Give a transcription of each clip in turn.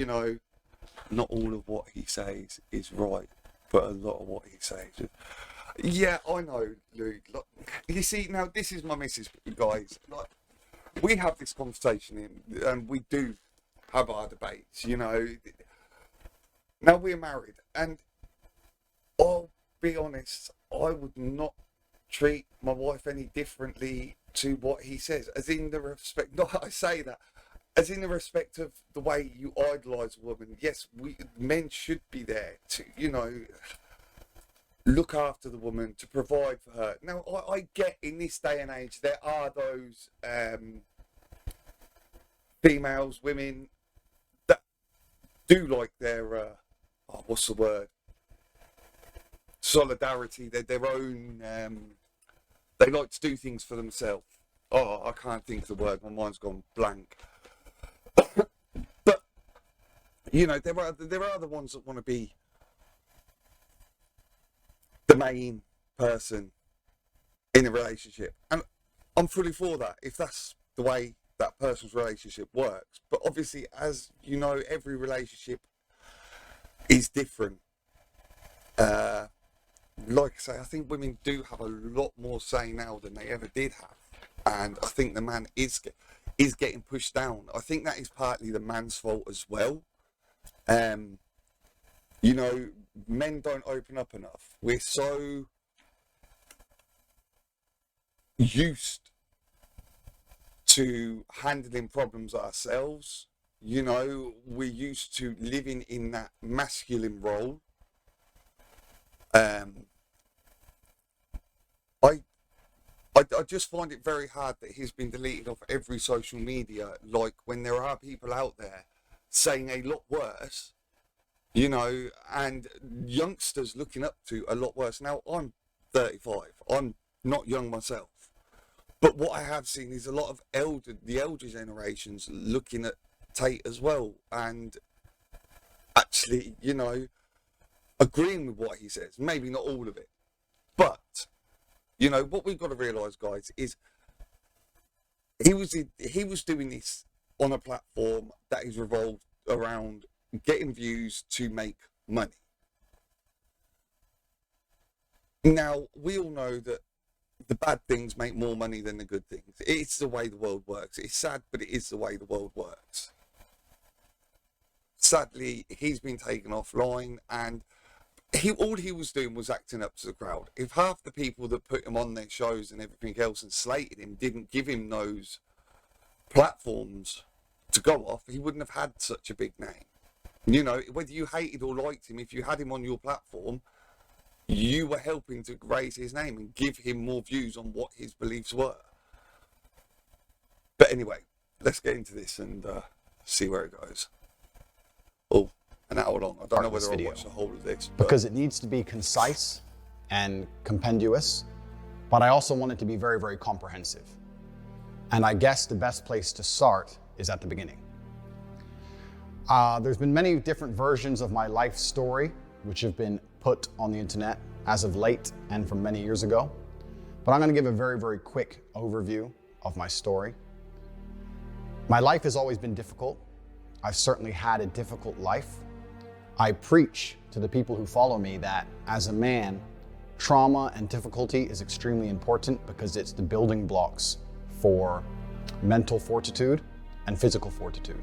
you know, not all of what he says is right, but a lot of what he says. Yeah, I know, Luke. Look, you see, now this is my missus, guys. Like, we have this conversation and we do have our debates, you know. Now we're married, and I'll be honest, I would not treat my wife any differently to what he says, as in the respect, not I say that, as in the respect of the way you idolise a woman. Yes, men should be there to, you know, look after the woman, to provide for her. Now, I get in this day and age, there are those females, women, that do like their, what's the word? Solidarity, their own, they like to do things for themselves. Oh, I can't think of the word, my mind's gone blank. But, you know, there are the ones that want to be the main person in a relationship, and I'm fully for that if that's the way that person's relationship works. But obviously, as you know, every relationship is different. Like I say, I think women do have a lot more say now than they ever did have, and I think the man is getting pushed down. I think that is partly the man's fault as well. You know, men don't open up enough. We're so used to handling problems ourselves. You know, we're used to living in that masculine role. I just find it very hard that he's been deleted off every social media, like when there are people out there saying a lot worse, you know, and youngsters looking up to a lot worse. Now, I'm 35. I'm not young myself. But what I have seen is a lot of the elder generations looking at Tate as well, and actually, you know, agreeing with what he says. Maybe not all of it. But, you know, what we've got to realise, guys, is he was doing this on a platform that is revolved around getting views to make money. Now, we all know that the bad things make more money than the good things. It's the way the world works. It's sad, but it is the way the world works. Sadly, he's been taken offline, and all he was doing was acting up to the crowd. If half the people that put him on their shows and everything else and slated him didn't give him those platforms to go off, he wouldn't have had such a big name. You know, whether you hated or liked him, if you had him on your platform, you were helping to raise his name and give him more views on what his beliefs were. But anyway, let's get into this and see where it goes. Oh, an hour long. I don't know whether I'll watch the whole of this. Because it needs to be concise and compendious, but I also want it to be very, very comprehensive. And I guess the best place to start is at the beginning. There's been many different versions of my life story, which have been put on the internet as of late and from many years ago. But I'm going to give a very, very quick overview of my story. My life has always been difficult. I've certainly had a difficult life. I preach to the people who follow me that as a man, trauma and difficulty is extremely important because it's the building blocks for mental fortitude and physical fortitude.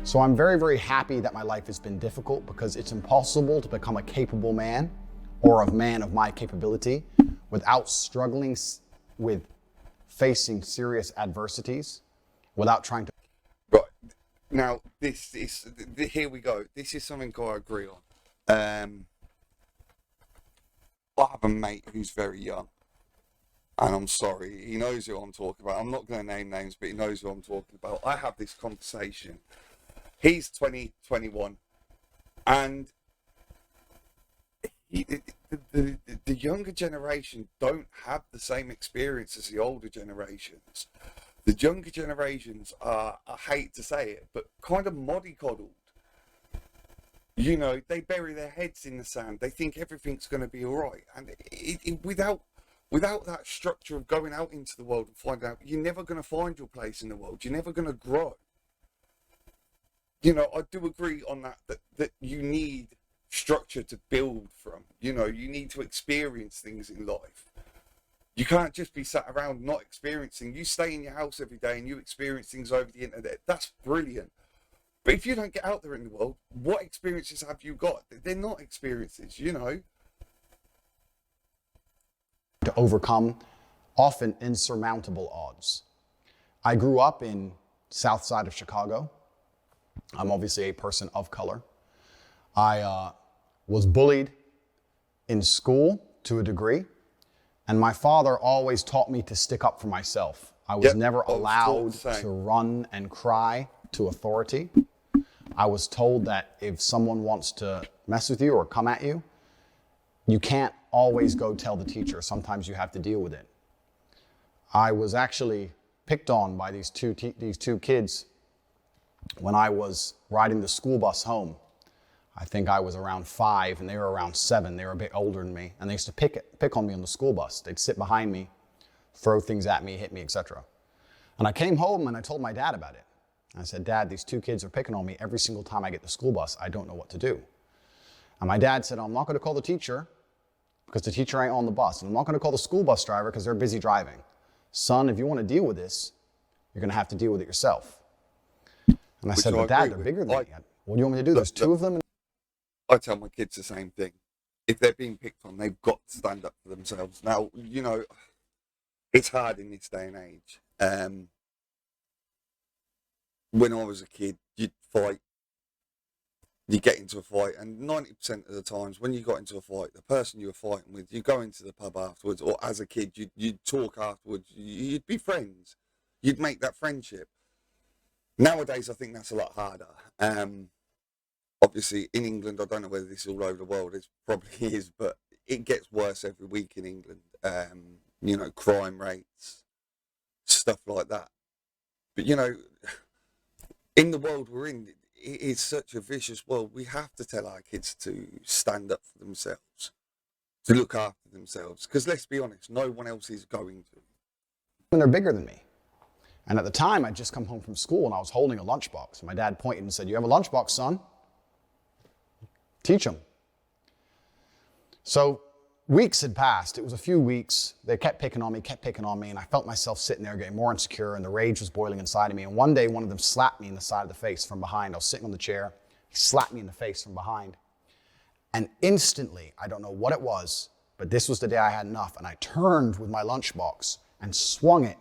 So I'm very, very happy that my life has been difficult because it's impossible to become a capable man or a man of my capability without struggling with facing serious adversities, without trying to... Right. Now, here we go. This is something I agree on. I have a mate who's very young, and I'm sorry, he knows who I'm talking about. I'm not going to name names, but he knows who I'm talking about. I have this conversation. He's 20, 21, and the younger generation don't have the same experience as the older generations. The younger generations are, I hate to say it, but kind of mollycoddled. You know, they bury their heads in the sand. They think everything's going to be all right. And without that structure of going out into the world and finding out, you're never going to find your place in the world. You're never going to grow. you know, I do agree on that you need structure to build from. You know, you need to experience things in life. You can't just be sat around not experiencing. You stay in your house every day and you experience things over the internet. That's brilliant. But if you don't get out there in the world, what experiences have you got? They're not experiences, you know. To overcome often insurmountable odds. I grew up in south side of Chicago. I'm obviously a person of color. I was bullied in school to a degree, and my father always taught me to stick up for myself. I was never allowed to run and cry to authority. I was told that if someone wants to mess with you or come at you, you can't always go tell the teacher. Sometimes you have to deal with it. I was actually picked on by these two kids when I was riding the school bus home. I think I was around 5 and they were around 7. They were a bit older than me, and they used to pick on me on the school bus. They'd sit behind me, throw things at me, hit me, etc. And I came home and I told my dad about it. I said, Dad, these 2 kids are picking on me every single time I get the school bus. I don't know what to do. And my dad said, I'm not going to call the teacher because the teacher ain't on the bus. And I'm not going to call the school bus driver because they're busy driving. Son, if you want to deal with this, you're going to have to deal with it yourself. And I said, but Dad, they're bigger than me. What do you want me to do? There's 2 of them. I tell my kids the same thing. If they're being picked on, they've got to stand up for themselves. Now, you know, it's hard in this day and age. When I was a kid, you'd fight. You get into a fight, and 90% of the times when you got into a fight, the person you were fighting with, you go into the pub afterwards, or as a kid, you'd talk afterwards, you'd be friends. You'd make that friendship. Nowadays, I think that's a lot harder. Obviously, in England, I don't know whether this is all over the world, it probably is, but it gets worse every week in England. You know, crime rates, stuff like that. But, you know, in the world we're in, it is such a vicious world. We have to tell our kids to stand up for themselves, to look after themselves. Because let's be honest, no one else is going to. And they're bigger than me. And at the time, I'd just come home from school and I was holding a lunchbox. And my dad pointed and said, you have a lunchbox, son? Teach them. So weeks had passed. It was a few weeks. They kept picking on me, and I felt myself sitting there getting more insecure, and the rage was boiling inside of me. And one day, one of them slapped me in the side of the face from behind. I was sitting on the chair. He slapped me in the face from behind. And instantly, I don't know what it was, but this was the day I had enough, and I turned with my lunchbox and swung it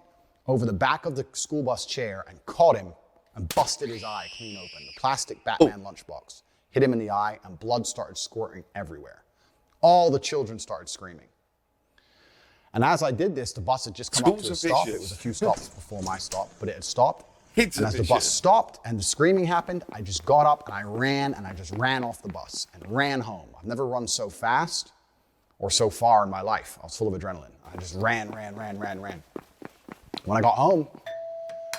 over the back of the school bus chair and caught him and busted his eye clean open. The plastic Batman lunchbox hit him in the eye, and blood started squirting everywhere. All the children started screaming. And as I did this, the bus had just come up to a stop. It was a few stops before my stop, but it had stopped. And as the bus stopped and the screaming happened, I just got up and I ran, and I just ran off the bus and ran home. I've never run so fast or so far in my life. I was full of adrenaline. I just ran. When I got home,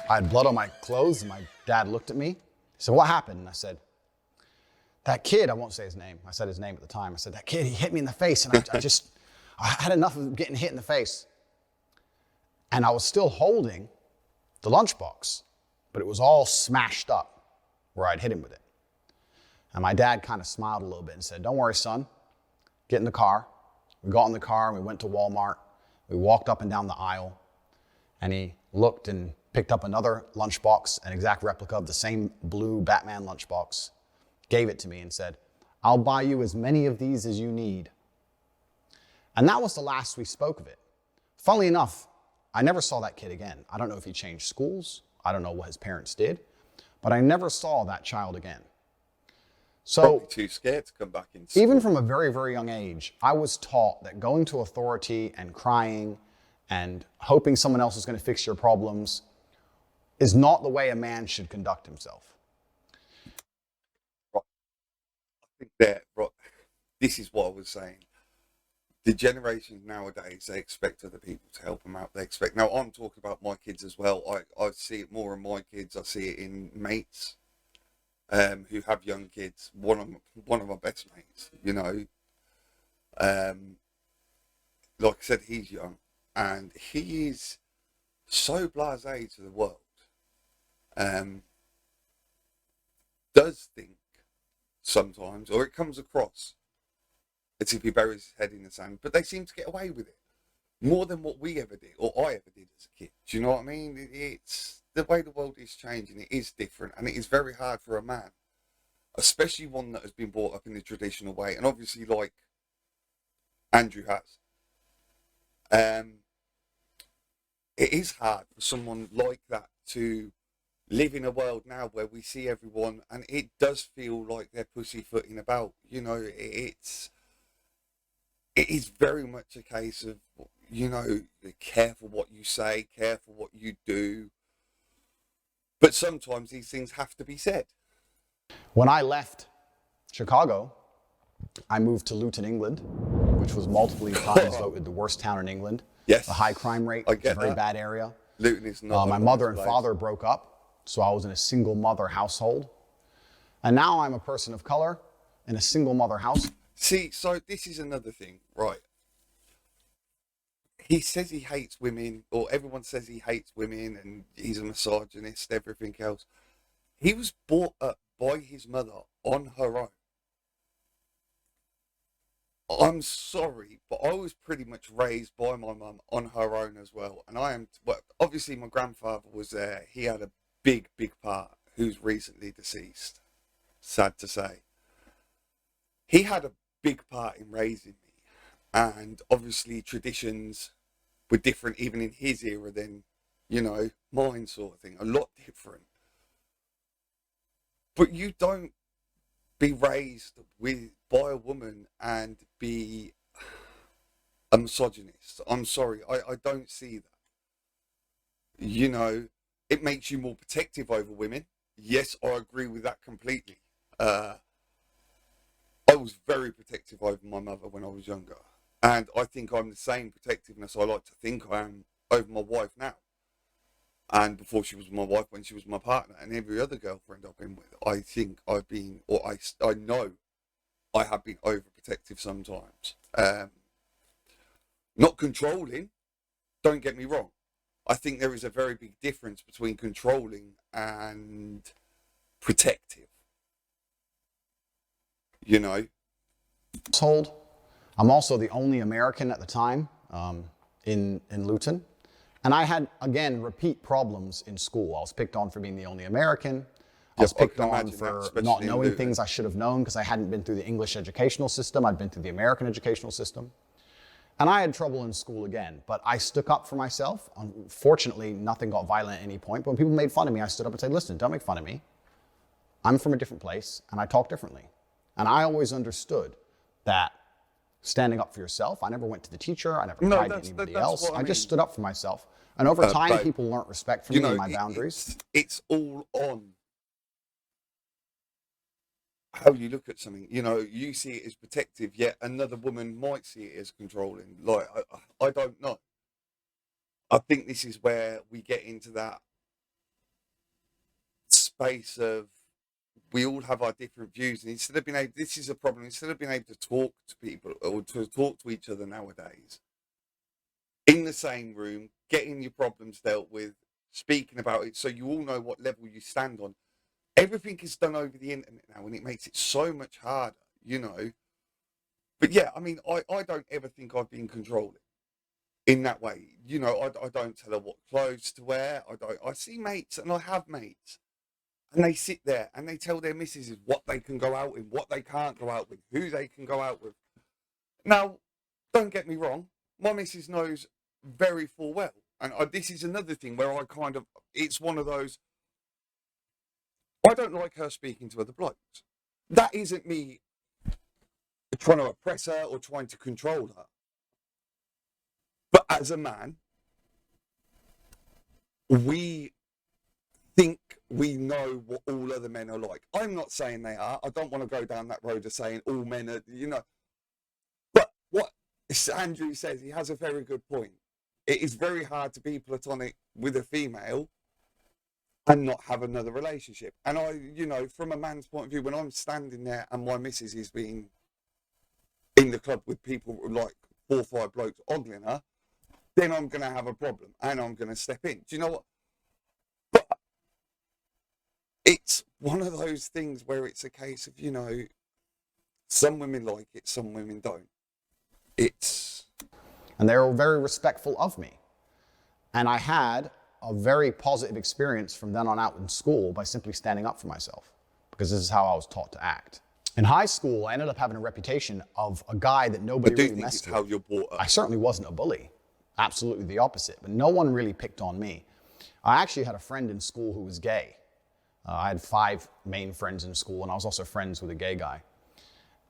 I had blood on my clothes, and my dad looked at me. He said, what happened? And I said, that kid, I won't say his name. I said his name at the time. I said, that kid, he hit me in the face, and I had enough of getting hit in the face. And I was still holding the lunchbox, but it was all smashed up where I'd hit him with it. And my dad kind of smiled a little bit and said, don't worry, son, get in the car. We got in the car and we went to Walmart. We walked up and down the aisle, and he looked and picked up another lunchbox, an exact replica of the same blue Batman lunchbox, gave it to me and said, I'll buy you as many of these as you need. And that was the last we spoke of it. Funnily enough, I never saw that kid again. I don't know if he changed schools. I don't know what his parents did, but I never saw that child again. So, probably too scared to come back in school. Even from a very, very young age, I was taught that going to authority and crying and hoping someone else is going to fix your problems is not the way a man should conduct himself. This is what I was saying. The generations nowadays, they expect other people to help them out. Now I'm talking about my kids as well. I see it more in my kids. I see it in mates who have young kids. One of my best mates, you know. Like I said, he's young, and he is so blasé to the world. does think sometimes, or it comes across as if he buries his head in the sand, but they seem to get away with it more than what we ever did, or I ever did as a kid. Do you know what I mean? It's the way the world is changing. It is different, and it is very hard for a man, especially one that has been brought up in the traditional way, and obviously like Andrew has. It is hard for someone like that to live in a world now where we see everyone, and it does feel like they're pussyfooting about. You know, it is very much a case of, you know, careful what you say, careful what you do. But sometimes these things have to be said. When I left Chicago, I moved to Luton, England, which was multiple times voted the worst town in England. Yes. A high crime rate. I It's a get very that. bad area. Luton is not. My mother and father broke up, so I was in a single mother household. And now I'm a person of color in a single mother house. See, so this is another thing, right? He says he hates women, or everyone says he hates women, and he's a misogynist, everything else. He was brought up by his mother on her own. I'm sorry, but I was pretty much raised by my mum on her own as well. And I am, well, obviously my grandfather was there. He had a big, big part, who's recently deceased. Sad to say. He had a big part in raising me. And obviously traditions were different even in his era than, you know, mine sort of thing. A lot different. But you don't be raised by a woman and be a misogynist. I'm sorry, I don't see that. You know, it makes you more protective over women. Yes, I agree with that completely. I was very protective over my mother when I was younger. And I think I'm the same protectiveness I like to think I am over my wife now. And before she was my wife, when she was my partner, and every other girlfriend I've been with, I think I've been, or I know I have been overprotective sometimes. Not controlling, don't get me wrong. I think there is a very big difference between controlling and protective. You know? Household. I'm also the only American at the time in Luton. And I had, again, repeat problems in school. I was picked on for being the only American. I was picked on for not knowing things I should have known because I hadn't been through the English educational system. I'd been through the American educational system. And I had trouble in school again, but I stuck up for myself. Unfortunately, nothing got violent at any point. But when people made fun of me, I stood up and said, listen, don't make fun of me. I'm from a different place and I talk differently. And I always understood that standing up for yourself, I never went to the teacher, I never cried to anybody else. I just stood up for myself. And over time, people learned respect for me and my boundaries. It's all on how you look at something. You know, you see it as protective, yet another woman might see it as controlling. Like, I don't know. I think this is where we get into that space of we all have our different views, and instead of being able, this is a problem, instead of being able to talk to people or to talk to each other nowadays, in the same room, getting your problems dealt with, speaking about it so you all know what level you stand on. Everything is done over the internet now, and it makes it so much harder, you know. But yeah, I mean, I don't ever think I've been controlling in that way. You know, I don't tell her what clothes to wear. I see mates, and I have mates, and they sit there and they tell their missuses what they can go out in, what they can't go out with, who they can go out with. Now, don't get me wrong, my missus knows very full well. And this is another thing where I kind of, it's one of those, I don't like her speaking to other blokes. That isn't me trying to oppress her or trying to control her. But as a man, we think we know what all other men are like. I'm not saying they are. I don't want to go down that road of saying all men are, you know. But what Andrew says, he has a very good point. It is very hard to be platonic with a female and not have another relationship. And I, you know, from a man's point of view, when I'm standing there and my missus is being in the club with people like 4 or 5 blokes ogling her, then I'm going to have a problem and I'm going to step in. Do you know what? But it's one of those things where it's a case of, some women like it, some women don't. And they were very respectful of me. And I had a very positive experience from then on out in school by simply standing up for myself, because this is how I was taught to act. In high school, I ended up having a reputation of a guy that nobody really messed with. How you're brought up. I certainly wasn't a bully. Absolutely the opposite. But no one really picked on me. I actually had a friend in school who was gay. I had 5 main friends in school, and I was also friends with a gay guy.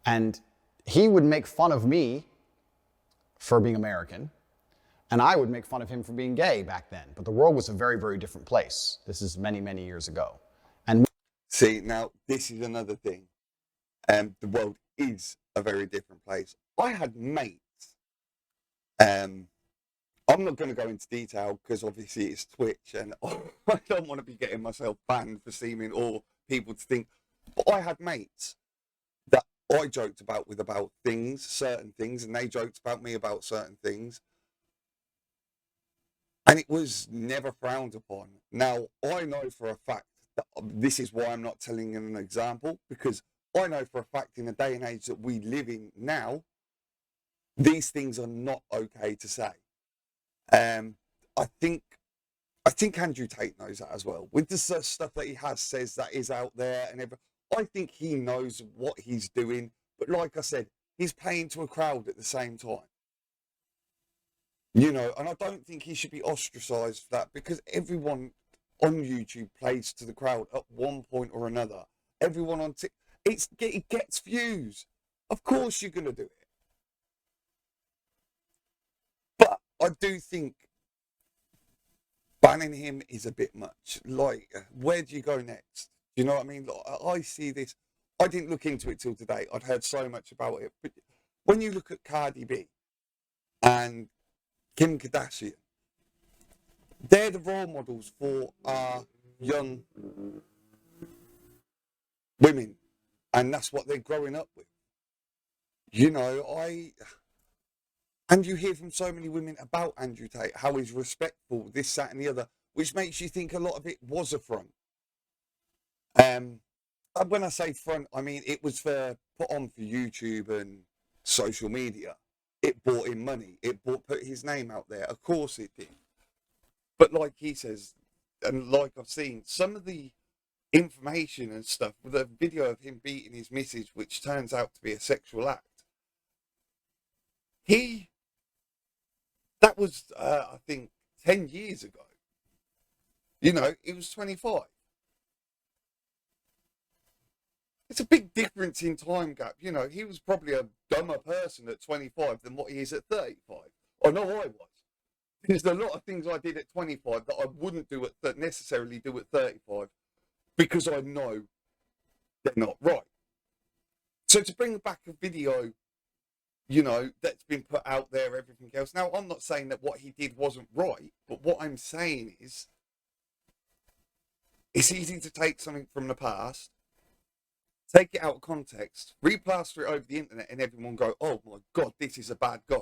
And he would make fun of me for being American, and I would make fun of him for being gay back then. But the world was a very, very different place. This is many, many years ago. And see, now this is another thing. The world is a very different place. I had mates. I'm not going to go into detail because obviously it's Twitch, and I don't want to be getting myself banned for seeming or people to think. But I had mates that I joked about certain things, and they joked about me about certain things. And it was never frowned upon. Now, I know for a fact that this is why I'm not telling an example, because I know for a fact in the day and age that we live in now, these things are not okay to say. I think Andrew Tate knows that as well. With the stuff that he says that is out there and everything, I think he knows what he's doing. But like I said, he's playing to a crowd at the same time. And I don't think he should be ostracized for that, because everyone on YouTube plays to the crowd at one point or another. Everyone on TikTok, it gets views. Of course you're going to do it. But I do think banning him is a bit much. Like, where do you go next? Do you know what I mean? I see this. I didn't look into it till today. I'd heard so much about it. But when you look at Cardi B and Kim Kardashian, they're the role models for our young women. And that's what they're growing up with. And you hear from so many women about Andrew Tate, how he's respectful, this, that, and the other, which makes you think a lot of it was a front. When I say front, I mean it was put on for YouTube and social media. It brought in money. It put his name out there. Of course it did. But like he says, and like I've seen, some of the information and stuff, with a video of him beating his missus, which turns out to be a sexual act. That was, I think, 10 years ago. He was 25. It's a big difference in time gap. He was probably a dumber person at 25 than what he is at 35. I know I was. There's a lot of things I did at 25 that I wouldn't necessarily do at 35. Because I know they're not right. So to bring back a video, that's been put out there, everything else. Now, I'm not saying that what he did wasn't right, but what I'm saying is, it's easy to take something from the past, take it out of context, replaster it over the internet, and everyone go, oh my God, this is a bad guy.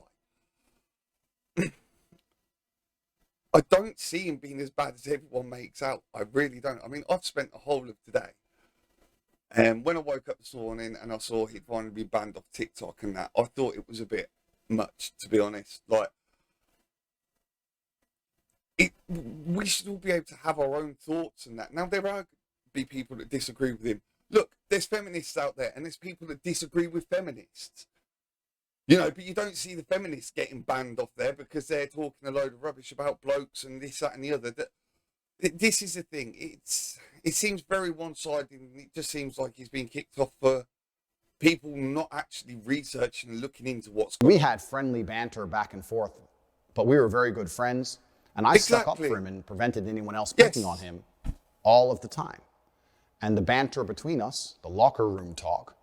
I don't see him being as bad as everyone makes out. I really don't. I mean, I've spent the whole of today. And when I woke up this morning and I saw he'd finally been banned off TikTok and that, I thought it was a bit much, to be honest. Like, we should all be able to have our own thoughts and that. Now, there are be people that disagree with him. Look, there's feminists out there and there's people that disagree with feminists. But you don't see the feminists getting banned off there because they're talking a load of rubbish about blokes and this, that, and the other. This is the thing. It seems very one-sided, and it just seems like he's being kicked off for people not actually researching and looking into what's going on. We had friendly banter back and forth, but we were very good friends, and I stuck up for him and prevented anyone else picking on him all of the time. And the banter between us, the locker room talk,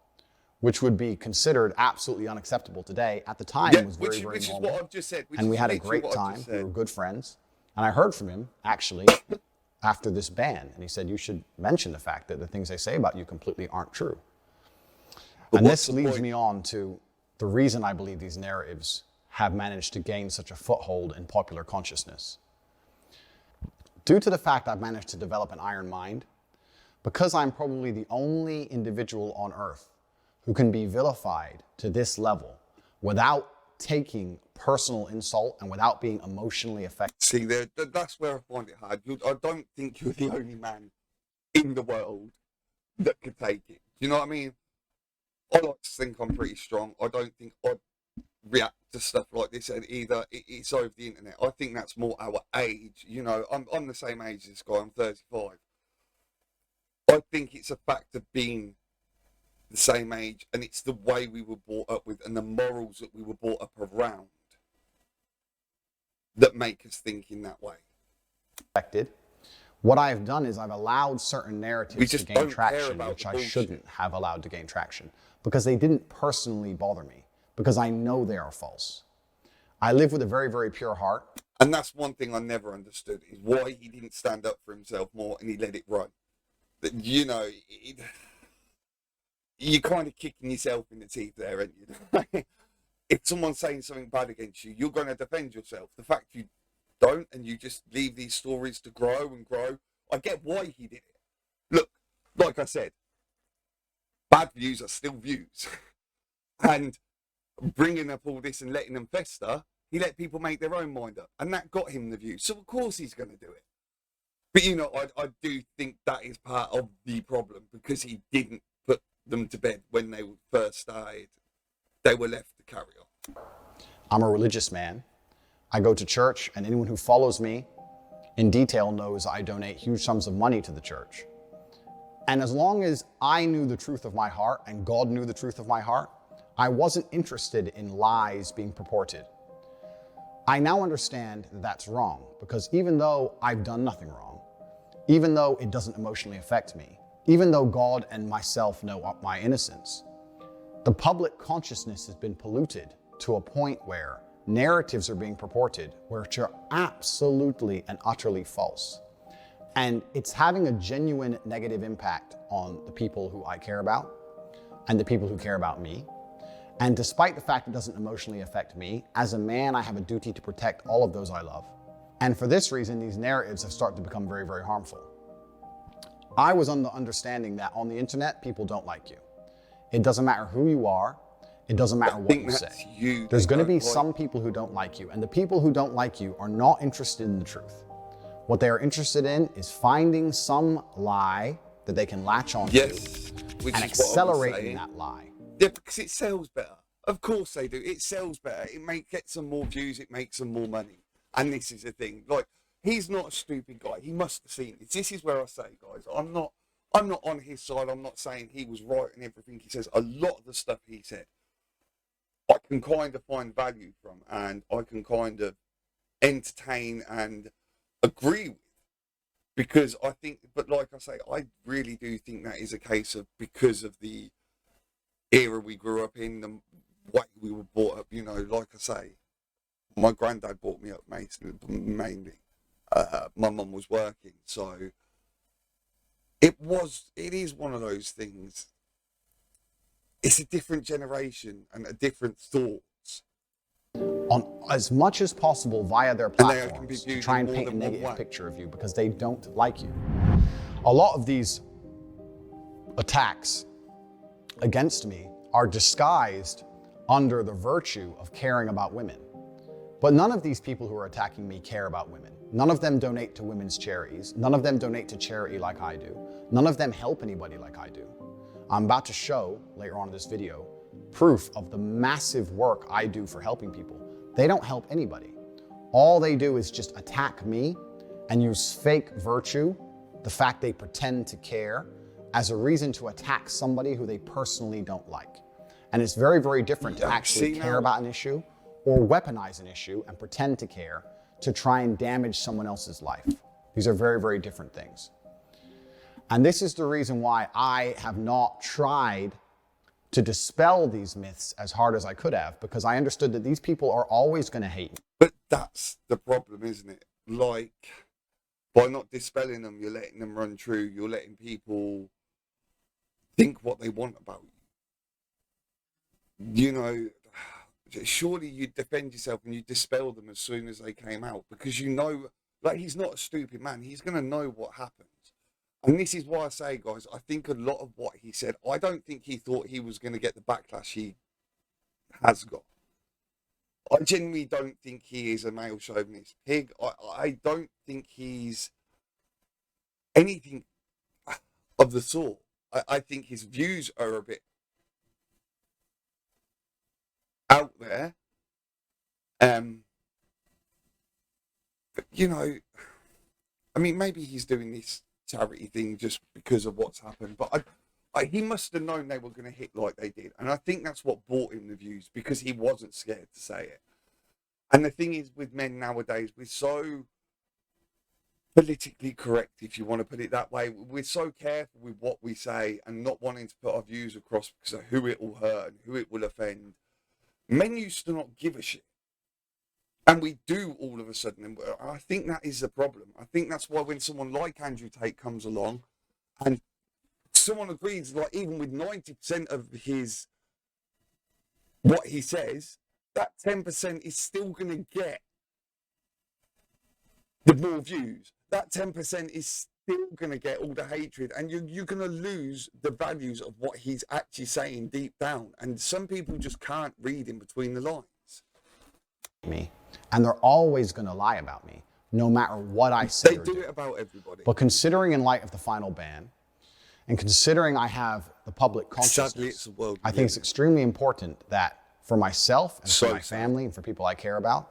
which would be considered absolutely unacceptable today, at the time was very, very normal. Which is what I've just said. And we had a great time. We were good friends. And I heard from him, actually, after this ban. And he said, you should mention the fact that the things they say about you completely aren't true. And this leads me on to the reason I believe these narratives have managed to gain such a foothold in popular consciousness. Due to the fact I've managed to develop an iron mind, because I'm probably the only individual on earth who can be vilified to this level without taking personal insult and without being emotionally affected. See, that's where I find it hard. I don't think you're the only man in the world that could take it. You know what I mean? I like to think I'm pretty strong. I don't think I'd react to stuff like this, and either it's over the internet. I think that's more our age. You know, I'm the same age as this guy. I'm 35. I think it's a fact of being the same age, and it's the way we were brought up with and the morals that we were brought up around that make us think in that way. What I've done is I've allowed certain narratives to gain traction, which I shouldn't have allowed to gain traction, because they didn't personally bother me, because I know they are false. I live with a very, very pure heart. And that's one thing I never understood, is why he didn't stand up for himself more and he let it run. That, you know, you're kind of kicking yourself in the teeth there, aren't you? If someone's saying something bad against you, you're going to defend yourself. The fact you don't, and you just leave these stories to grow and grow, I get why he did it. Look, like I said, bad views are still views. And bringing up all this and letting them fester, he let people make their own mind up. And that got him the views. So of course he's going to do it. But, you know, I do think that is part of the problem, because he didn't put them to bed when they first started. They were left to carry on. I'm a religious man. I go to church, and anyone who follows me in detail knows I donate huge sums of money to the church. And as long as I knew the truth of my heart and God knew the truth of my heart, I wasn't interested in lies being purported. I now understand that that's wrong, because even though I've done nothing wrong, even though it doesn't emotionally affect me, even though God and myself know my innocence, the public consciousness has been polluted to a point where narratives are being purported which are absolutely and utterly false. And it's having a genuine negative impact on the people who I care about and the people who care about me. And despite the fact it doesn't emotionally affect me, as a man, I have a duty to protect all of those I love. And for this reason, these narratives have started to become very, very harmful. I was under understanding that on the internet, people don't like you. It doesn't matter who you are. It doesn't matter what you say. There's going to be some people who don't like you, and the people who don't like you are not interested in the truth. What they are interested in is finding some lie that they can latch on to and accelerating that lie. Yeah, because it sells better. Of course they do. It sells better. It may get some more views. It makes some more money. And this is the thing. Like, he's not a stupid guy. He must have seen this. This is where I say, guys, I'm not on his side. I'm not saying he was right in everything he says. A lot of the stuff he said, I can kind of find value from, and I can kind of entertain and agree with, because I think, but like I say, I really do think that is a case of, because of the era we grew up in, the way we were brought up. You know, like I say, my granddad brought me up mainly. My mum was working, so it is one of those things. It's a different generation and a different thoughts. On as much as possible via their platforms to try and paint a negative picture of you, because they don't like you. A lot of these attacks against me are disguised under the virtue of caring about women. But none of these people who are attacking me care about women. None of them donate to women's charities. None of them donate to charity like I do. None of them help anybody like I do. I'm about to show, later on in this video, proof of the massive work I do for helping people. They don't help anybody. All they do is just attack me and use fake virtue, the fact they pretend to care, as a reason to attack somebody who they personally don't like. And it's very, very different to actually care about an issue or weaponize an issue and pretend to care to try and damage someone else's life. These are very, very different things. And this is the reason why I have not tried to dispel these myths as hard as I could have, because I understood that these people are always going to hate me. But that's the problem, isn't it? Like, by not dispelling them, you're letting them run true. You're letting people think what they want about you. You know, surely you'd defend yourself and you'd dispel them as soon as they came out, because you know, like, he's not a stupid man. He's going to know what happens. And this is why I say, guys, I think a lot of what he said, I don't think he thought he was going to get the backlash he has got. I genuinely don't think he is a male chauvinist pig. I don't think he's anything of the sort. I think his views are a bit out there. But, you know, I mean, maybe he's doing this charity thing just because of what's happened. But he must have known they were going to hit like they did. And I think that's what brought him the views, because he wasn't scared to say it. And the thing is, with men nowadays, we're so politically correct, if you want to put it that way. We're so careful with what we say and not wanting to put our views across because of who it will hurt and who it will offend. Men used to not give a shit. And we do all of a sudden. And I think that is the problem. I think that's why when someone like Andrew Tate comes along and someone agrees, like even with 90% of his, what he says, that 10% is still going to get the more views. That 10% is still going to get all the hatred, and you're going to lose the values of what he's actually saying deep down. And some people just can't read in between the lines. Me, and they're always going to lie about me, no matter what I say. They do it about everybody. But considering in light of the final ban, and considering I have the public consciousness, sadly, it's the world. I think it's extremely important that for myself and for my family and for people I care about,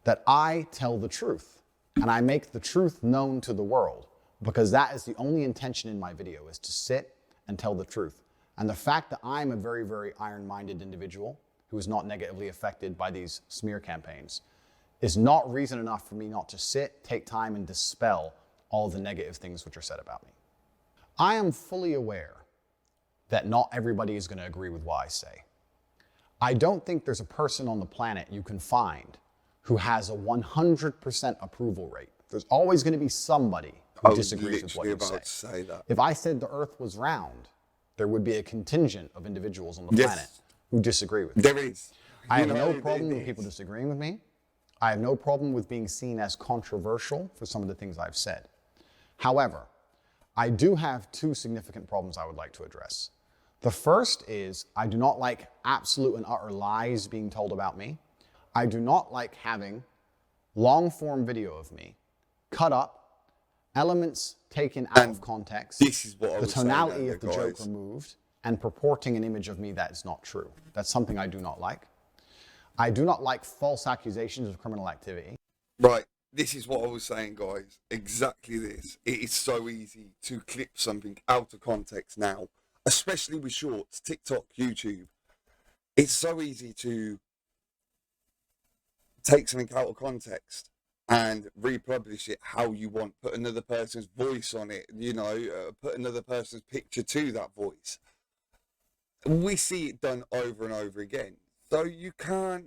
that I tell the truth. And I make the truth known to the world, because that is the only intention in my video, is to sit and tell the truth. And the fact that I'm a very, very iron-minded individual who is not negatively affected by these smear campaigns is not reason enough for me not to sit, take time, and dispel all the negative things which are said about me. I am fully aware that not everybody is going to agree with what I say. I don't think there's a person on the planet you can find who has a 100% approval rate. There's always going to be somebody who disagrees with what you say. If I said the earth was round, there would be a contingent of individuals on the planet who disagree with me. There is. I have no problem with people disagreeing with me. I have no problem with being seen as controversial for some of the things I've said. However, I do have two significant problems I would like to address. The first is I do not like absolute and utter lies being told about me. I do not like having long-form video of me cut up, elements taken out of context, this is what I was the tonality saying of the joke removed, and purporting an image of me that is not true. That's something I do not like. I do not like false accusations of criminal activity. Right, this is what I was saying, guys. Exactly this. It is so easy to clip something out of context now, especially with shorts, TikTok, YouTube. It's so easy to take something out of context and republish it how you want, put another person's voice on it, you know, put another person's picture to that voice. We see it done over and over again. So you can't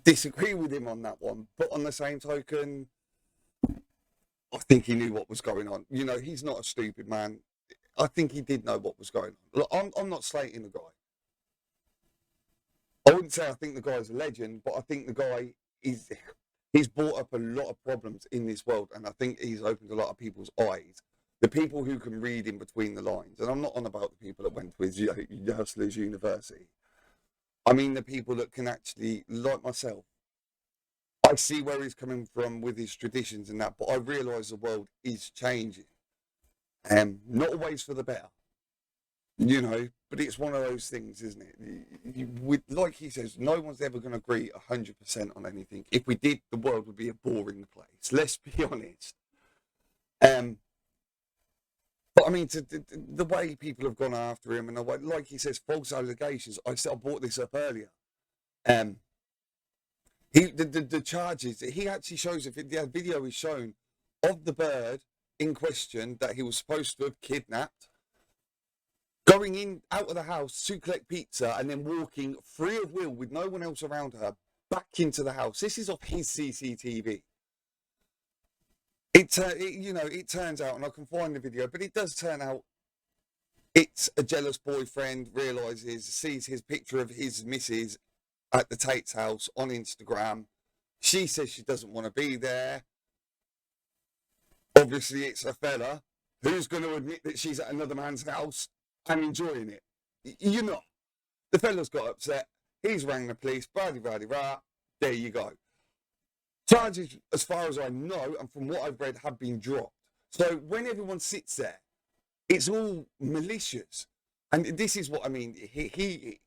disagree with him on that one. But on the same token, I think he knew what was going on. You know, he's not a stupid man. I think he did know what was going on. Look, I'm not slating the guy. I wouldn't say I think the guy's a legend, but I think the guy he's brought up a lot of problems in this world, and I think he's opened a lot of people's eyes. The people who can read in between the lines, and I'm not on about the people that went to his Hustlers University. I mean the people that can actually, like myself, I see where he's coming from with his traditions and that, but I realise the world is changing. Not always for the better. You know, but it's one of those things, isn't it? Like he says, no one's ever going to agree 100% on anything. If we did, the world would be a boring place. Let's be honest. But I mean, the way people have gone after him, and the way, like he says, false allegations. I brought this up earlier. The charges. He actually shows, if the video is shown of the bird in question that he was supposed to have kidnapped, going in out of the house to collect pizza and then walking free of will with no one else around her back into the house. This is off his CCTV. It turns out, and I can find the video, but it does turn out it's a jealous boyfriend, sees his picture of his missus at the Tate's house on Instagram. She says she doesn't want to be there. Obviously, it's a fella who's going to admit that she's at another man's house and enjoying it? You're not. The fella's got upset. He's rang the police. Rah. There you go. Charges, as far as I know, and from what I've read, have been dropped. So when everyone sits there, it's all malicious. And this is what I mean. He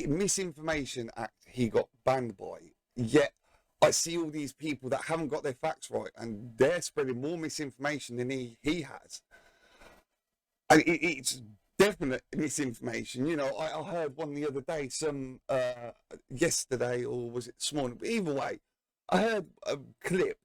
Misinformation Act, he got banned by. Yet I see all these people that haven't got their facts right, and they're spreading more misinformation than he has. And it's definite misinformation. You know, I heard one the other day, yesterday, or was it this morning? But either way, I heard a clip,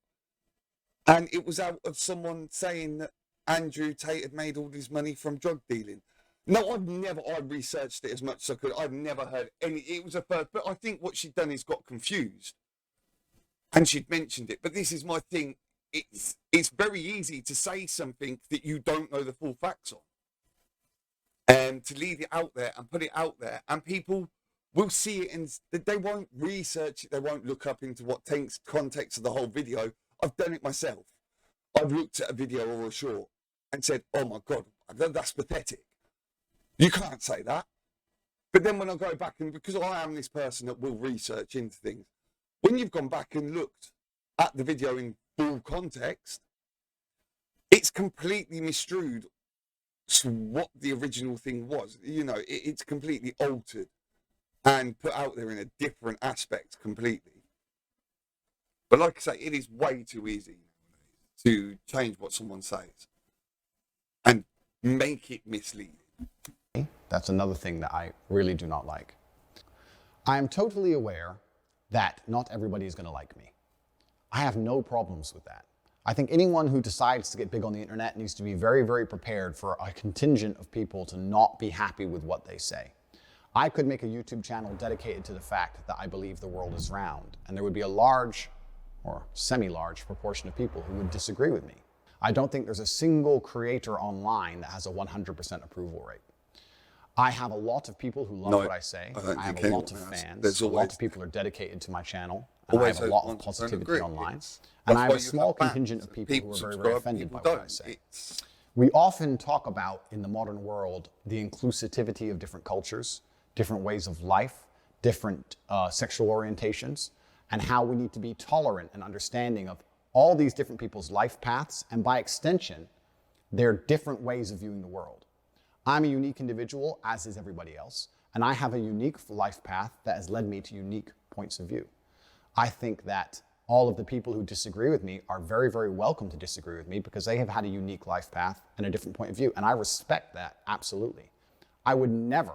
and it was out of someone saying that Andrew Tate had made all his money from drug dealing. No, I researched it as much as I could. I've never heard any, it was a first, but I think what she'd done is got confused. And she'd mentioned it. But this is my thing. It's very easy to say something that you don't know the full facts on. And to leave it out there and put it out there, and people will see it and they won't research it. They won't look up into what context of the whole video. I've done it myself. I've looked at a video or a short and said, oh my God, that's pathetic. You can't say that. But then when I go back, and because I am this person that will research into things, when you've gone back and looked at the video in full context, it's completely misstrued what the original thing was. You know, it's completely altered and put out there in a different aspect completely. But like I say, it is way too easy to change what someone says and make it misleading. That's another thing that I really do not like. I am totally aware that not everybody is going to like me. I have no problems with that. I think anyone who decides to get big on the internet needs to be very, very prepared for a contingent of people to not be happy with what they say. I could make a YouTube channel dedicated to the fact that I believe the world is round, and there would be a large or semi-large proportion of people who would disagree with me. I don't think there's a single creator online that has a 100% approval rate. I have a lot of people who love what I say. I have a lot of fans. A lot of people are dedicated to my channel. And I have a lot of positivity online. And I have a small contingent of people who are very, very offended by what I say. We often talk about, in the modern world, the inclusivity of different cultures, different ways of life, different sexual orientations, and how we need to be tolerant and understanding of all these different people's life paths, and by extension, their different ways of viewing the world. I'm a unique individual, as is everybody else, and I have a unique life path that has led me to unique points of view. I think that all of the people who disagree with me are very, very welcome to disagree with me because they have had a unique life path and a different point of view, and I respect that, absolutely. I would never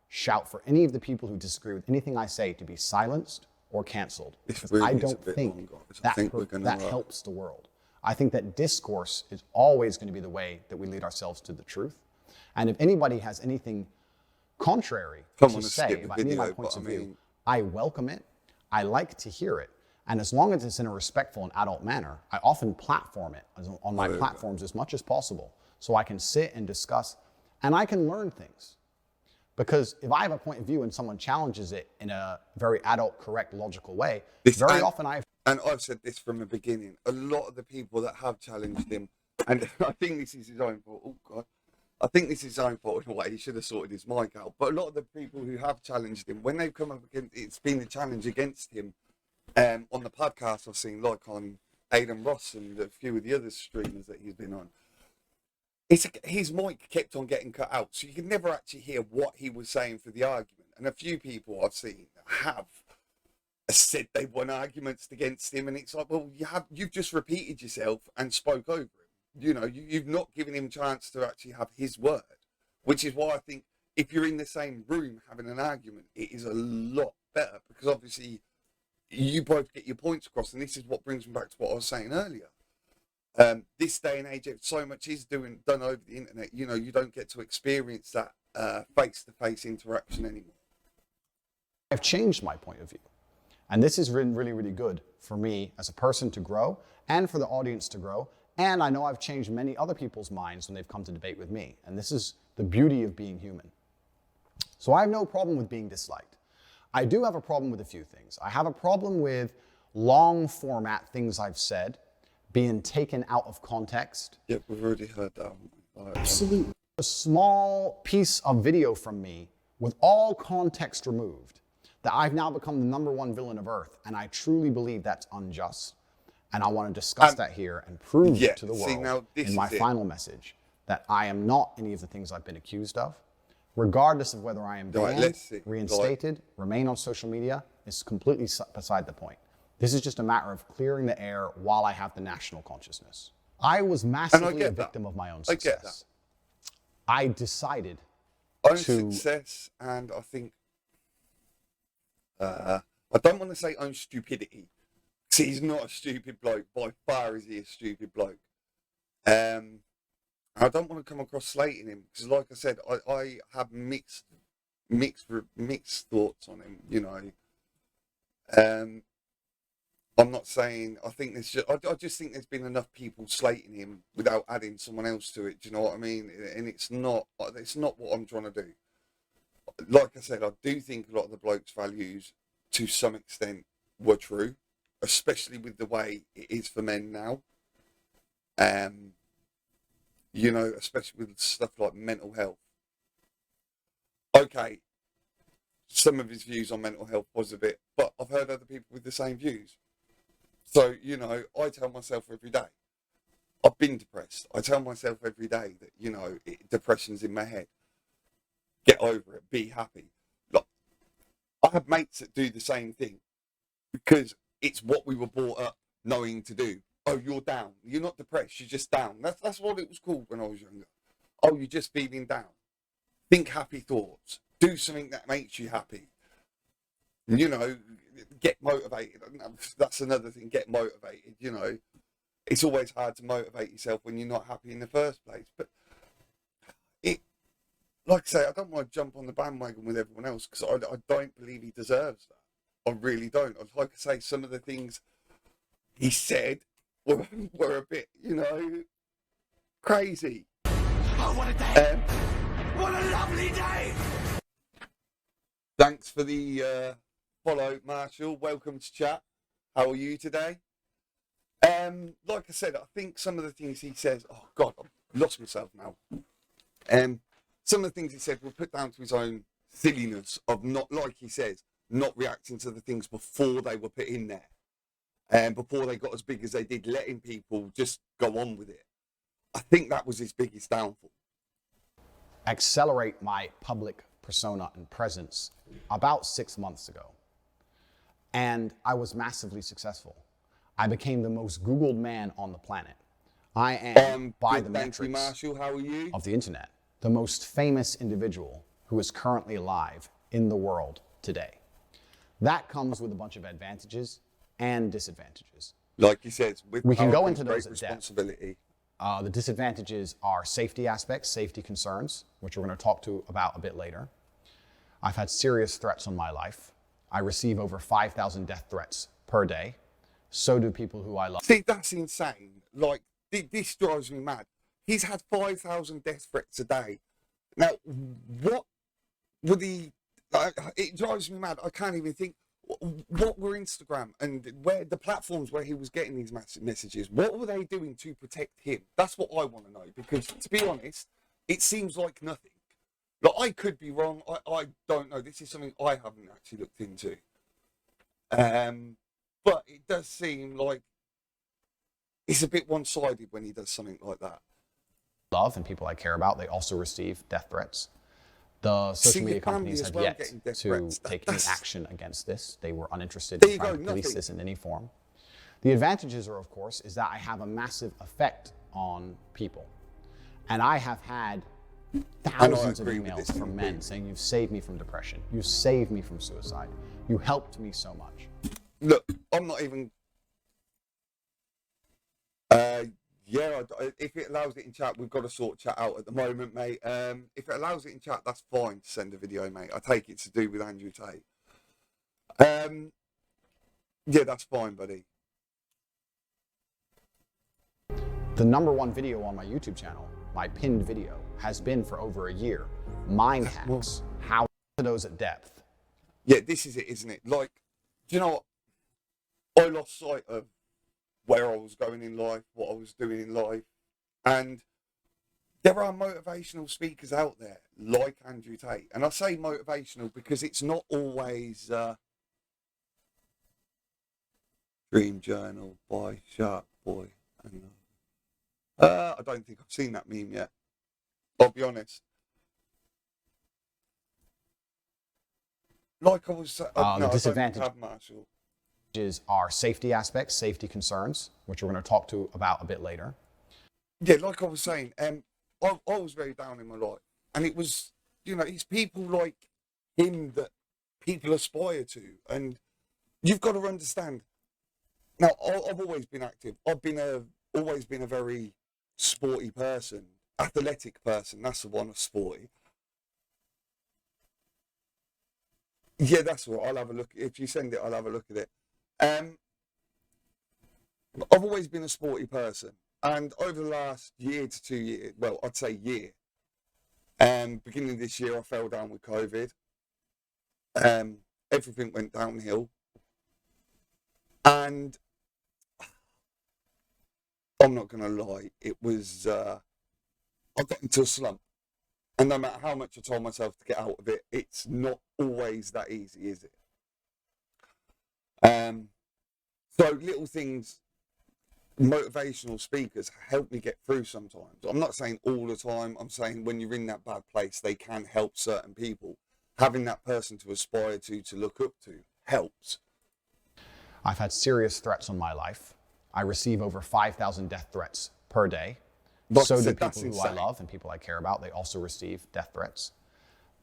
shout for any of the people who disagree with anything I say to be silenced or canceled, because I don't think that helps the world. I think that discourse is always going to be the way that we lead ourselves to the truth. And if anybody has anything contrary to say about any of my points of view, I welcome it. I like to hear it. And as long as it's in a respectful and adult manner, I often platform it on my platforms as much as possible so I can sit and discuss and I can learn things. Because if I have a point of view and someone challenges it in a very adult, correct, logical way, And I've said this from the beginning, a lot of the people that have challenged him, and I think this is his own fault, oh God, I think this is his own fault in a way. He should have sorted his mic out. But a lot of the people who have challenged him, when they've come up against, it's been the challenge against him. On the podcast I've seen, like on Aidan Ross and a few of the other streamers that he's been on, his mic kept on getting cut out, so you could never actually hear what he was saying for the argument. And a few people I've seen have said they won arguments against him, and it's like, well, you've just repeated yourself and spoke over him. You know, you've not given him a chance to actually have his word, which is why I think if you're in the same room having an argument, it is a lot better, because obviously you both get your points across. And this is what brings me back to what I was saying earlier. This day and age, so much is done over the internet. You know, you don't get to experience that face-to-face interaction anymore. I've changed my point of view. And this has been really, really good for me as a person to grow and for the audience to grow. And I know I've changed many other people's minds when they've come to debate with me. And this is the beauty of being human. So I have no problem with being disliked. I do have a problem with a few things. I have a problem with long format things I've said being taken out of context. Yeah, we've already heard that. absolute a small piece of video from me with all context removed that I've now become the #1 villain of Earth, and I truly believe that's unjust. And I want to discuss that here and prove to the world in my final message that I am not any of the things I've been accused of, regardless of whether I am banned, reinstated, remain on social media, is completely beside the point. This is just a matter of clearing the air while I have the national consciousness. I was massively a victim of my own success. I decided own success, and I think I don't want to say own stupidity, because he's not a stupid bloke. By far is he a stupid bloke. I don't want to come across slating him, because like I said, I have mixed thoughts on him, you know. I'm not saying, I think there's just, I just think there's been enough people slating him without adding someone else to it, do you know what I mean? And it's not what I'm trying to do. Like I said, I do think a lot of the bloke's values, to some extent, were true, especially with the way it is for men now. You know, especially with stuff like mental health. Okay, some of his views on mental health was a bit, but I've heard other people with the same views. So, you know, I tell myself every day, I've been depressed. I tell myself every day that, you know, depression's in my head. Get over it. Be happy. Look, I have mates that do the same thing, because it's what we were brought up knowing to do. Oh, you're down. You're not depressed. You're just down. That's what it was called when I was younger. Oh, you're just feeling down. Think happy thoughts. Do something that makes you happy. You know, get motivated. That's another thing. Get motivated. You know, it's always hard to motivate yourself when you're not happy in the first place. But like I say, I don't want to jump on the bandwagon with everyone else, because I don't believe he deserves that. I really don't. Like I say, some of the things he said were a bit, you know, crazy. Oh, what a day! What a lovely day! Thanks for the follow, Marshall. Welcome to chat. How are you today? Like I said, I think some of the things he says, oh God, I've lost myself now. Some of the things he said were put down to his own silliness of not, like he says, not reacting to the things before they were put in there. And before they got as big as they did, letting people just go on with it. I think that was his biggest downfall. Accelerate my public persona and presence about 6 months ago. And I was massively successful. I became the most Googled man on the planet. I am, by the metrics Marshall, how are you? of the internet, the most famous individual who is currently alive in the world today. That comes with a bunch of advantages and disadvantages. Like he says, with we can power go comes into those great at responsibility. The disadvantages are safety aspects, safety concerns, which we're going to talk about a bit later. I've had serious threats on my life. I receive over 5,000 death threats per day. So do people who I love. See, that's insane. Like, this drives me mad. He's had 5,000 death threats a day. Now, what would he... it drives me mad. I can't even think. What were Instagram and where the platforms where he was getting these messages, what were they doing to protect him? That's what I want to know, because to be honest, it seems like nothing. Like, I could be wrong. I don't know. This is something I haven't actually looked into. But it does seem like it's a bit one-sided when he does something like that. Love and people I care about, they also receive death threats. The social media companies have yet to take any action against this. They were uninterested in trying to police this in any form. The advantages are, of course, is that I have a massive effect on people. And I have had thousands of emails from men saying, you've saved me from depression. You saved me from suicide. You helped me so much. Look, I'm not even... yeah, if it allows it in chat, we've got to sort chat out at the moment, mate. If it allows it in chat, that's fine to send a video, mate. I take it to do with Andrew Tate. Yeah, that's fine, buddy. The #1 video on my YouTube channel, my pinned video, has been for over a year. Mind hacks, how to those at depth. Yeah, this is it, isn't it? Like, do you know what? I lost sight of where I was going in life, what I was doing in life. And There are motivational speakers out there like Andrew Tate, and I say motivational because it's not always Dream Journal by Shark Boy. I don't think I've seen that meme yet. I'll be honest. Like I was, The no, I don't disadvantage have Marshall. are safety aspects, safety concerns, which we're going to talk about a bit later. Yeah, like I was saying, I was very down in my life, and it was, you know, it's people like him that people aspire to, and you've got to understand. Now, I've always been active. Always been a very sporty person, athletic person. That's the one, sporty. Yeah, that's what I'll have a look. If you send it, I'll have a look at it. I've always been a sporty person, and over the last year to 2 years, well, I'd say year. Beginning of this year, I fell down with COVID. Everything went downhill, and I'm not gonna lie, it was. I got into a slump, and no matter how much I told myself to get out of it, it's not always that easy, is it? So little things, motivational speakers help me get through sometimes. I'm not saying all the time. I'm saying when you're in that bad place, they can help certain people. Having that person to aspire to look up to, helps. I've had serious threats on my life. I receive over 5,000 death threats per day. So do people who I love and people I care about. They also receive death threats.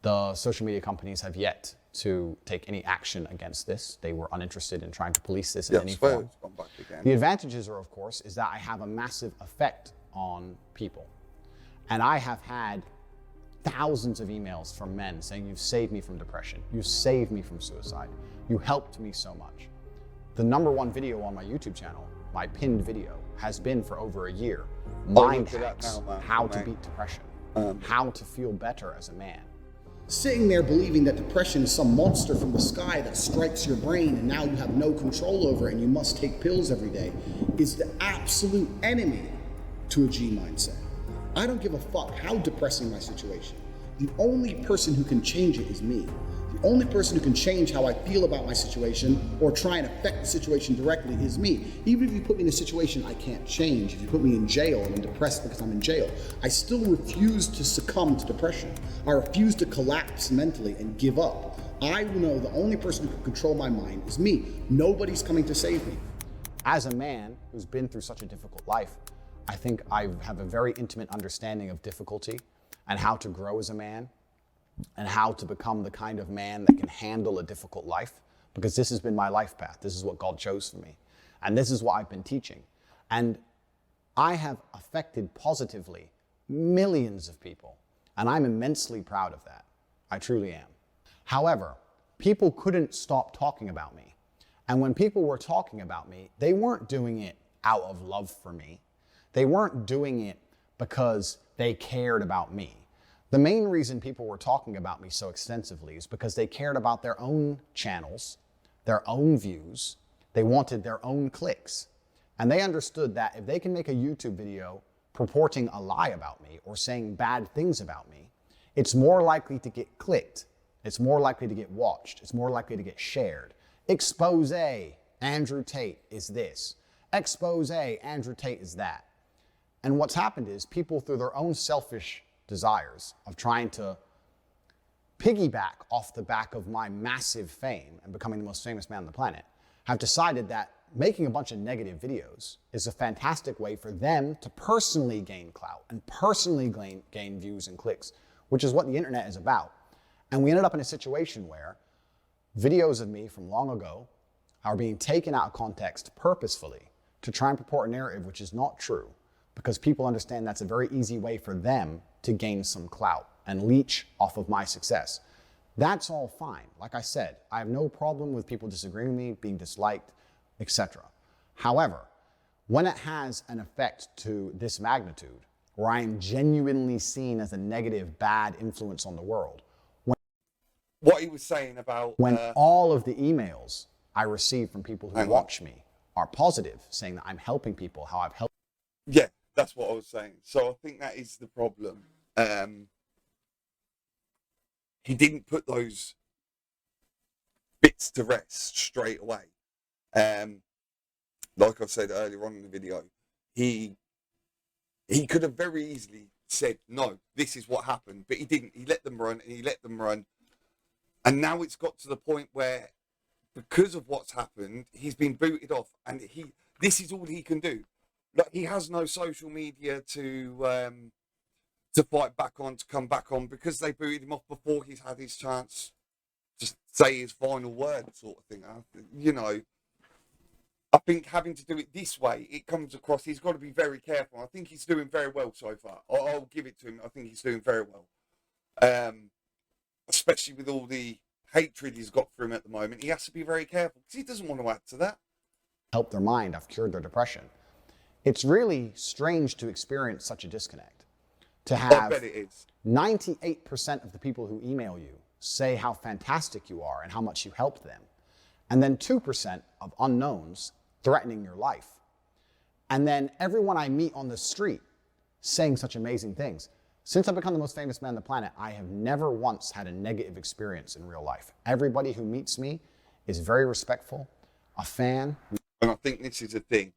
The social media companies have yet to take any action against this. They were uninterested in trying to police this in any form. The advantages are, of course, is that I have a massive effect on people. And I have had thousands of emails from men saying, "You've saved me from depression. You've saved me from suicide. You helped me so much." The #1 video on my YouTube channel, my pinned video, has been for over a year. Mind hacks, how to beat depression, how to feel better as a man. Sitting there believing that depression is some monster from the sky that strikes your brain and now you have no control over it and you must take pills every day is the absolute enemy to a G mindset. I don't give a fuck how depressing my situation. The only person who can change it is me. The only person who can change how I feel about my situation or try and affect the situation directly is me. Even if you put me in a situation I can't change, if you put me in jail and I'm depressed because I'm in jail, I still refuse to succumb to depression. I refuse to collapse mentally and give up. I know the only person who can control my mind is me. Nobody's coming to save me. As a man who's been through such a difficult life, I think I have a very intimate understanding of difficulty and how to grow as a man, and how to become the kind of man that can handle a difficult life, because this has been my life path. This is what God chose for me. And this is what I've been teaching. And I have affected positively millions of people. And I'm immensely proud of that. I truly am. However, people couldn't stop talking about me. And when people were talking about me, they weren't doing it out of love for me. They weren't doing it because they cared about me. The main reason people were talking about me so extensively is because they cared about their own channels, their own views. They wanted their own clicks. And they understood that if they can make a YouTube video purporting a lie about me or saying bad things about me, it's more likely to get clicked. It's more likely to get watched. It's more likely to get shared. Expose, Andrew Tate is this. Expose, Andrew Tate is that. And what's happened is people, through their own selfish desires of trying to piggyback off the back of my massive fame and becoming the most famous man on the planet, have decided that making a bunch of negative videos is a fantastic way for them to personally gain clout and personally gain views and clicks, which is what the internet is about. And we ended up in a situation where videos of me from long ago are being taken out of context purposefully to try and purport a narrative which is not true, because people understand that's a very easy way for them to gain some clout and leech off of my success. That's all fine. Like I said, I have no problem with people disagreeing with me, being disliked, etc. However, when it has an effect to this magnitude, where I am genuinely seen as a negative, bad influence on the world, what he was saying about when all of the emails I receive from people who watch me are positive, saying that I'm helping people, how I've helped. Yeah, that's what I was saying. So I think that is the problem. He didn't put those bits to rest straight away. Like I said earlier on in the video, he could have very easily said, no, this is what happened, but he didn't. He let them run, and he let them run. And now it's got to the point where, because of what's happened, he's been booted off, and this is all he can do. Like, he has no social media to fight back on, to come back on, because they booted him off before he's had his chance to say his final word, sort of thing. You know, I think having to do it this way, it comes across, he's got to be very careful. I think he's doing very well so far. I'll give it to him. I think he's doing very well. Especially with all the hatred he's got for him at the moment. He has to be very careful, because he doesn't want to add to that. Help their mind, I've cured their depression. It's really strange to experience such a disconnect. To have I bet it is. 98% of the people who email you say how fantastic you are and how much you helped them. And then 2% of unknowns threatening your life. And then everyone I meet on the street saying such amazing things. Since I've become the most famous man on the planet, I have never once had a negative experience in real life. Everybody who meets me is very respectful, a fan. And I think this is the thing.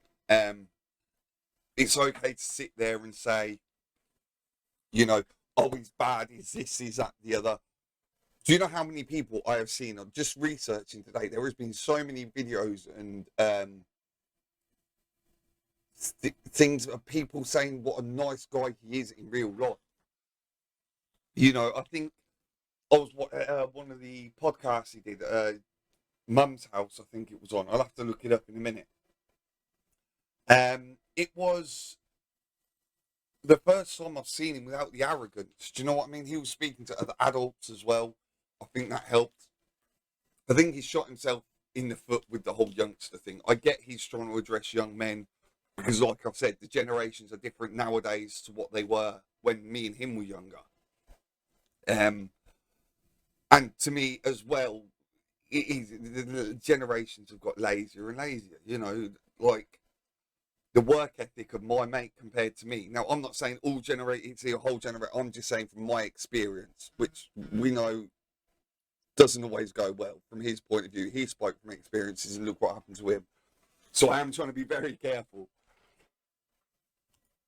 It's okay to sit there and say, you know, oh, he's bad, he's this, he's that, the other. Do you know how many people I have seen? I'm just researching today. There has been so many videos and things of people saying what a nice guy he is in real life. You know, I think I was one of the podcasts he did, Mum's House, I think it was on. I'll have to look it up in a minute. It was the first time I've seen him without the arrogance. Do you know what I mean? He was speaking to other adults as well. I think that helped. I think he shot himself in the foot with the whole youngster thing. I get he's trying to address young men, because like I've said, the generations are different nowadays to what they were when me and him were younger. And to me as well, the generations have got lazier and lazier. You know, like the work ethic of my mate compared to me. Now, I'm not saying all it's a whole generation. I'm just saying from my experience, which we know doesn't always go well from his point of view. He spoke from experiences, and look what happened to him. So I am trying to be very careful.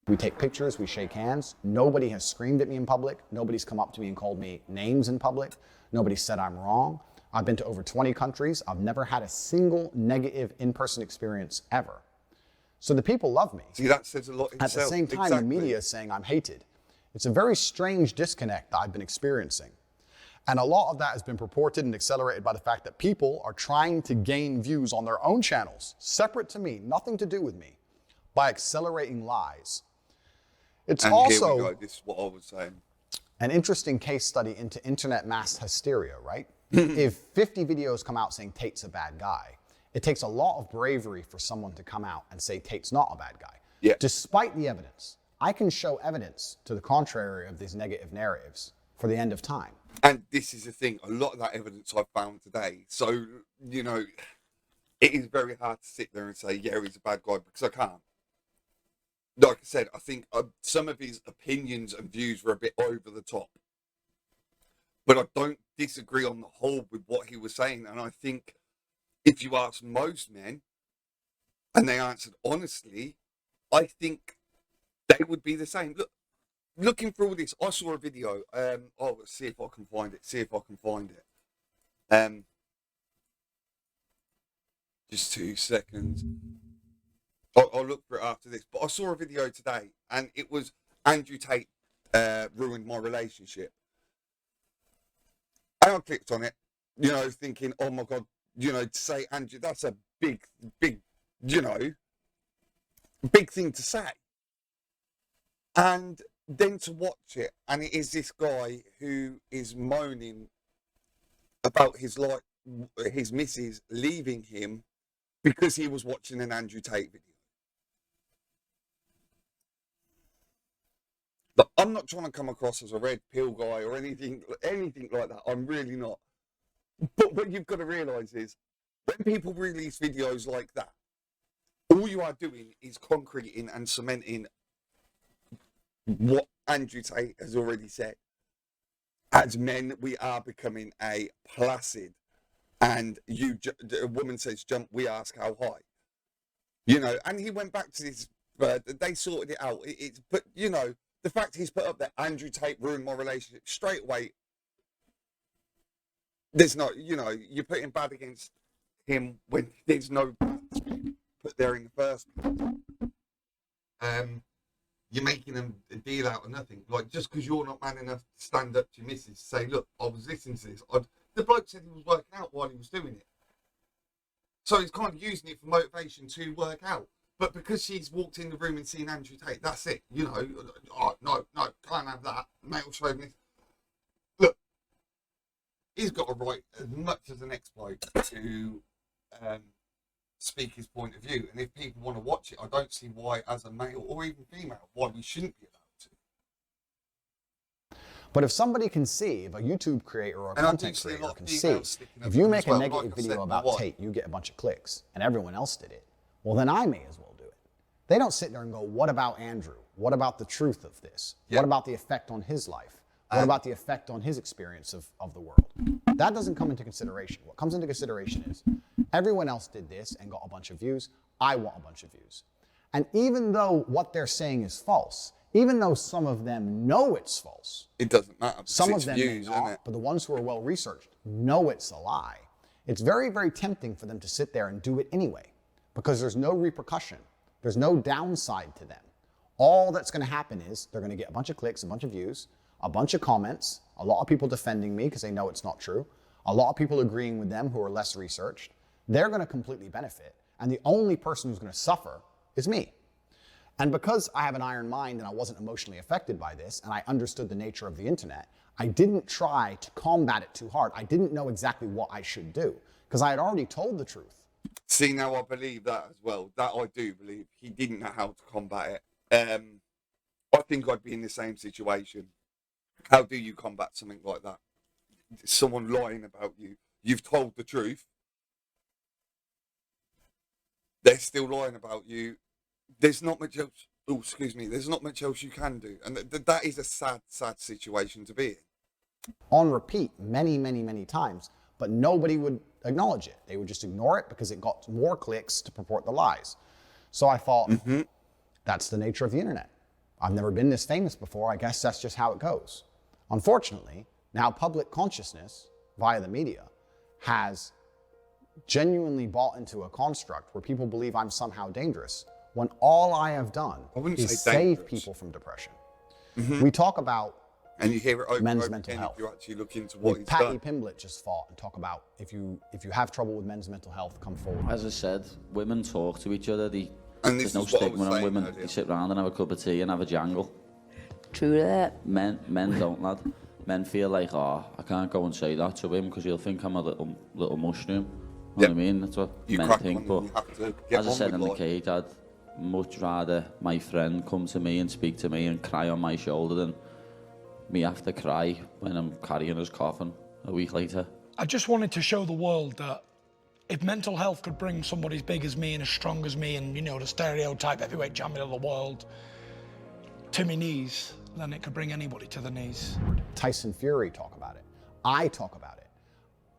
We take pictures, we shake hands. Nobody has screamed at me in public. Nobody's come up to me and called me names in public. Nobody said I'm wrong. I've been to over 20 countries. I've never had a single negative in-person experience ever. So the people love me. See, that says a lot itself. At the same time, the media is saying I'm hated. It's a very strange disconnect that I've been experiencing. And a lot of that has been purported and accelerated by the fact that people are trying to gain views on their own channels, separate to me, nothing to do with me, by accelerating lies. It's and also, here we go. This is what I was saying, an interesting case study into internet mass hysteria, right? If 50 videos come out saying Tate's a bad guy, it takes a lot of bravery for someone to come out and say Tate's not a bad guy. Yeah. Despite the evidence, I can show evidence to the contrary of these negative narratives for the end of time. And this is the thing, a lot of that evidence I found today. So, you know, it is very hard to sit there and say, yeah, he's a bad guy, because I can't. Like I said, I think some of his opinions and views were a bit over the top. But I don't disagree on the whole with what he was saying. And I think if you ask most men, and they answered honestly, I think they would be the same. Look, looking through all this, I saw a video. Let's see if I can find it. Just 2 seconds. I'll look for it after this. But I saw a video today, and it was Andrew Tate ruined my relationship. And I clicked on it, you know, thinking, oh my God, you know, to say Andrew, that's a big, you know, big thing to say. And then to watch it, and it is this guy who is moaning about his missus leaving him because he was watching an Andrew Tate video. But I'm not trying to come across as a red pill guy or anything like that. I'm really not. But what you've got to realise is, when people release videos like that, all you are doing is concreting and cementing what Andrew Tate has already said. As men, we are becoming a placid, and a woman says jump, we ask how high. You know, and he went back to this, they sorted it out. But, you know, the fact he's put up that Andrew Tate ruined my relationship straight away, there's no, you know, you're putting bad against him when there's no put there in the first place. You're making them a deal out of nothing. Like, just because you're not man enough to stand up to your missus, say, look, I was listening to this. The bloke said he was working out while he was doing it. So he's kind of using it for motivation to work out. But because she's walked in the room and seen Andrew Tate, that's it. You know, oh, no, can't have that. Male chauvinist. Look, he's got a right, as much as an ex-bloke, to speak his point of view. And if people want to watch it, I don't see why, as a male or even female, why we shouldn't be allowed to. But if somebody can see, if a YouTube creator or a content creator can see, if you make a negative video about Tate, you get a bunch of clicks, and everyone else did it, well, then I may as well do it. They don't sit there and go, what about Andrew? What about the truth of this? Yeah. What about the effect on his life? What about the effect on his experience of the world? That doesn't come into consideration. What comes into consideration is everyone else did this and got a bunch of views. I want a bunch of views. And even though what they're saying is false, even though some of them know it's false, it doesn't matter. Some of them may not, but the ones who are well researched know it's a lie. It's very, very tempting for them to sit there and do it anyway, because there's no repercussion. There's no downside to them. All that's going to happen is they're going to get a bunch of clicks, a bunch of views, a bunch of comments, a lot of people defending me because they know it's not true, a lot of people agreeing with them who are less researched. They're going to completely benefit, and the only person who's going to suffer is me. And because I have an iron mind and I wasn't emotionally affected by this, and I understood the nature of the internet, I didn't try to combat it too hard. I didn't know exactly what I should do, because I had already told the truth. See, now I believe that as well. That I do believe. He didn't know how to combat it. I think I'd be in the same situation. How do you combat something like that? Someone lying about you. You've told the truth. They're still lying about you. There's not much else. Oh, excuse me. There's not much else you can do, and that is a sad, sad situation to be in. On repeat, many, many, many times, but nobody would acknowledge it. They would just ignore it because it got more clicks to purport the lies. So I thought, that's the nature of the internet. I've never been this famous before. I guess that's just how it goes. Unfortunately, now public consciousness via the media has genuinely bought into a construct where people believe I'm somehow dangerous, when all I have done is save people from depression. We talk about and you hear it over men's over mental again health. If you actually look into what he's Patty done. Pimblett just fought and talk about if you have trouble with men's mental health, come forward. As I said, women talk to each other. And there's no stigma on women. They sit around and have a cup of tea and have a jangle. True that. Men don't, lad. Men feel like, oh, I can't go and say that to him because he'll think I'm a little mushroom. You know what I mean? That's what men think. But as I said in the cage, I'd much rather my friend come to me and speak to me and cry on my shoulder than me have to cry when I'm carrying his coffin a week later. I just wanted to show the world that if mental health could bring somebody as big as me and as strong as me and, you know, the stereotype heavyweight champion of the world to my knees, then it could bring anybody to the knees. Tyson Fury talk about it. I talk about it.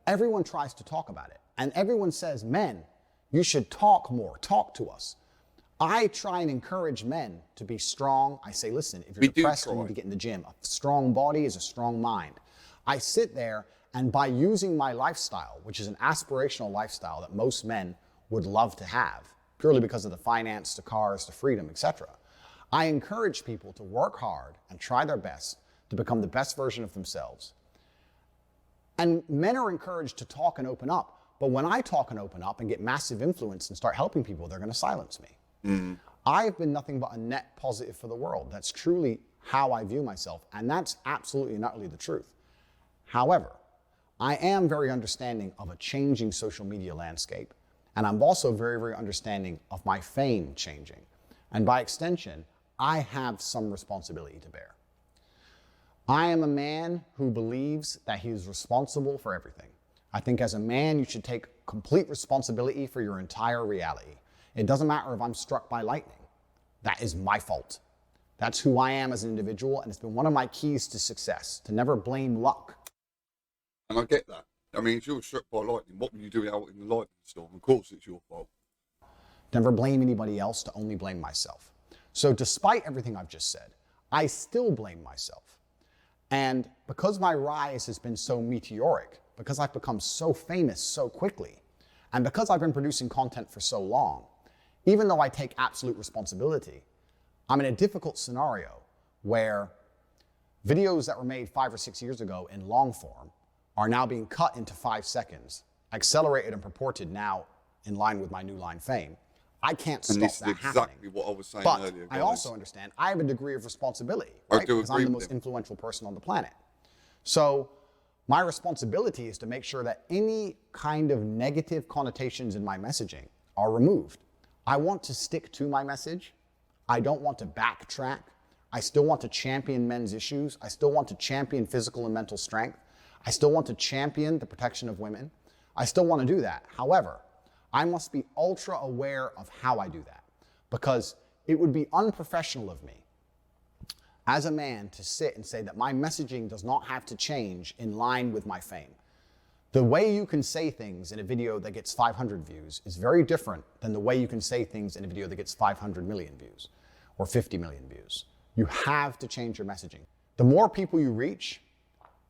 Everyone tries to talk about it. And everyone says, men, you should talk more, talk to us. I try and encourage men to be strong. I say, listen, if you're depressed, you need to get in the gym. A strong body is a strong mind. I sit there, and by using my lifestyle, which is an aspirational lifestyle that most men would love to have, purely because of the finance, the cars, the freedom, etc., I encourage people to work hard and try their best to become the best version of themselves. And men are encouraged to talk and open up. But when I talk and open up and get massive influence and start helping people, they're going to silence me. I've been nothing but a net positive for the world. That's truly how I view myself. And that's absolutely and utterly the truth. However, I am very understanding of a changing social media landscape. And I'm also very, very understanding of my fame changing. And by extension, I have some responsibility to bear. I am a man who believes that he is responsible for everything. I think as a man, you should take complete responsibility for your entire reality. It doesn't matter if I'm struck by lightning. That is my fault. That's who I am as an individual, and it's been one of my keys to success, to never blame luck. And I get that. I mean, if you were struck by lightning, what were you doing out in the lightning storm? Of course it's your fault. Never blame anybody else, to only blame myself. So despite everything I've just said, I still blame myself. And because my rise has been so meteoric, because I've become so famous so quickly, and because I've been producing content for so long, even though I take absolute responsibility, I'm in a difficult scenario where videos that were made 5 or 6 years ago in long form are now being cut into 5 seconds, accelerated and purported now in line with my new line fame. I can't stop that happening. And this is exactly what I was saying earlier. But I also understand I have a degree of responsibility, right? Because I'm the most influential person on the planet. So my responsibility is to make sure that any kind of negative connotations in my messaging are removed. I want to stick to my message. I don't want to backtrack. I still want to champion men's issues. I still want to champion physical and mental strength. I still want to champion the protection of women. I still want to do that. However, I must be ultra aware of how I do that, because it would be unprofessional of me as a man to sit and say that my messaging does not have to change in line with my fame. The way you can say things in a video that gets 500 views is very different than the way you can say things in a video that gets 500 million views or 50 million views. You have to change your messaging. The more people you reach,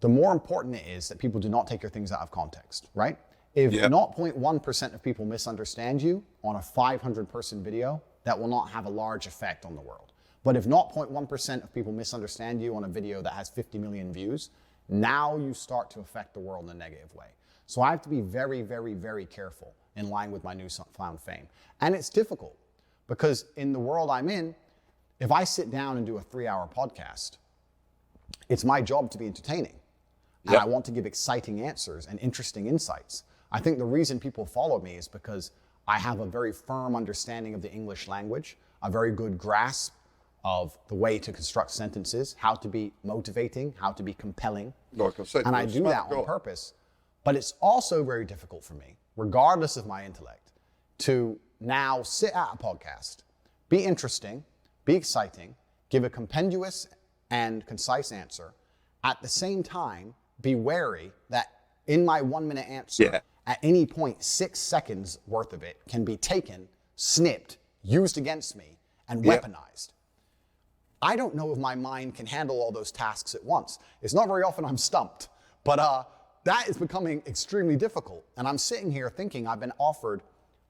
the more important it is that people do not take your things out of context, right? If 0.1% of people misunderstand you on a 500-person video, that will not have a large effect on the world. But if 0.1% of people misunderstand you on a video that has 50 million views, now you start to affect the world in a negative way. So I have to be very, very, very careful in line with my newfound fame. And it's difficult because in the world I'm in, if I sit down and do a 3-hour podcast, it's my job to be entertaining. And I want to give exciting answers and interesting insights. I think the reason people follow me is because I have a very firm understanding of the English language, a very good grasp of the way to construct sentences, how to be motivating, how to be compelling. Like I said, and I do that on purpose. But it's also very difficult for me, regardless of my intellect, to now sit at a podcast, be interesting, be exciting, give a compendious and concise answer, at the same time, be wary that in my 1-minute answer, at any point, 6 seconds worth of it can be taken, snipped, used against me, and weaponized. I don't know if my mind can handle all those tasks at once. It's not very often I'm stumped, but that is becoming extremely difficult. And I'm sitting here thinking I've been offered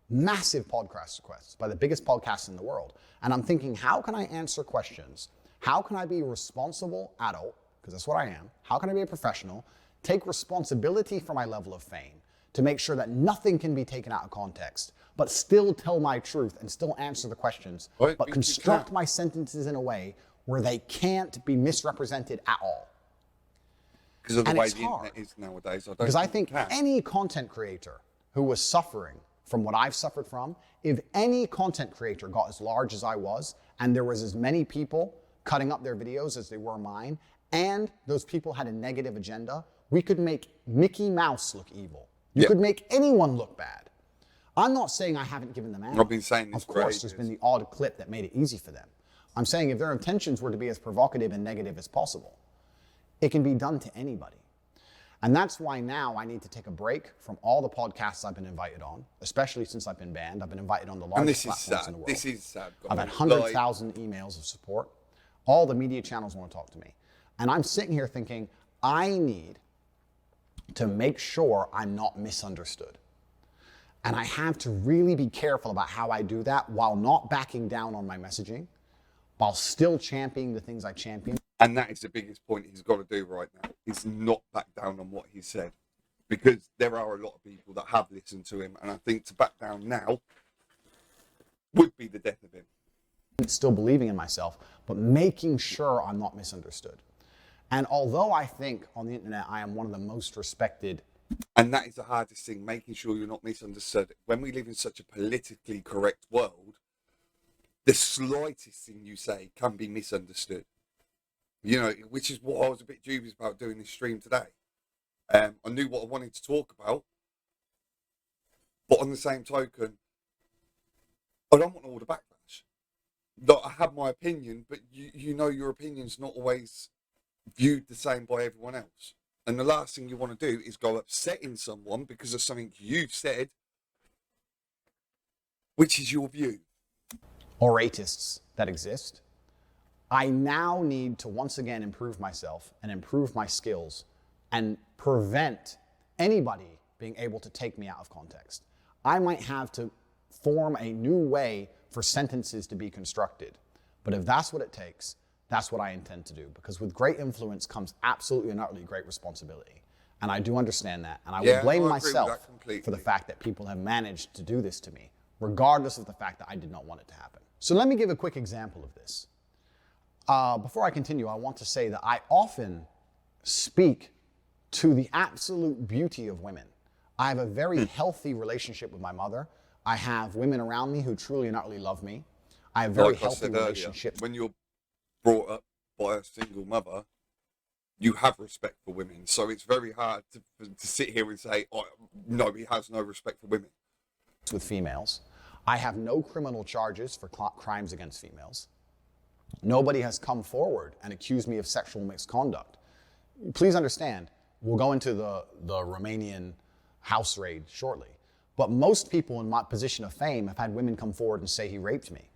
massive podcast requests by the biggest podcasts in the world. And I'm thinking, how can I answer questions? How can I be a responsible adult? Because that's what I am. How can I be a professional? Take responsibility for my level of fame to make sure that nothing can be taken out of context, but still tell my truth and still answer the questions, but construct my sentences in a way where they can't be misrepresented at all. Because of the way the internet is nowadays. Because I think any content creator who was suffering from what I've suffered from, if any content creator got as large as I was, and there was as many people cutting up their videos as they were mine, and those people had a negative agenda, we could make Mickey Mouse look evil. You could make anyone look bad. I'm not saying I haven't given them ammo. I've been saying this for ages. Of course, there's been the odd clip that made it easy for them. I'm saying if their intentions were to be as provocative and negative as possible, it can be done to anybody. And that's why now I need to take a break from all the podcasts I've been invited on, especially since I've been banned. I've been invited on the largest platforms in the world. This is sad. I've had 100,000 emails of support. All the media channels want to talk to me. And I'm sitting here thinking, I need to make sure I'm not misunderstood. And I have to really be careful about how I do that while not backing down on my messaging, while still championing the things I champion. And that is the biggest point he's got to do right now, is not back down on what he said. Because there are a lot of people that have listened to him, and I think to back down now would be the death of him. Still believing in myself, but making sure I'm not misunderstood. And although I think on the internet I am one of the most respected. And that is the hardest thing, making sure you're not misunderstood. When we live in such a politically correct world, the slightest thing you say can be misunderstood. You know, which is what I was a bit dubious about doing this stream today. I knew what I wanted to talk about, but on the same token, I don't want all the backlash. Like, I have my opinion, but you know your opinion's not always viewed the same by everyone else. And the last thing you want to do is go upsetting someone because of something you've said, which is your view. Or ratists that exist. I now need to once again improve myself and improve my skills and prevent anybody being able to take me out of context. I might have to form a new way for sentences to be constructed. But if that's what it takes, that's what I intend to do. Because with great influence comes absolutely and utterly great responsibility. And I do understand that. And I will blame myself for the fact that people have managed to do this to me, regardless of the fact that I did not want it to happen. So let me give a quick example of this. Before I continue, I want to say that I often speak to the absolute beauty of women. I have a very healthy relationship with my mother. I have women around me who truly and utterly love me. I have very healthy relationships. When you're brought up by a single mother, you have respect for women. So it's very hard to sit here and say, oh, no, he has no respect for women. With females. I have no criminal charges for crimes against females. Nobody has come forward and accused me of sexual misconduct. Please understand, we'll go into the Romanian house raid shortly. But most people in my position of fame have had women come forward and say he raped me.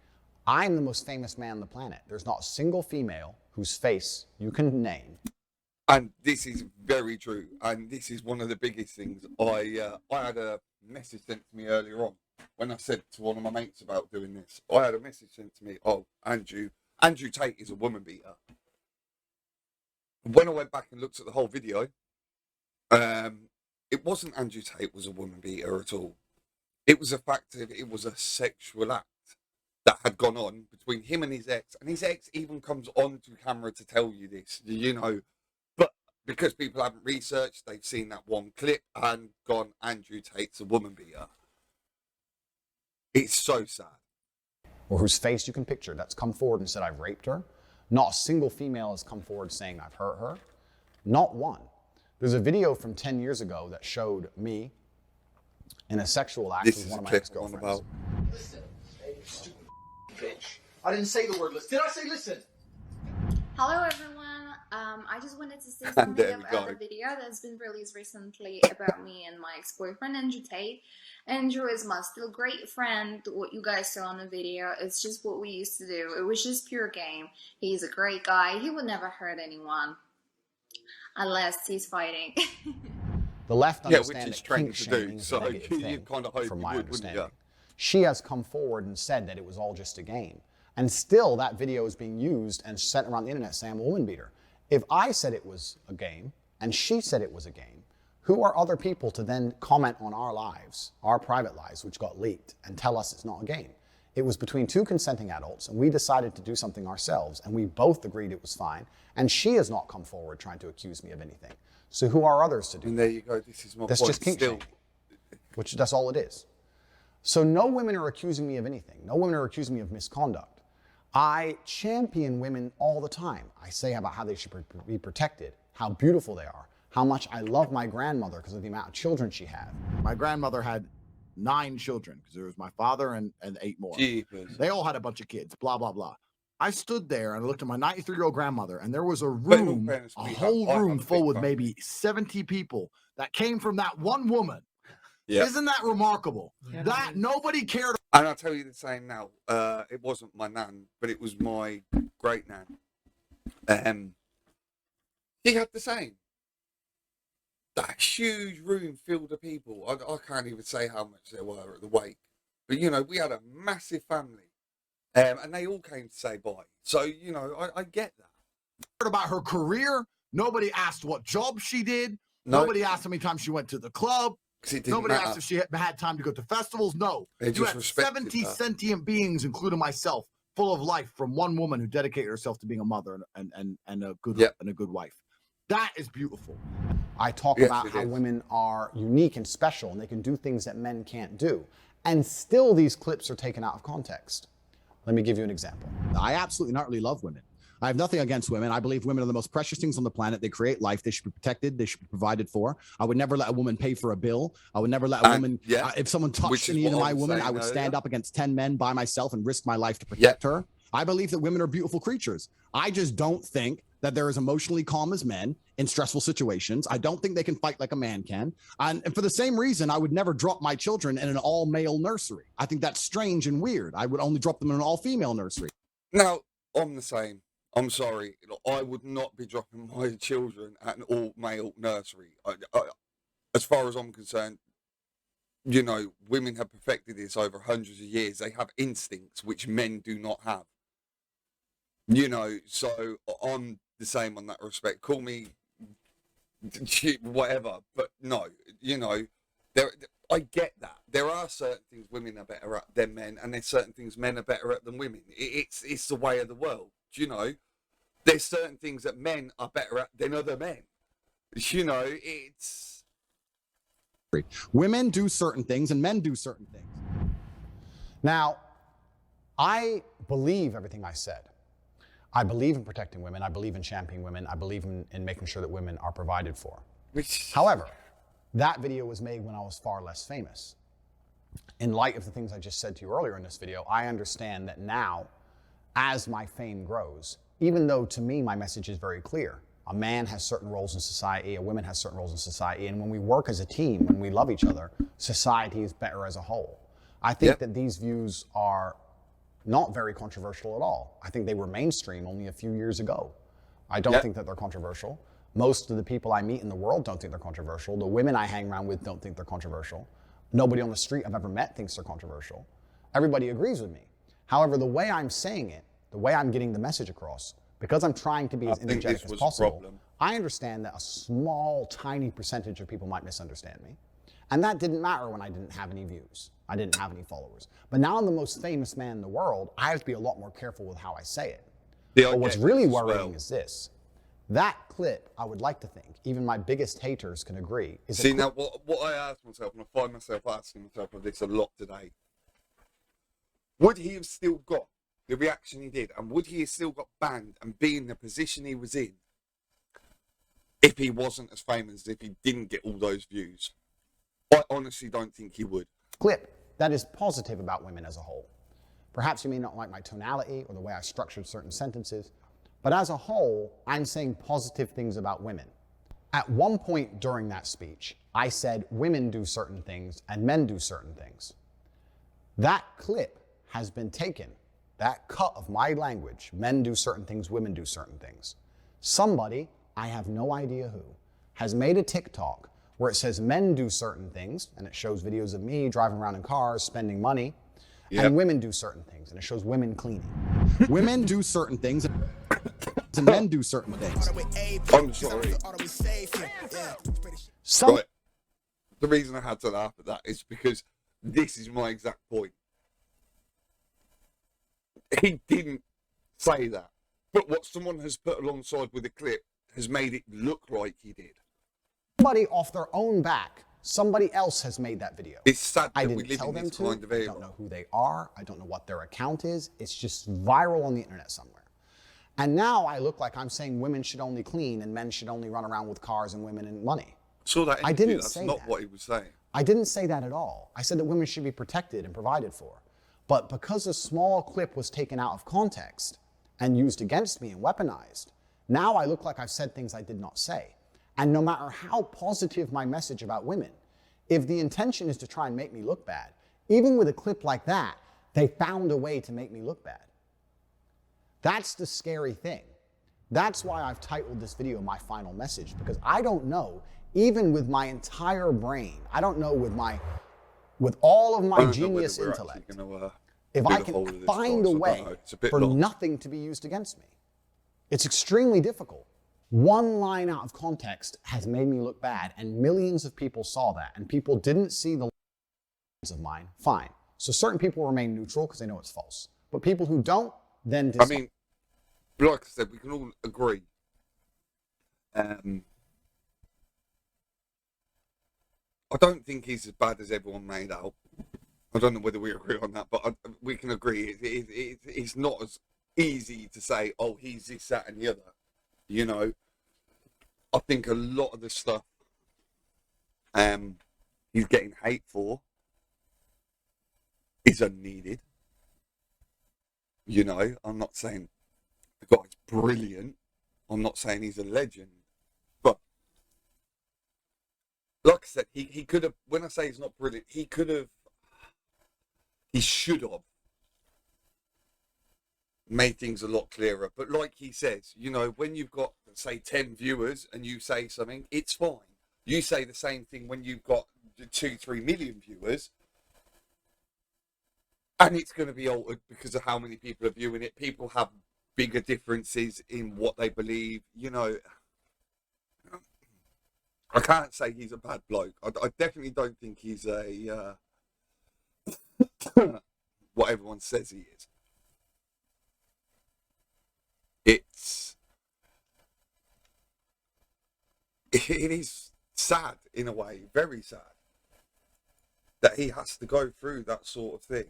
I'm the most famous man on the planet. There's not a single female whose face you can name. And this is very true. And this is one of the biggest things. I had a message sent to me earlier on when I said to one of my mates about doing this. I had a message sent to me, oh, Andrew Tate is a woman beater. When I went back and looked at the whole video, it wasn't Andrew Tate was a woman beater at all. It was a fact that it was a sexual act that had gone on between him and his ex even comes onto camera to tell you this, you know. But because people haven't researched, they've seen that one clip and gone, Andrew Tate's a woman beater. It's so sad. Or whose face you can picture that's come forward and said, I've raped her. Not a single female has come forward saying I've hurt her. Not one. There's a video from 10 years ago that showed me in a sexual act with one of my ex-girlfriends. Listen, hey, you stupid bitch. I didn't say the word listen. Did I say listen? Hello everyone. I just wanted to say something about the video that's been released recently about me and my ex-boyfriend Andrew Tate. Andrew is my still great friend. What you guys saw on the video, it's just what we used to do. It was just pure game. He's a great guy. He would never hurt anyone unless he's fighting. The left understands which is trying to do. So you kind of hope from you my would, wouldn't you? She has come forward and said that it was all just a game. And still that video is being used and sent around the internet saying I'm a woman beater. If I said it was a game and she said it was a game, who are other people to then comment on our lives, our private lives, which got leaked, and tell us it's not a game? It was between two consenting adults, and we decided to do something ourselves, and we both agreed it was fine, and she has not come forward trying to accuse me of anything. So who are others to do And there you go, this is my That's point. just kink shaming, which that's all it is. So no women are accusing me of anything. No women are accusing me of misconduct. I champion women all the time. I say about how they should be protected, how beautiful they are, how much I love my grandmother because of the amount of children she had. My grandmother had 9 children because there was my father and 8 more. Jeepers. They all had a bunch of kids, blah, blah, blah. I stood there and looked at my 93-year-old grandmother, and there was a room, a whole room full with maybe 70 people that came from that one woman. Yeah. Isn't that remarkable? Yeah. That nobody cared. And I'll tell you the same now. It wasn't my nan, but it was my great nan. He had the same. That huge room filled with people. I can't even say how much there were at the wake. But, you know, we had a massive family. And they all came to say bye. So, you know, I get that. About her career. Nobody asked what job she did. Nobody asked how many times she went to the club. Nobody asked if she had time to go to festivals. No. You had 70 sentient beings, including myself, full of life from one woman who dedicated herself to being a mother and a good wife. That is beautiful. I talk about how women are unique and special and they can do things that men can't do. And still these clips are taken out of context. Let me give you an example. I absolutely not really love women. I have nothing against women. I believe women are the most precious things on the planet. They create life. They should be protected. They should be provided for. I would never let a woman pay for a bill. I would never let a woman, if someone touched any of my woman, I would stand up against 10 men by myself and risk my life to protect her. I believe that women are beautiful creatures. I just don't think that they're as emotionally calm as men in stressful situations. I don't think they can fight like a man can. And for the same reason, I would never drop my children in an all-male nursery. I think that's strange and weird. I would only drop them in an all-female nursery. Now, I'm the same. I'm sorry. I would not be dropping my children at an all-male nursery. As far as I'm concerned, you know, women have perfected this over hundreds of years. They have instincts which men do not have. You know, so I'm the same on that respect. Call me whatever, but no, you know, I get that. There are certain things women are better at than men, and there's certain things men are better at than women. It's the way of the world, you know. There's certain things that men are better at than other men. You know, it's... Women do certain things and men do certain things. Now, I believe everything I said. I believe in protecting women. I believe in championing women. I believe in making sure that women are provided for. However, that video was made when I was far less famous. In light of the things I just said to you earlier in this video, I understand that now, as my fame grows, even though to me my message is very clear, a man has certain roles in society, a woman has certain roles in society, and when we work as a team, when we love each other, society is better as a whole. I think that these views are not very controversial at all. I think they were mainstream only a few years ago. I don't think that they're controversial. Most of the people I meet in the world don't think they're controversial. The women I hang around with don't think they're controversial. Nobody on the street I've ever met thinks they're controversial. Everybody agrees with me. However, the way I'm saying it, the way I'm getting the message across, because I'm trying to be as energetic as possible, I understand that a small, tiny percentage of people might misunderstand me. And that didn't matter when I didn't have any views. I didn't have any followers. But now I'm the most famous man in the world. I have to be a lot more careful with how I say it. But what's really worrying is this. That clip, I would like to think, even my biggest haters can agree, is See, now, what I ask myself, and I find myself asking myself this a lot today, would he have still got the reaction he did, and would he have still got banned and be in the position he was in if he wasn't as famous, if he didn't get all those views? I honestly don't think he would. Clip that is positive about women as a whole. Perhaps you may not like my tonality or the way I structured certain sentences, but as a whole, I'm saying positive things about women. At one point during that speech, I said women do certain things and men do certain things. That clip has been taken, that cut of my language, men do certain things, women do certain things. Somebody, I have no idea who, has made a TikTok where it says men do certain things, and it shows videos of me driving around in cars, spending money, and women do certain things, and it shows women cleaning. Women do certain things, and men do certain things. I'm sorry. Right. The reason I had to laugh at that is because this is my exact point. He didn't say that, but what someone has put alongside with the clip has made it look like he did. Somebody off their own back, somebody else has made that video. It's sad that I we didn't live tell in them this to. kind of era. I don't know who they are. I don't know what their account is. It's just viral on the internet somewhere. And now I look like I'm saying women should only clean and men should only run around with cars and women and money. Saw that interview. I didn't That's say not that. what he was saying. I didn't say that at all. I said that women should be protected and provided for. But because a small clip was taken out of context and used against me and weaponized, now I look like I've said things I did not say. And no matter how positive my message about women, if the intention is to try and make me look bad, even with a clip like that, they found a way to make me look bad. That's the scary thing. That's why I've titled this video My Final Message, because I don't know, even with my entire brain, I don't know with all of my genius intellect, if I can find a way for nothing to be used against me. It's extremely difficult. One line out of context has made me look bad, and millions of people saw that, and people didn't see the lines of mine. Fine. So certain people remain neutral because they know it's false. But people who don't, then I mean, like I said, we can all agree. I don't think he's as bad as everyone made out. I don't know whether we agree on that, but we can agree it's not as easy to say, oh, he's this, that, and the other. You know, I think a lot of the stuff he's getting hate for is unneeded. You know, I'm not saying the guy's brilliant. I'm not saying he's a legend. But, like I said, he could have, when I say he's not brilliant, he should have made things a lot clearer. But like he says, you know, when you've got, say, 10 viewers and you say something, it's fine. You say the same thing when you've got 2-3 million viewers, and it's going to be altered because of how many people are viewing it. People have bigger differences in what they believe. You know, I can't say he's a bad bloke. I definitely don't think he's a what everyone says he is. It is sad in a way, very sad, that he has to go through that sort of thing.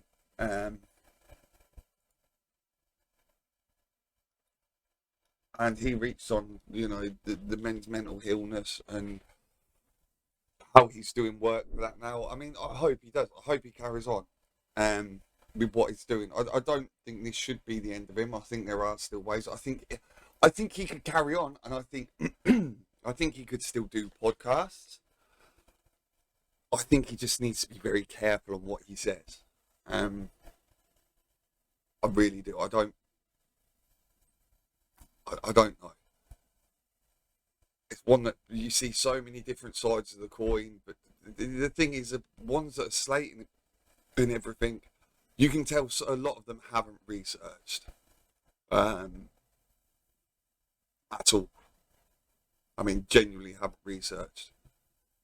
And he reached on, you know, the men's mental illness and how he's doing work for that now. I mean, I hope he does. I hope he carries on with what he's doing. I don't think this should be the end of him. I think there are still ways. I think he could carry on, and I think I think he could still do podcasts. I think he just needs to be very careful on what he says. I really do. I don't know. It's one that you see so many different sides of the coin, but the thing is, the ones that are slating and everything, you can tell a lot of them haven't researched at all. I mean, genuinely haven't researched.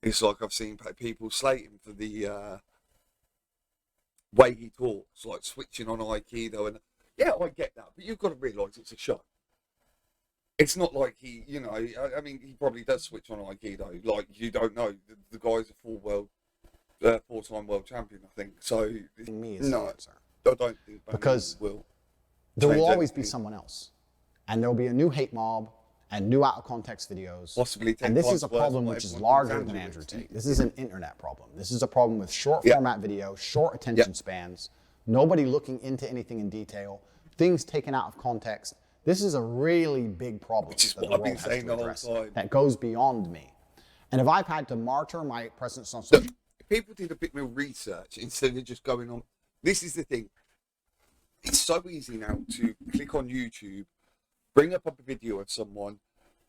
It's like I've seen people slate him for the way he talks, like switching on Aikido, and yeah, I get that, but you've got to realise it's a show. It's not like he, you know, I mean, he probably does switch on Aikido. Like, you don't know. The guy's a four-time world champion, I think. So, me is no, the answer. I don't think because will there will always anything. be someone else. And there will be a new hate mob and new out-of-context videos. Possibly 10 and this times is a worse problem than which is what larger everyone than thinks Andrew Andrew Tate. This is an internet problem. This is a problem with short-format video, short attention spans, nobody looking into anything in detail, things taken out of context. This is a really big problem Which is that the what I've world been has saying to the whole address time. that goes beyond me. And if I've had to martyr my presence on social... If people did a bit more research instead of just going on... This is the thing. It's so easy now to click on YouTube, bring up a video of someone,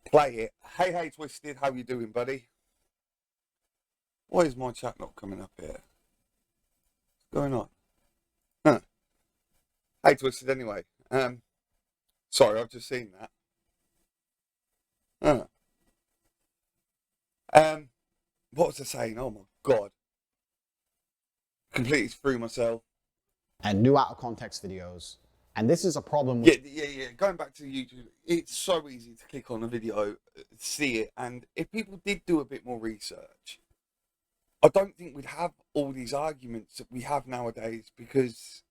play it. Hey, Twisted, how you doing, buddy? Why is my chat not coming up here? What's going on? Huh. Hey, Twisted, anyway. Sorry, I've just seen that. What was I saying? Oh my God. Completely threw myself. And new out-of-context videos. And this is a problem with... Yeah. Going back to YouTube, it's so easy to click on a video, see it, and if people did do a bit more research, I don't think we'd have all these arguments that we have nowadays, because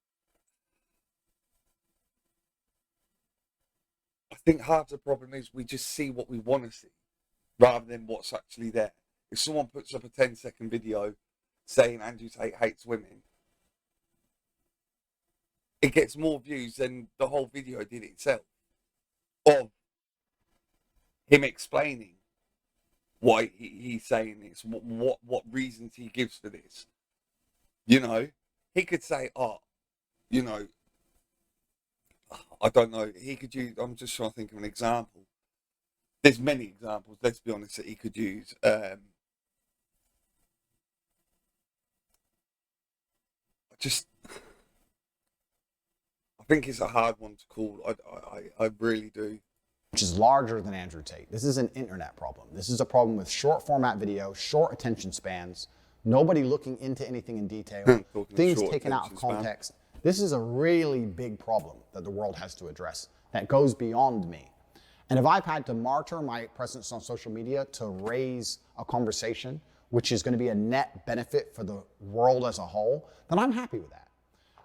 I think half the problem is we just see what we want to see rather than what's actually there. If someone puts up a 10-second video saying Andrew Tate hates women, it gets more views than the whole video did itself, of him explaining why he's saying this, what reasons he gives for this. You know, he could say, oh, you know, I don't know, he could use, I'm just trying to think of an example. There's many examples, let's be honest, that he could use. I think it's a hard one to call. I really do. Which is larger than Andrew Tate. This is an internet problem. This is a problem with short format video, short attention spans, nobody looking into anything in detail, things taken out of context. This is a really big problem that the world has to address that goes beyond me. And if I've had to martyr my presence on social media to raise a conversation, which is going to be a net benefit for the world as a whole, then I'm happy with that.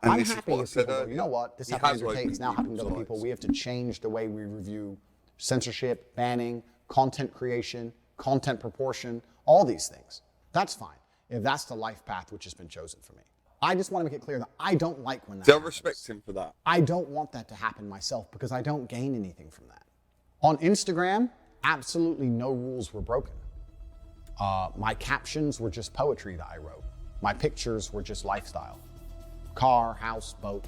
And I'm happy if people go, you know what, this happened to Tate, it's now happening to other people. Eyes. We have to change the way we review censorship, banning, content creation, content proportion, all these things. That's fine, if that's the life path which has been chosen for me. I just want to make it clear that I don't like when that happens. I respect him for that. I don't want that to happen myself because I don't gain anything from that. On Instagram, absolutely no rules were broken. My captions were just poetry that I wrote. My pictures were just lifestyle. Car, house, boat.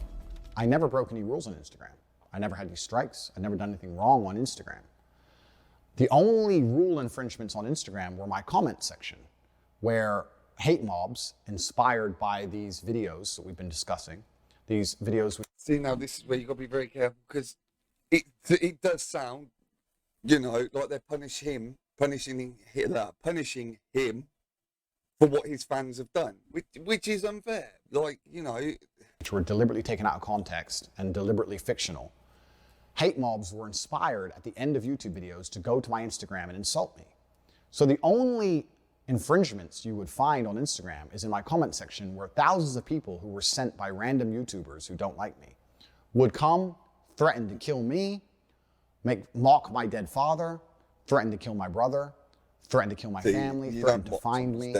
I never broke any rules on Instagram. I never had any strikes. I never done anything wrong on Instagram. The only rule infringements on Instagram were my comment section, where hate mobs inspired by these videos that we've been discussing, these videos. See, now this is where you got to be very careful, because it does sound, you know, like they're punishing him for what his fans have done, which is unfair. Like, you know, which were deliberately taken out of context and deliberately fictional. Hate mobs were inspired at the end of YouTube videos to go to my Instagram and insult me. So the only infringements you would find on Instagram is in my comment section, where thousands of people who were sent by random YouTubers who don't like me would come, threaten to kill me, mock my dead father, threaten to kill my brother, threaten to kill my family, threaten to find me.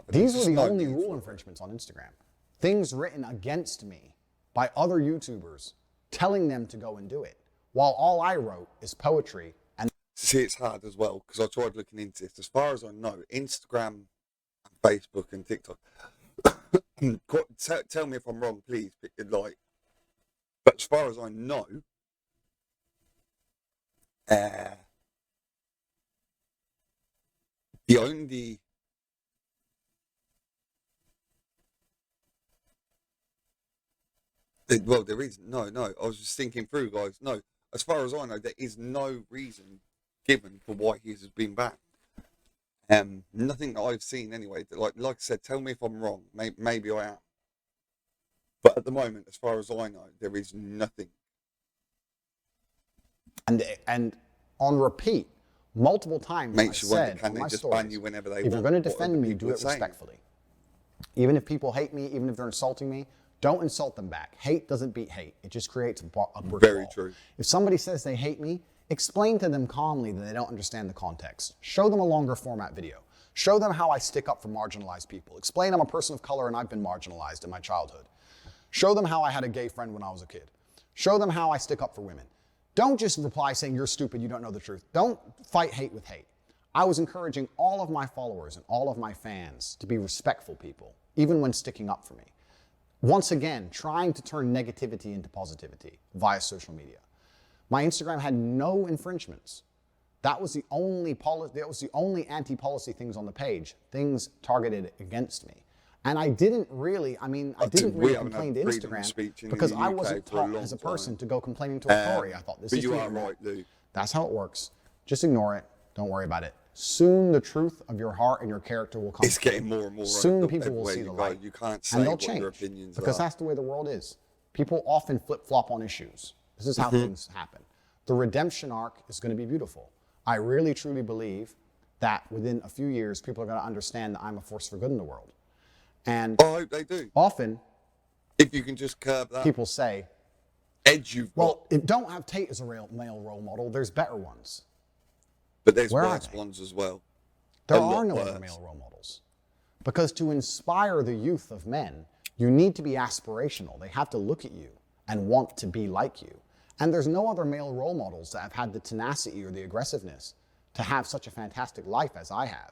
These were the only rule infringements on Instagram. Things written against me by other YouTubers, telling them to go and do it, while all I wrote is poetry. And see, it's hard as well, because I tried looking into this. As far as I know, Instagram, Facebook, and TikTok. Tell me if I'm wrong, please. But as far as I know, the only well, there is no. I was just thinking through, guys. No, as far as I know, there is no reason given for why he has been banned. Nothing that I've seen anyway. Like I said, tell me if I'm wrong. Maybe I am. But at the moment, as far as I know, there is nothing. And on repeat, multiple times, makes you wonder, can they just ban you whenever they want? If you're going to defend me, do it respectfully. Even if people hate me, even if they're insulting me, don't insult them back. Hate doesn't beat hate. It just creates a brick wall. Very true. If somebody says they hate me, explain to them calmly that they don't understand the context. Show them a longer format video. Show them how I stick up for marginalized people. Explain I'm a person of color and I've been marginalized in my childhood. Show them how I had a gay friend when I was a kid. Show them how I stick up for women. Don't just reply saying you're stupid, you don't know the truth. Don't fight hate with hate. I was encouraging all of my followers and all of my fans to be respectful people, even when sticking up for me. Once again, trying to turn negativity into positivity via social media. My Instagram had no infringements. That was the only anti-policy things on the page, things targeted against me. And I didn't really complain to Instagram because I wasn't taught as a person to go complaining to authority. I thought, this is the internet. Right, Lou. That's how it works. Just ignore it. Don't worry about it. Soon the truth of your heart and your character will come. It's getting more and more. Soon people will see the light. You can't say and they'll what change, your opinions because that's the way the world is. People often flip-flop on issues. This is how things happen. The redemption arc is going to be beautiful. I really, truly believe that within a few years, people are going to understand that I'm a force for good in the world. And I hope they do. Often, if you can just curb that. People say, edge you've got. Don't have Tate as a male role model. There's better ones. But there's worse ones as well. There are no other male role models. Because to inspire the youth of men, you need to be aspirational. They have to look at you and want to be like you. And there's no other male role models that have had the tenacity or the aggressiveness to have such a fantastic life as I have,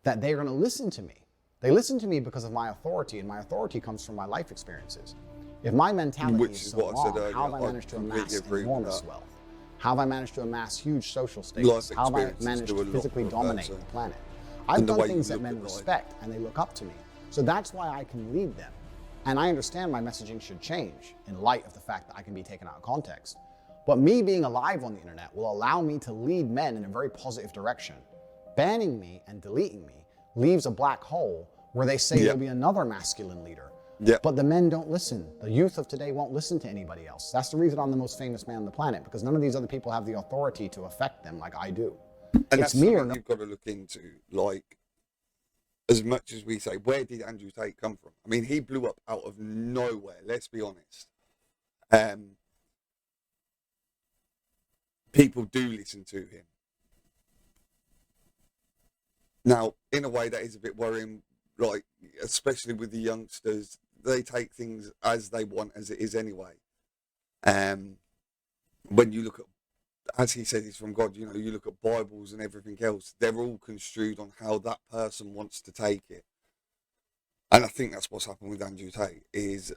that they're going to listen to me. They listen to me because of my authority, and my authority comes from my life experiences. If my mentality is so wrong, how have I managed to amass enormous wealth? How have I managed to amass huge social status? How have I managed to physically dominate the planet? I've done things that men respect and they look up to me. So that's why I can lead them. And I understand my messaging should change in light of the fact that I can be taken out of context. But me being alive on the internet will allow me to lead men in a very positive direction. Banning me and deleting me leaves a black hole where they say there'll be another masculine leader. But the men don't listen. The youth of today won't listen to anybody else. That's the reason I'm the most famous man on the planet, because none of these other people have the authority to affect them like I do. And that's something you've got to look into. Like, as much as we say, where did Andrew Tate come from? I mean, he blew up out of nowhere, let's be honest. People do listen to him. Now, in a way that is a bit worrying, like, especially with the youngsters, they take things as they want, as it is anyway. When you look at, as he said, he's from God, you know, you look at Bibles and everything else, they're all construed on how that person wants to take it. And I think that's what's happened with Andrew Tate, is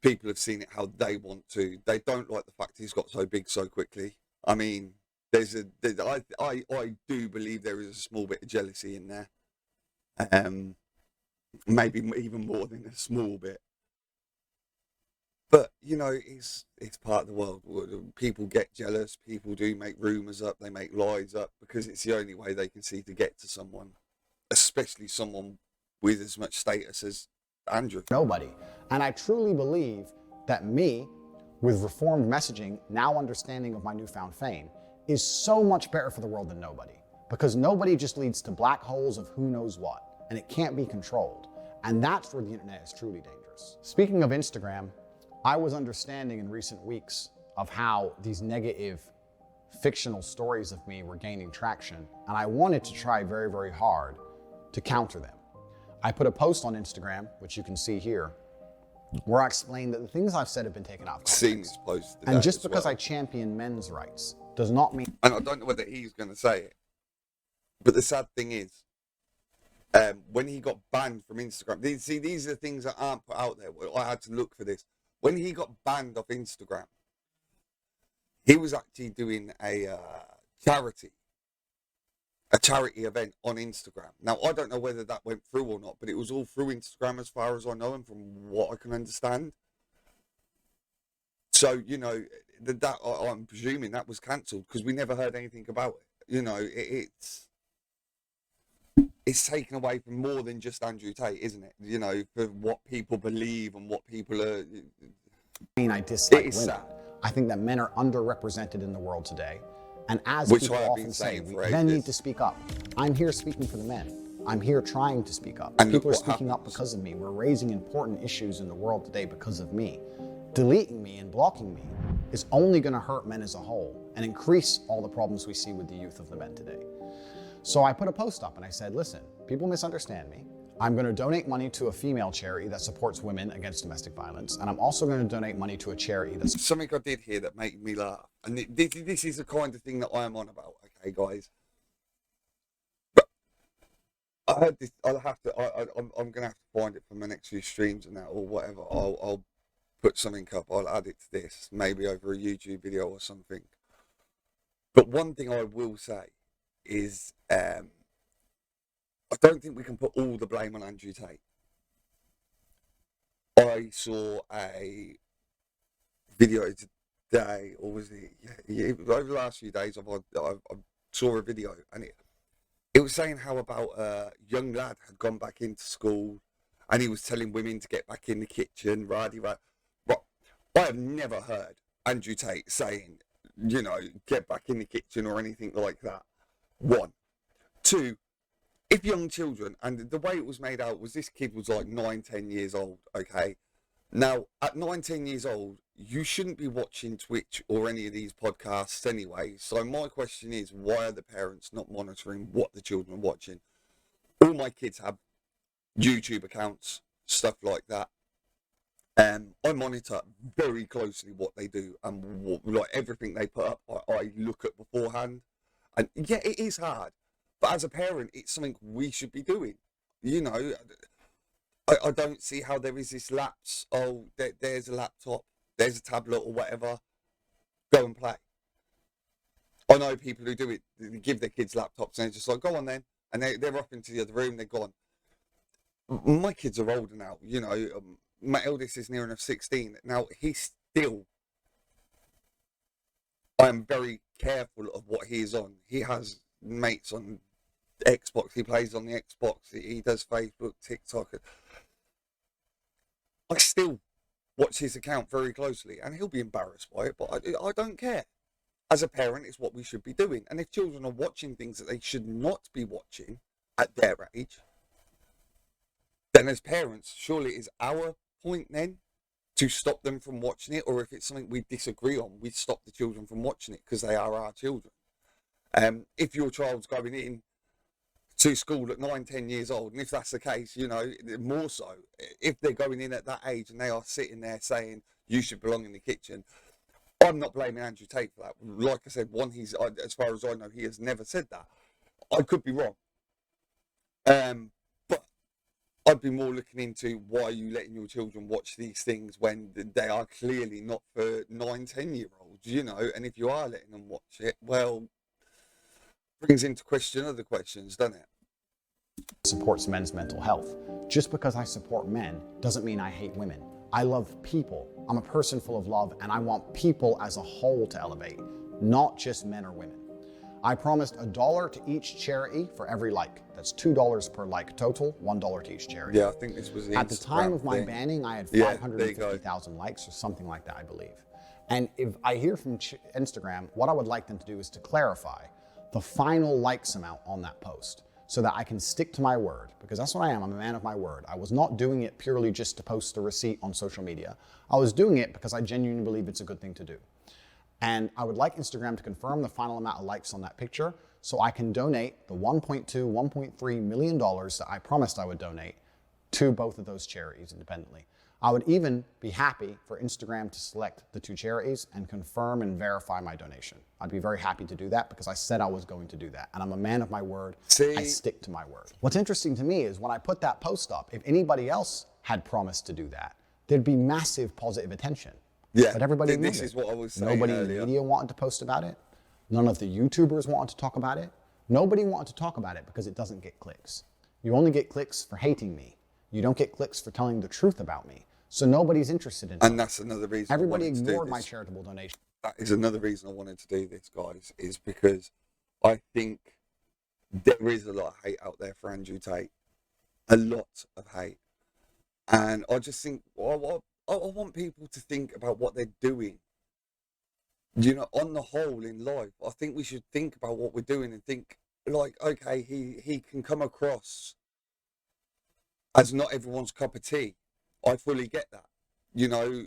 people have seen it how they want to. They don't like the fact he's got so big so quickly. I mean, I do believe there is a small bit of jealousy in there. Maybe even more than a small bit. But, you know, it's part of the world. People get jealous. People do make rumours up. They make lies up because it's the only way they can see to get to someone, especially someone with as much status as Andrew. Nobody. And I truly believe that me, with reformed messaging, now understanding of my newfound fame, is so much better for the world than nobody. Because nobody just leads to black holes of who knows what, and it can't be controlled. And that's where the internet is truly dangerous. Speaking of Instagram, I was understanding in recent weeks of how these negative fictional stories of me were gaining traction, and I wanted to try very, very hard to counter them. I put a post on Instagram, which you can see here, where I explained that the things I've said have been taken out of context. And just because I champion men's rights does not mean... And I don't know whether he's going to say it, but the sad thing is, when he got banned from Instagram, these are the things that aren't put out there. I had to look for this. When he got banned off Instagram, he was actually doing a charity event on Instagram. Now, I don't know whether that went through or not, but it was all through Instagram as far as I know and from what I can understand. So, you know, I'm presuming that was cancelled because we never heard anything about it. You know, it's taken away from more than just Andrew Tate, isn't it? You know, for what people believe and what people are... I dislike women. Sad. I think that men are underrepresented in the world today. And as people often say, we then need to speak up. I'm here speaking for the men. I'm here trying to speak up. And people are speaking up because of me. We're raising important issues in the world today because of me. Deleting me and blocking me is only going to hurt men as a whole and increase all the problems we see with the youth of the men today. So I put a post up and I said, listen, people misunderstand me. I'm going to donate money to a female charity that supports women against domestic violence. And I'm also going to donate money to a charity that's... Something I did here that made me laugh. And this is the kind of thing that I am on about, okay, guys? But I heard this, I'm going to have to find it for my next few streams and that or whatever. I'll put something up, I'll add it to this, maybe over a YouTube video or something. But one thing I will say is... I don't think we can put all the blame on Andrew Tate. I saw a video today, or was it? Yeah, over the last few days, I saw a video, and it was saying how about a young lad had gone back into school, and he was telling women to get back in the kitchen, right? But I have never heard Andrew Tate saying, you know, get back in the kitchen or anything like that. One. Two. If young children, and the way it was made out was this kid was like 9, 10 years old, okay? Now, at 9, 10 years old, you shouldn't be watching Twitch or any of these podcasts anyway. So my question is, why are the parents not monitoring what the children are watching? All my kids have YouTube accounts, stuff like that. I monitor very closely what they do and like everything they put up, I look at beforehand. And yeah, it is hard. But as a parent, it's something we should be doing. You know, I don't see how there is this lapse. Oh, there's a laptop, there's a tablet or whatever. Go and play. I know people who do it, they give their kids laptops and they're just like, go on then. And they're off into the other room, they're gone. My kids are older now, you know. My eldest is near enough 16. Now, he's still... I'm very careful of what he is on. He has mates on Xbox, he plays on the Xbox, he does Facebook, TikTok. I still watch his account very closely and he'll be embarrassed by it, but I don't care. As a parent, it's what we should be doing. And if children are watching things that they should not be watching at their age, then as parents, surely it is our point then to stop them from watching it, or if it's something we disagree on, we stop the children from watching it because they are our children. If your child's going in to school at 9, 10 years old, and if that's the case, you know, more so, if they're going in at that age and they are sitting there saying you should belong in the kitchen, I'm not blaming Andrew Tate for that. Like I said, as far as I know, he has never said that. I could be wrong. But I'd be more looking into why are you letting your children watch these things when they are clearly not for 9, 10-year-olds, you know, and if you are letting them watch it, well, brings into question other questions, doesn't it? Supports men's mental health. Just because I support men doesn't mean I hate women. I love people. I'm a person full of love, and I want people as a whole to elevate, not just men or women. I promised $1 to each charity for every like. That's $2 per like total, $1 to each charity. Yeah, I think this was the At the time of my banning, I had 550,000 likes or something like that, I believe. And if I hear from Instagram, what I would like them to do is to clarify the final likes amount on that post so that I can stick to my word, because that's what I am. I'm a man of my word. I was not doing it purely just to post a receipt on social media. I was doing it because I genuinely believe it's a good thing to do. And I would like Instagram to confirm the final amount of likes on that picture so I can donate the $1.2, $1.3 million that I promised I would donate to both of those charities independently. I would even be happy for Instagram to select the 2 charities and confirm and verify my donation. I'd be very happy to do that because I said I was going to do that. And I'm a man of my word. I stick to my word. What's interesting to me is when I put that post up, if anybody else had promised to do that, there'd be massive positive attention. Yeah, but everybody knew this is what I was saying Nobody earlier. in the media wanted to post about it. None of the YouTubers wanted to talk about it. Nobody wanted to talk about it because it doesn't get clicks. You only get clicks for hating me. You don't get clicks for telling the truth about me. So nobody's interested in it. And that's another reason everybody ignored my charitable donation. That is another reason I wanted to do this, guys, is because I think there is a lot of hate out there for Andrew Tate. A lot of hate. And I just think, well, I want people to think about what they're doing. You know, on the whole in life, I think we should think about what we're doing and think, like, okay, he can come across as not everyone's cup of tea. I fully get that. You know,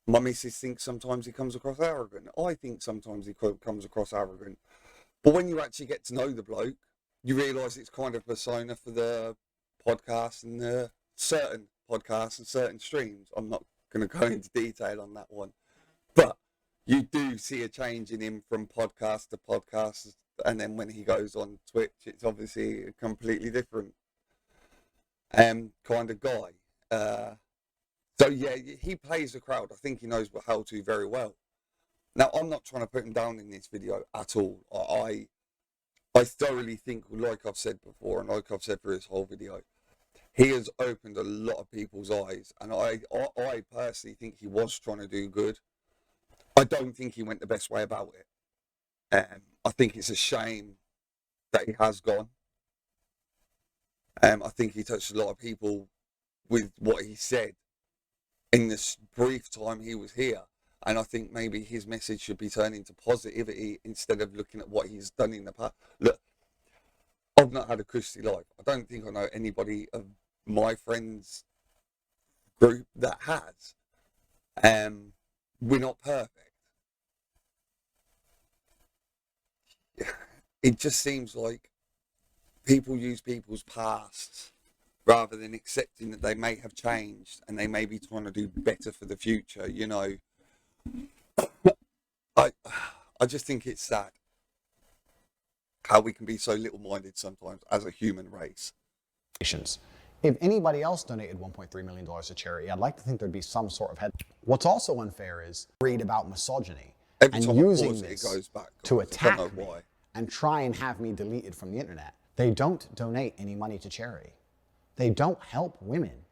my missus thinks sometimes he comes across arrogant. I think sometimes he comes across arrogant. But when you actually get to know the bloke, you realise it's kind of persona for the podcast and the certain podcasts and certain streams. I'm not going to go into detail on that one. But you do see a change in him from podcast to podcast. And then when he goes on Twitch, it's obviously a completely different kind of guy. So yeah, he plays the crowd. I think he knows how to very well. Now, I'm not trying to put him down in this video at all. I thoroughly think, like I've said before, and like I've said for this whole video, he has opened a lot of people's eyes, and I personally think he was trying to do good. I don't think he went the best way about it. I think it's a shame that he has gone. I think he touched a lot of people with what he said in this brief time he was here. And I think maybe his message should be turned into positivity instead of looking at what he's done in the past. Look, I've not had a cushy life. I don't think I know anybody of my friends group that has. We're not perfect. It just seems like people use people's pasts rather than accepting that they may have changed and they may be trying to do better for the future, you know. I just think it's sad how we can be so little-minded sometimes as a human race. If anybody else donated $1.3 million to charity, I'd like to think there'd be some sort of head. What's also unfair is read about misogyny and using this to attack me and try and have me deleted from the internet. They don't donate any money to charity. They don't help women.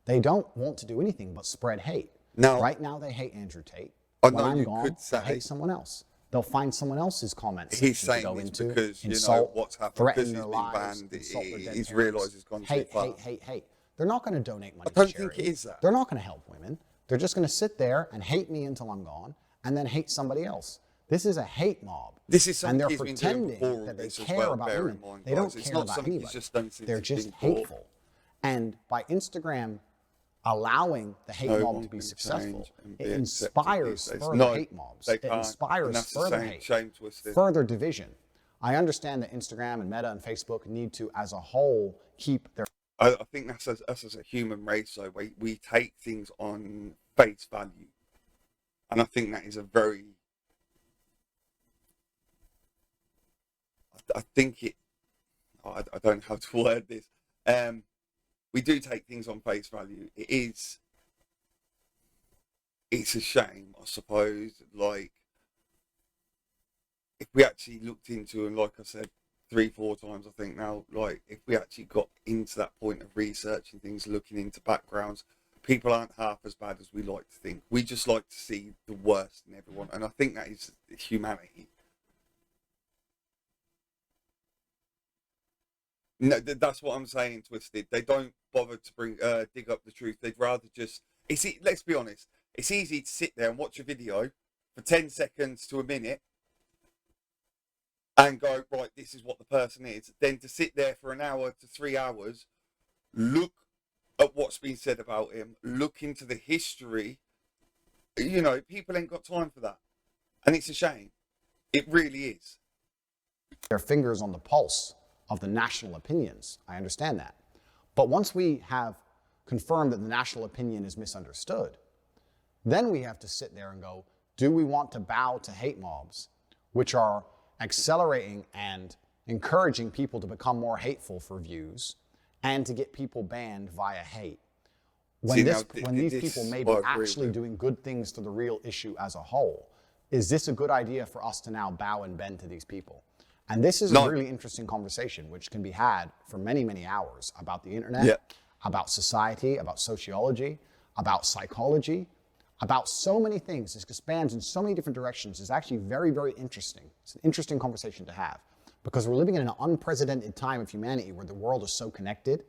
They don't want to do anything but spread hate. Now, right now they hate Andrew Tate. When I'm gone, they hate someone else. They'll find someone else's comments he's to saying go into, because, insult, you know, what's happened, threaten because their lives, insult their dead he's parents. realised he's gone too far. Hate. They're not going to donate money I don't to charity. think it is that. They're not going to help women. They're just going to sit there and hate me until I'm gone and then hate somebody else. This is a hate mob. This is something and they're he's pretending been doing before that they this as care well, about bear women. in mind, They don't guys. It's care not about something he's anybody. just done since They're he's just been hateful. And by Instagram allowing the hate mob to be successful, it inspires further hate mobs. It inspires further hate, further division. I understand that Instagram and Meta and Facebook need to, as a whole, keep their... I think that's us as a human race, though. We take things on face value. And I think that is a very... I think it... I don't know how to word this. We do take things on face value. It's a shame, I suppose. Like, if we actually looked into, and like I said 3-4 times, I think now, like, if we actually got into that point of researching things, looking into backgrounds, people aren't half as bad as we like to think. We just like to see the worst in everyone, and I think that is humanity. No, that's what I'm saying, Twisted. They don't bother to dig up the truth. They'd rather just... let's be honest. It's easy to sit there and watch a video for 10 seconds to a minute and go, right, this is what the person is. Then to sit there for an hour to 3 hours, look at what's been said about him, look into the history. You know, people ain't got time for that. And it's a shame. It really is. Their fingers on the pulse of the national opinions. I understand that. But once we have confirmed that the national opinion is misunderstood, then we have to sit there and go, do we want to bow to hate mobs, which are accelerating and encouraging people to become more hateful for views and to get people banned via hate? When these people may be actually doing good things to the real issue as a whole, is this a good idea for us to now bow and bend to these people? And this is a really interesting conversation, which can be had for many, many hours about the internet, about society, about sociology, about psychology, about so many things. It expands in so many different directions. It's actually very, very interesting. It's an interesting conversation to have because we're living in an unprecedented time of humanity where the world is so connected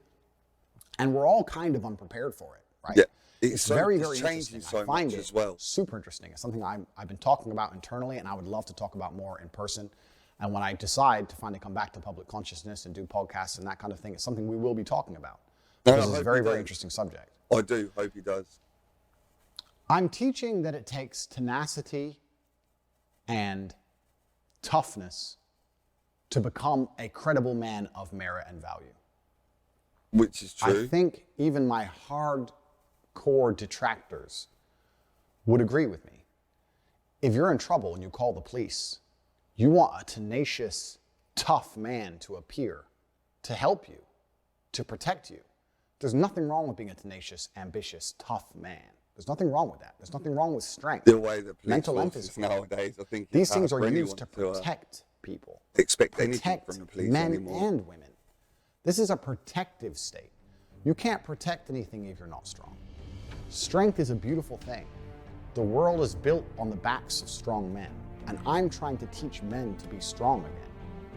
and we're all kind of unprepared for it, right? Yeah. It's very, very changing interesting. so I find much it as well. Super interesting. It's something I've been talking about internally and I would love to talk about more in person. And when I decide to finally come back to public consciousness and do podcasts and that kind of thing, it's something we will be talking about. Because it's a very, very interesting subject. I do hope he does. I'm teaching that it takes tenacity and toughness to become a credible man of merit and value. Which is true. I think even my hardcore detractors would agree with me. If you're in trouble and you call the police, you want a tenacious, tough man to appear, to help you, to protect you. There's nothing wrong with being a tenacious, ambitious, tough man. There's nothing wrong with that. There's nothing wrong with strength. The way the police mental empathy nowadays, I think these things are used to protect people. Expect anything from the police men anymore. And women. This is a protective state. You can't protect anything if you're not strong. Strength is a beautiful thing. The world is built on the backs of strong men. And I'm trying to teach men to be strong again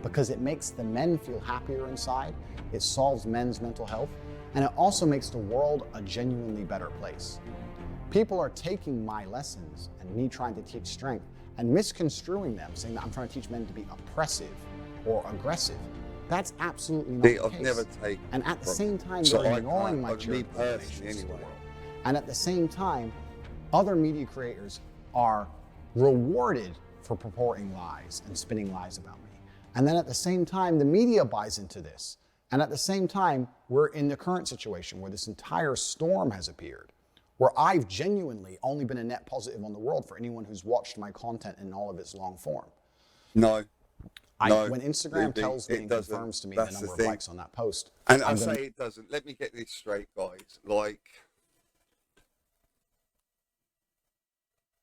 because it makes the men feel happier inside, it solves men's mental health, and it also makes the world a genuinely better place. People are taking my lessons and me trying to teach strength and misconstruing them, saying that I'm trying to teach men to be oppressive or aggressive. That's absolutely not the case. I've never taken. And at the same time, they're ignoring my church anyway. And at the same time, other media creators are rewarded for purporting lies and spinning lies about me. And then at the same time, the media buys into this. And at the same time, we're in the current situation where this entire storm has appeared, where I've genuinely only been a net positive on the world for anyone who's watched my content in all of its long form. No. When Instagram tells me and confirms to me the number of likes on that post. And I say it doesn't. Let me get this straight, guys. Like,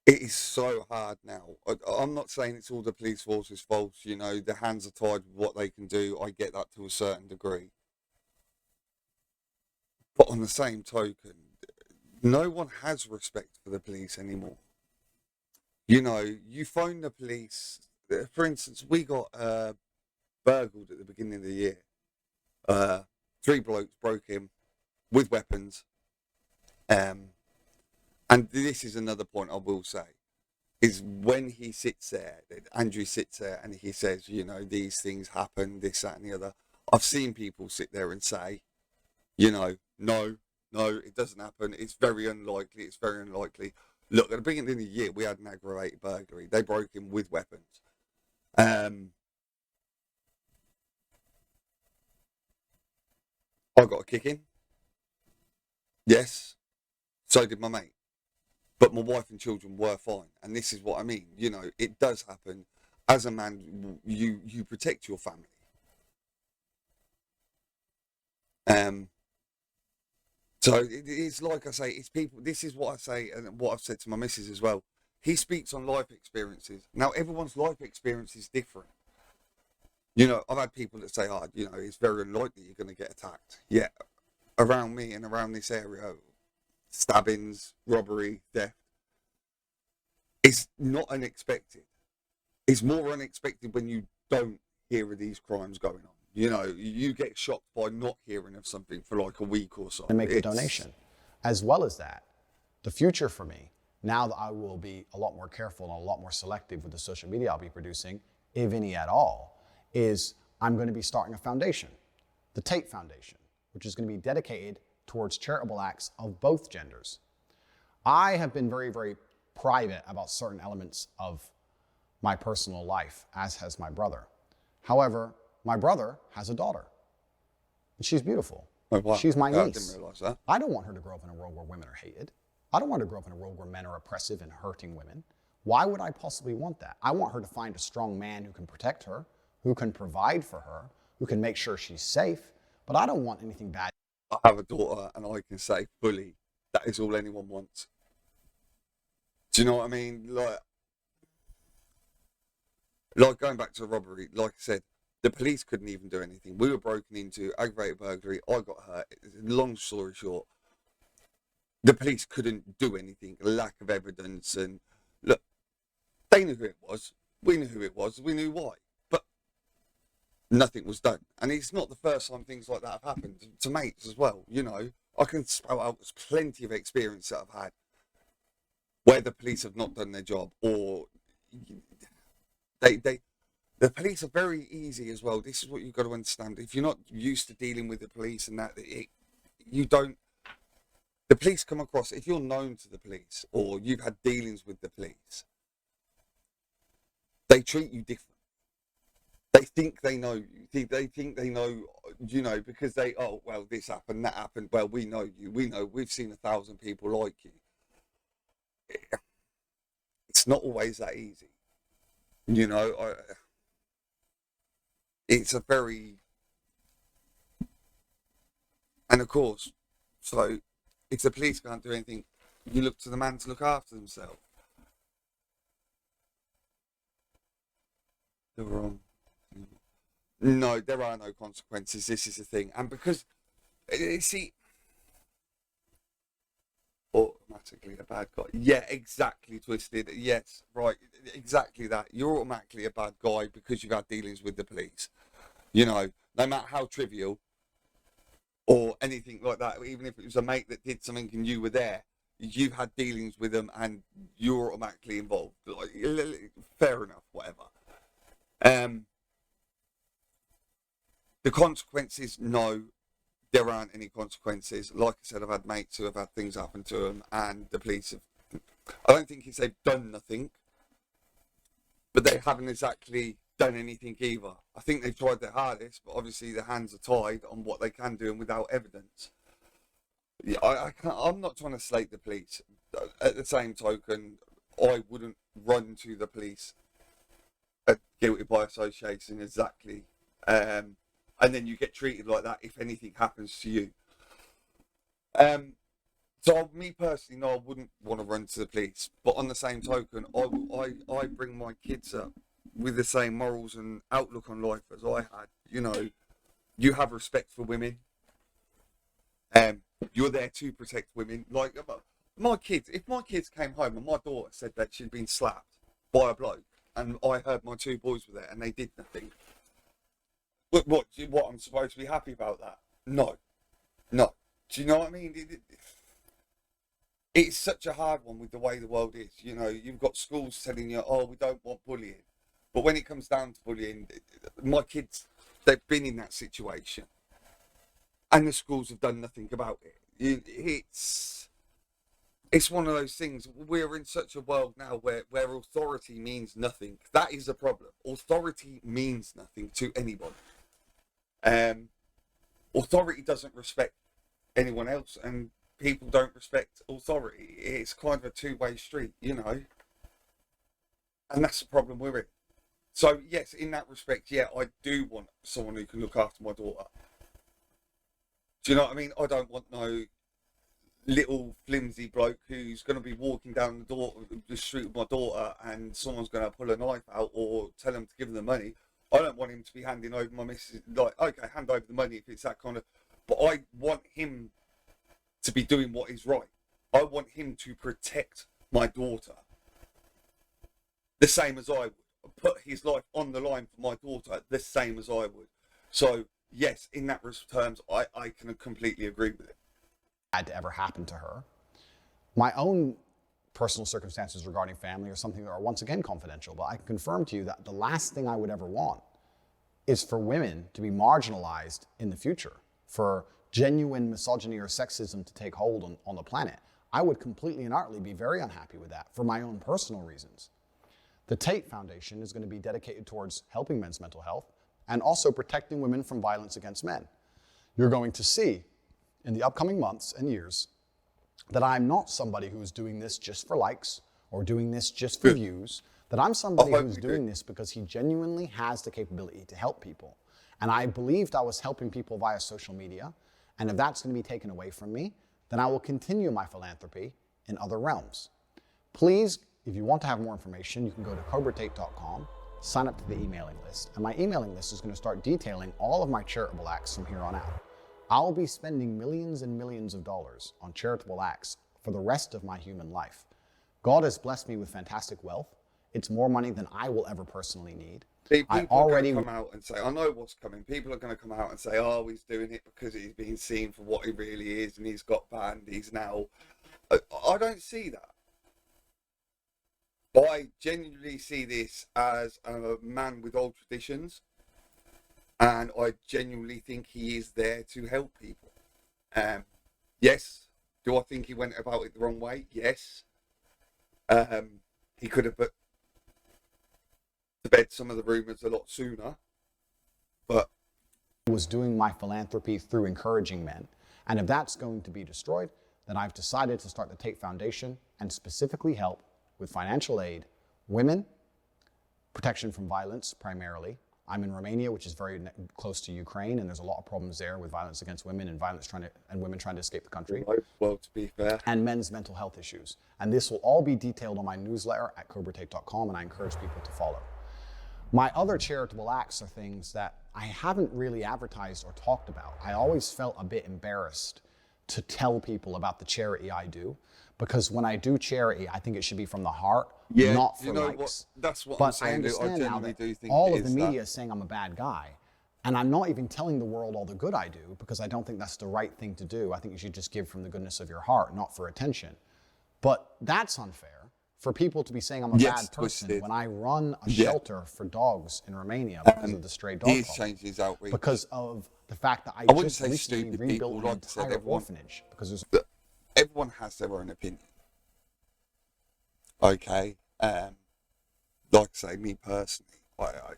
it is so hard now. I'm not saying it's all the police force's fault. You know, their hands are tied with what they can do. I get that to a certain degree. But on the same token, no one has respect for the police anymore. You know, you phone the police. For instance, we got burgled at the beginning of the year. 3 blokes broke in with weapons. And this is another point I will say, is when he sits there, Andrew sits there and he says, you know, these things happen, this, that and the other. I've seen people sit there and say, you know, no, it doesn't happen. It's very unlikely. Look, at the beginning of the year, we had an aggravated burglary. They broke in with weapons. I got a kicking. Yes. So did my mate. But my wife and children were fine. And this is what I mean. You know, it does happen. As a man, you protect your family. So it's like I say, it's people, this is what I say and what I've said to my missus as well. He speaks on life experiences. Now, everyone's life experience is different. You know, I've had people that say, oh, you know, it's very unlikely you're going to get attacked. Yeah, around me and around this area, stabbings, robbery, theft, it's not unexpected. It's more unexpected when you don't hear of these crimes going on. You know, you get shocked by not hearing of something for like a week or so. And make the donation. As well as that, the future for me, now that I will be a lot more careful and a lot more selective with the social media I'll be producing, if any at all, is I'm going to be starting a foundation, the Tate Foundation, which is going to be dedicated towards charitable acts of both genders. I have been very, very private about certain elements of my personal life, as has my brother. However, my brother has a daughter, and she's beautiful. Oh, wow. She's my niece. I didn't realize that. I don't want her to grow up in a world where women are hated. I don't want her to grow up in a world where men are oppressive and hurting women. Why would I possibly want that? I want her to find a strong man who can protect her, who can provide for her, who can make sure she's safe, but I don't want anything bad. I have a daughter, and I can say fully, that is all anyone wants. Do you know what I mean? Like going back to the robbery, like I said, the police couldn't even do anything. We were broken into, aggravated burglary, I got hurt. Long story short, the police couldn't do anything, lack of evidence, and look, they knew who it was, we knew who it was, we knew why, but nothing was done. And it's not the first time things like that have happened to mates as well, you know. I can spout out plenty of experience that I've had where the police have not done their job, or the police are very easy as well. This is what you've got to understand. If you're not used to dealing with the police and that, the police come across, if you're known to the police or you've had dealings with the police, they treat you different. They think they know you. They think they know, you know, because oh, well, this happened, that happened. Well, we know you. We know, we've seen 1,000 people like you. It's not always that easy. You know, it's a very, and of course, so if the police can't do anything, you look to the man to look after himself. They're wrong. No, there are no consequences. This is the thing. And because, see, automatically a bad guy. Yeah, exactly, Twisted. Yes, right, exactly that. You're automatically a bad guy because you've had dealings with the police. You know, no matter how trivial or anything like that, even if it was a mate that did something and you were there, you've had dealings with them and you're automatically involved. Like, fair enough, whatever. The consequences, no, there aren't any consequences. Like I said, I've had mates who have had things happen to them, and the police have, I don't think they've done nothing, but they haven't exactly done anything either. I think they've tried their hardest, but obviously their hands are tied on what they can do and without evidence. Yeah, I'm not trying to slate the police. At the same token, I wouldn't run to the police guilty by association, exactly. And then you get treated like that if anything happens to you. So me personally, no, I wouldn't want to run to the police. But on the same token, I bring my kids up with the same morals and outlook on life as I had. You know, you have respect for women. You're there to protect women. Like my kids, if my kids came home and my daughter said that she'd been slapped by a bloke, and I heard my 2 boys were there and they did nothing, what I'm supposed to be happy about that? No. Do you know what I mean? It's such a hard one with the way the world is. You know, you've got schools telling you, oh, we don't want bullying. But when it comes down to bullying, my kids, they've been in that situation. And the schools have done nothing about it. It's one of those things. We're in such a world now where authority means nothing. That is a problem. Authority means nothing to anybody. authority doesn't respect anyone else, and people don't respect authority. It's kind of a two-way street, you know. And that's the problem with it. So, yes, in that respect, yeah, I do want someone who can look after my daughter. Do you know what I mean? I don't want no little flimsy bloke who's going to be walking down the street with my daughter and someone's going to pull a knife out or tell him to give them the money. I don't want him to be handing over my missus, like, okay, hand over the money if it's that kind of... But I want him to be doing what is right. I want him to protect my daughter the same as I would. Put his life on the line for my daughter the same as I would. So, yes, in that terms, I can completely agree with it. Had to ever happen to her. My own personal circumstances regarding family are something that are once again confidential, but I can confirm to you that the last thing I would ever want is for women to be marginalized in the future, for genuine misogyny or sexism to take hold on the planet. I would completely and utterly be very unhappy with that for my own personal reasons. The Tate Foundation is going to be dedicated towards helping men's mental health and also protecting women from violence against men. You're going to see in the upcoming months and years that I'm not somebody who is doing this just for likes or doing this just for views, that I'm somebody who's doing this because he genuinely has the capability to help people. And I believed I was helping people via social media, and if that's going to be taken away from me, then I will continue my philanthropy in other realms. Please, if you want to have more information, you can go to cobratate.com, sign up to the emailing list, and my emailing list is going to start detailing all of my charitable acts from here on out. I'll be spending millions and millions of dollars on charitable acts for the rest of my human life. God has blessed me with fantastic wealth. It's more money than I will ever personally need. People are going to come out and say, I know what's coming. People are going to come out and say, oh, he's doing it because he's being seen for what he really is and he's got banned. He's now... I don't see that. I genuinely see this as a man with old traditions. And I genuinely think he is there to help people. Yes. Do I think he went about it the wrong way? Yes. He could have put to bed some of the rumours a lot sooner. But I was doing my philanthropy through encouraging men. And if that's going to be destroyed, then I've decided to start the Tate Foundation and specifically help with financial aid, women, protection from violence primarily. I'm in Romania, which is very close to Ukraine, and there's a lot of problems there with violence against women and women trying to escape the country. Well, to be fair. And men's mental health issues. And this will all be detailed on my newsletter at cobratate.com, and I encourage people to follow. My other charitable acts are things that I haven't really advertised or talked about. I always felt a bit embarrassed to tell people about the charity I do, because when I do charity, I think it should be from the heart, not for likes. That's what but I'm saying. I understand now that all of the media is saying I'm a bad guy, and I'm not even telling the world all the good I do, because I don't think that's the right thing to do. I think you should just give from the goodness of your heart, not for attention. But that's unfair for people to be saying I'm a bad person when I run a shelter for dogs in Romania because of the stray dog problem. Because of the fact that I just recently rebuilt an entire orphanage. Because everyone has their own opinion. Okay, like I say, me personally, I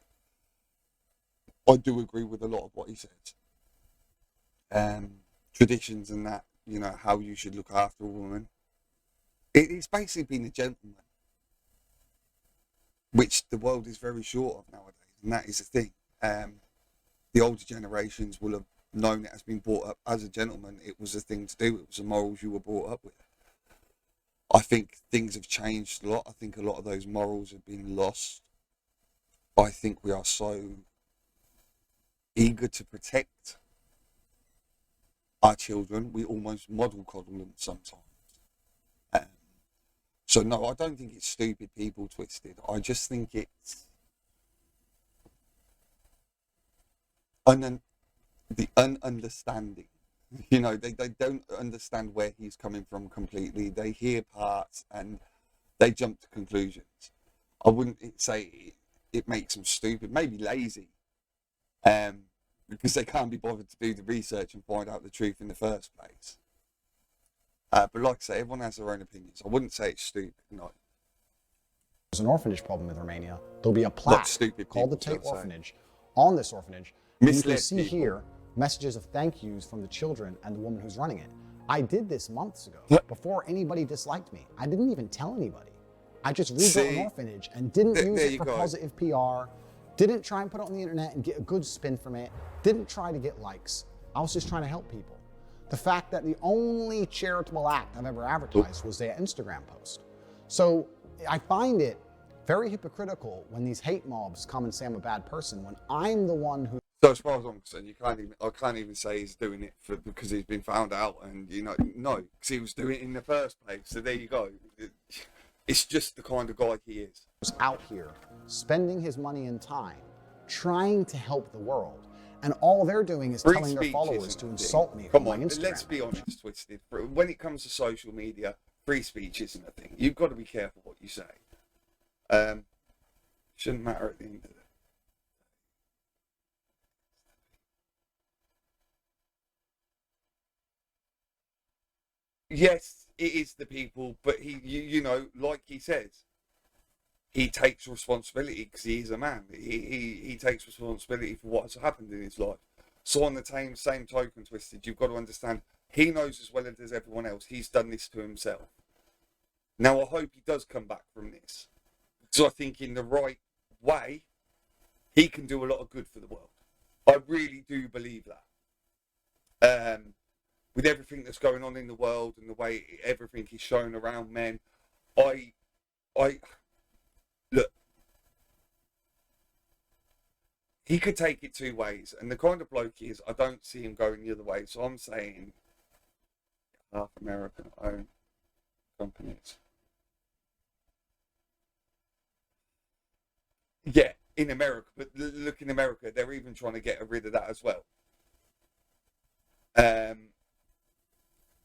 do agree with a lot of what he said. Traditions and that, you know, how you should look after a woman. It's basically being a gentleman, which the world is very short of nowadays, and that is the thing. The older generations will have known it as being brought up as a gentleman. It was a thing to do. It was the morals you were brought up with. I think things have changed a lot. I think a lot of those morals have been lost. I think we are so eager to protect our children, we almost model coddle them sometimes. So no, I don't think it's stupid people twisted. I just think it's the ununderstanding. You know, they don't understand where he's coming from completely. They hear parts and they jump to conclusions. I wouldn't say it makes them stupid, maybe lazy, because they can't be bothered to do the research and find out the truth in the first place. But like I say, everyone has their own opinions. I wouldn't say it's stupid, no. There's an orphanage problem in Romania. There'll be a plaque called the Tate Orphanage on this orphanage. You can see here messages of thank yous from the children and the woman who's running it. I did this months ago, before anybody disliked me. I didn't even tell anybody. I just rebuilt an orphanage and didn't use it for positive PR, didn't try and put it on the internet and get a good spin from it, didn't try to get likes. I was just trying to help people. The fact that the only charitable act I've ever advertised was their Instagram post. So I find it very hypocritical when these hate mobs come and say I'm a bad person when I'm the one who... So as far as I'm concerned, I can't even say he's doing it because he's been found out, and no, because he was doing it in the first place. So there you go. It's just the kind of guy he is. ...was out here spending his money and time trying to help the world. And all they're doing is telling their followers to insult me on my Instagram. Let's be honest, Twisted. When it comes to social media, free speech isn't a thing. You've got to be careful what you say. Shouldn't matter at the end of the day. Yes, it is the people, but he, like he says, he takes responsibility because he is a man. He takes responsibility for what has happened in his life. So on the same token, Twisted, you've got to understand, he knows as well as everyone else, he's done this to himself. Now, I hope he does come back from this. Because I think in the right way, he can do a lot of good for the world. I really do believe that. With everything that's going on in the world and the way everything is shown around men, look, he could take it two ways, and the kind of bloke he is, I don't see him going the other way. So I'm saying half American-owned companies. Yeah, in America, but look, in America, they're even trying to get rid of that as well.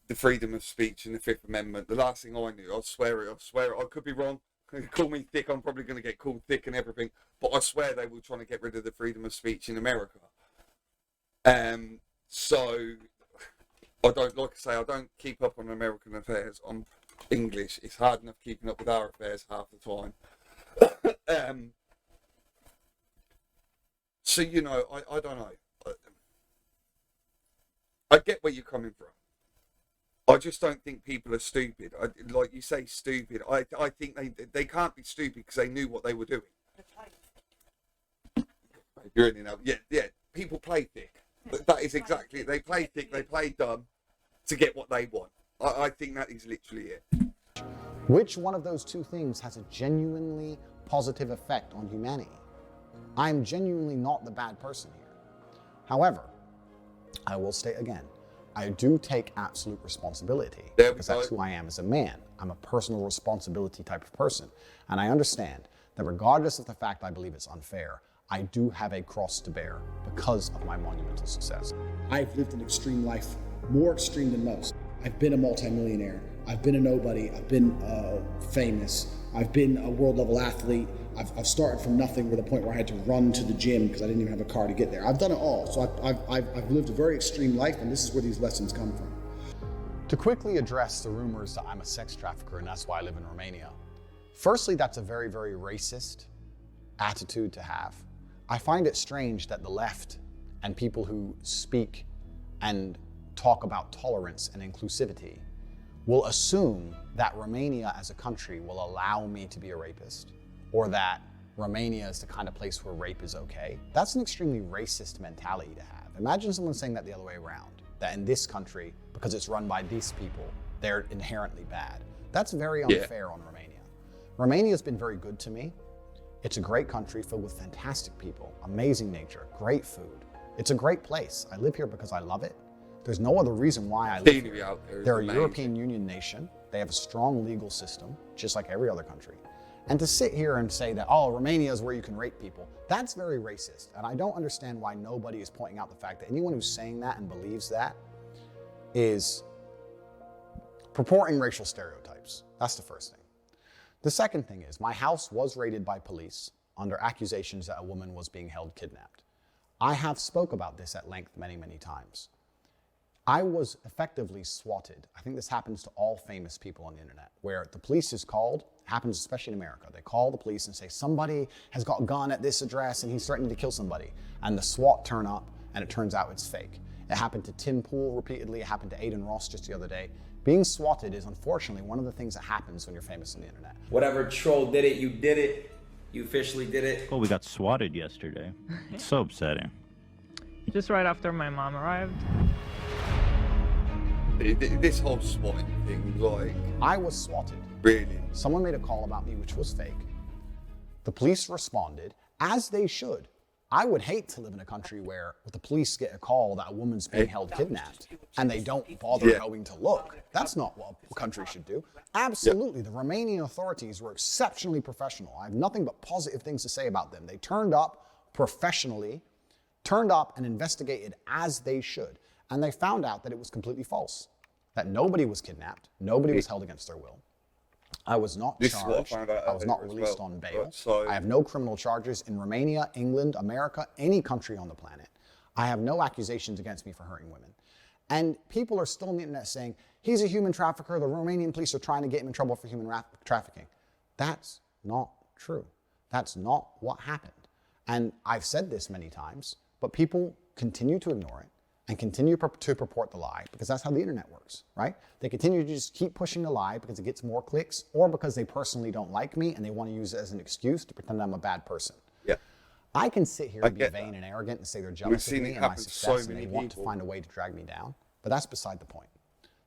The freedom of speech and the Fifth Amendment. The last thing I knew, I swear it, I could be wrong. Call me thick, I'm probably going to get called thick and everything, but I swear they were trying to get rid of the freedom of speech in America. So, I don't keep up on American affairs. I'm English. It's hard enough keeping up with our affairs half the time. So, I don't know. I get where you're coming from. I just don't think people are stupid. Like you say, stupid. I think they can't be stupid because they knew what they were doing. You're in now. Yeah. People play thick. That is exactly it. They play thick. They play dumb to get what they want. I think that is literally it. Which one of those two things has a genuinely positive effect on humanity? I'm genuinely not the bad person here. However, I will state again, I do take absolute responsibility because that's who I am as a man. I'm a personal responsibility type of person. And I understand that regardless of the fact I believe it's unfair, I do have a cross to bear because of my monumental success. I've lived an extreme life, more extreme than most. I've been a multimillionaire. I've been a nobody. I've been famous. I've been a world level athlete. I've started from nothing with a point where I had to run to the gym because I didn't even have a car to get there. I've done it all. So I've lived a very extreme life, and this is where these lessons come from. To quickly address the rumors that I'm a sex trafficker and that's why I live in Romania. Firstly, that's a very, very racist attitude to have. I find it strange that the left and people who speak and talk about tolerance and inclusivity will assume that Romania as a country will allow me to be a rapist, or that Romania is the kind of place where rape is okay. That's an extremely racist mentality to have. Imagine someone saying that the other way around, that in this country, because it's run by these people, they're inherently bad. That's very unfair on Romania. Romania's been very good to me. It's a great country filled with fantastic people, amazing nature, great food. It's a great place. I live here because I love it. There's no other reason why I live here. They're a European Union nation. They have a strong legal system, just like every other country. And to sit here and say that, oh, Romania is where you can rape people, that's very racist. And I don't understand why nobody is pointing out the fact that anyone who's saying that and believes that is purporting racial stereotypes. That's the first thing. The second thing is, my house was raided by police under accusations that a woman was being held kidnapped. I have spoke about this at length many, many times. I was effectively swatted. I think this happens to all famous people on the internet, where the police is called, happens especially in America. They call the police and say, somebody has got a gun at this address and he's threatening to kill somebody. And the SWAT turn up and it turns out it's fake. It happened to Tim Pool repeatedly. It happened to Aiden Ross just the other day. Being swatted is unfortunately one of the things that happens when you're famous on the internet. Whatever troll did it, you did it. You officially did it. Well, we got swatted yesterday. It's so upsetting. Just right after my mom arrived. This whole swatting thing, like... I was swatted. Really? Someone made a call about me which was fake. The police responded, as they should. I would hate to live in a country where the police get a call that a woman's being held kidnapped and they don't bother going to look. That's not what a country should do. Absolutely, the Romanian authorities were exceptionally professional. I have nothing but positive things to say about them. They turned up professionally, turned up and investigated as they should. And they found out that it was completely false, that nobody was kidnapped, nobody was held against their will. I was not charged, I was not released on bail. I have no criminal charges in Romania, England, America, any country on the planet. I have no accusations against me for hurting women. And people are still on the internet saying, he's a human trafficker, the Romanian police are trying to get him in trouble for human trafficking. That's not true. That's not what happened. And I've said this many times, but people continue to ignore it and continue to purport the lie because that's how the internet works, right? They continue to just keep pushing the lie because it gets more clicks or because they personally don't like me and they want to use it as an excuse to pretend I'm a bad person. Yeah. I can sit here and be vain and arrogant and say they're jealous of me and my success and they want to find a way to drag me down, but that's beside the point.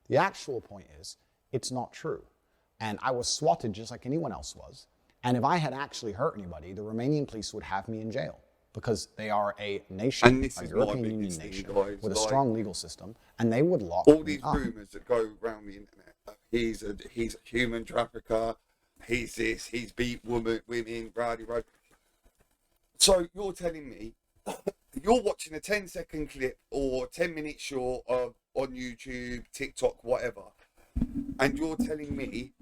The actual point is, it's not true. And I was swatted just like anyone else was. And if I had actually hurt anybody, the Romanian police would have me in jail. Because they are a nation, a European Union nation, with a strong legal system, and they would lock all these rumours that go around the internet. He's a human trafficker. He's this. He's beat women, rowdy. So you're telling me you're watching a 10-second clip or 10-minute short of on YouTube, TikTok, whatever, and you're telling me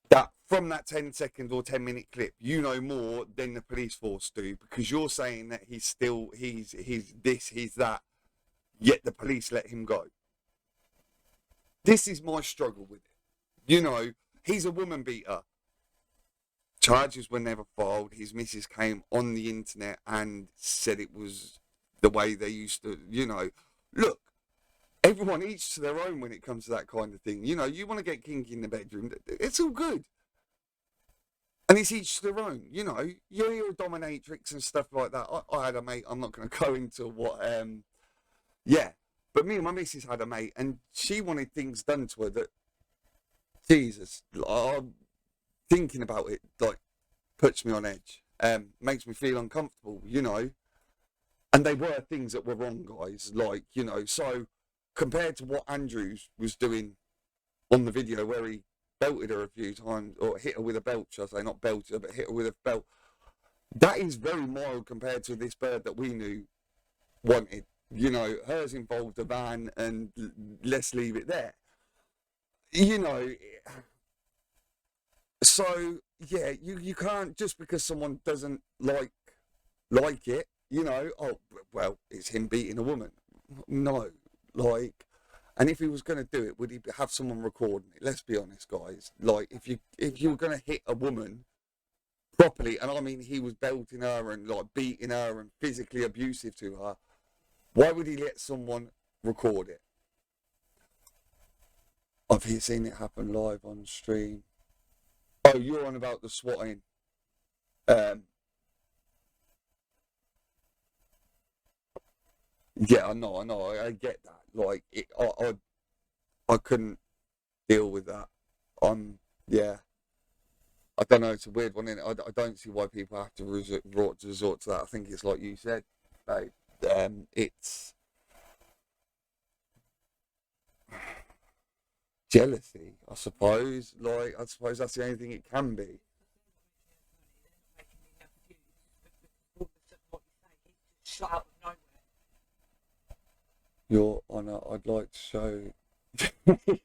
that from that 10-second or 10-minute clip, you know more than the police force do because you're saying that he's this, he's that, yet the police let him go. This is my struggle with it. You know, he's a woman beater. Charges were never filed. His missus came on the internet and said it was the way they used to, you know. Look, everyone each to their own when it comes to that kind of thing. You know, you want to get kinky in the bedroom, it's all good. And it's each to their own, you know. You're a dominatrix and stuff like that. I had a mate, I'm not going to go into what, but me and my missus had a mate and she wanted things done to her that, Jesus, thinking about it, like, puts me on edge, makes me feel uncomfortable, you know. And they were things that were wrong, guys, like, you know, so compared to what Andrews was doing on the video where he belted her a few times, or hit her with a belt, shall I say, not belted her, but hit her with a belt. That is very mild compared to this bird that we knew wanted. You know, hers involved a van, and let's leave it there. You know, so, yeah, you can't, just because someone doesn't like it, you know, oh, well, it's him beating a woman. No, like... And if he was going to do it, would he have someone recording it? Let's be honest, guys. Like, if you were going to hit a woman properly, and I mean he was belting her and like beating her and physically abusive to her, why would he let someone record it? I've seen it happen live on stream. Oh, you're on about the swatting. Yeah, I know, I get that. Like, I couldn't deal with that. Yeah. I don't know, it's a weird one, innit? I don't see why people have to resort to that. I think it's like you said, like, it's jealousy, I suppose. Like, I suppose that's the only thing it can be. Your Honour, I'd like to show...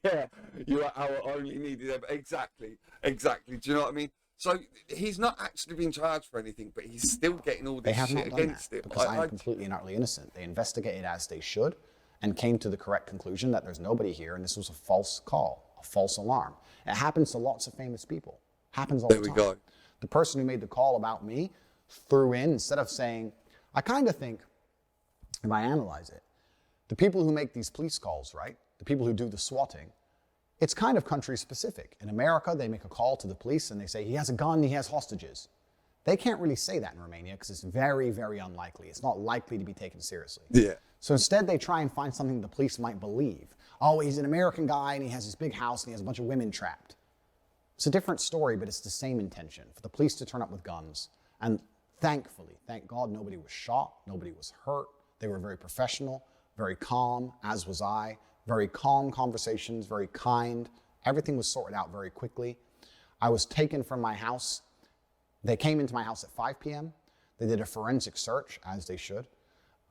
Yeah, you are our only needed... Exactly. Do you know what I mean? So, he's not actually being charged for anything, but he's still getting all this shit against him. Because I'm completely and utterly innocent. They investigated as they should and came to the correct conclusion that there's nobody here and this was a false call, a false alarm. It happens to lots of famous people. Happens all the time. There we go. The person who made the call about me threw in, instead of saying, I kind of think if I analyze it, the people who make these police calls, right? The people who do the swatting, it's kind of country specific. In America, they make a call to the police and they say, he has a gun, he has hostages. They can't really say that in Romania because it's very, very unlikely. It's not likely to be taken seriously. Yeah. So instead, they try and find something the police might believe. Oh, he's an American guy and he has this big house and he has a bunch of women trapped. It's a different story, but it's the same intention, for the police to turn up with guns. And thankfully, thank God, nobody was shot, nobody was hurt. They were very professional, very calm, as was I. Very calm conversations, very kind. Everything was sorted out very quickly. I was taken from my house. They came into my house at 5 p.m. They did a forensic search, as they should.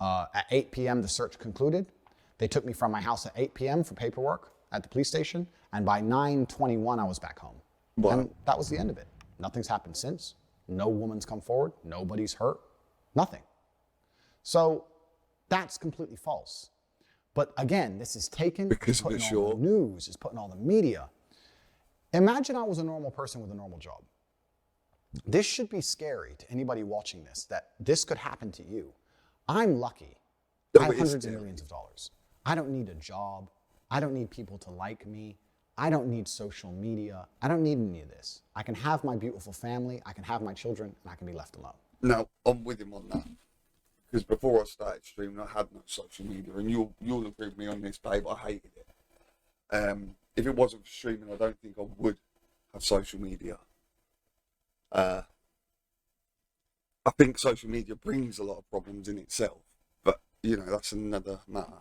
At 8 p.m., the search concluded. They took me from my house at 8 p.m. for paperwork at the police station, and by 9:21, I was back home. Wow. And that was the end of it. Nothing's happened since. No woman's come forward. Nobody's hurt. Nothing. So that's completely false. But again, this is taken, it's put in all the news, it's put in all the media. Imagine I was a normal person with a normal job. This should be scary to anybody watching this, that this could happen to you. I'm lucky. I have hundreds of millions of dollars. I don't need a job. I don't need people to like me. I don't need social media. I don't need any of this. I can have my beautiful family, I can have my children, and I can be left alone. No, I'm with him on that. Because before I started streaming, I had no social media, and you'll agree with me on this, babe. I hated it. If it wasn't for streaming, I don't think I would have social media. I think social media brings a lot of problems in itself, but you know, that's another matter.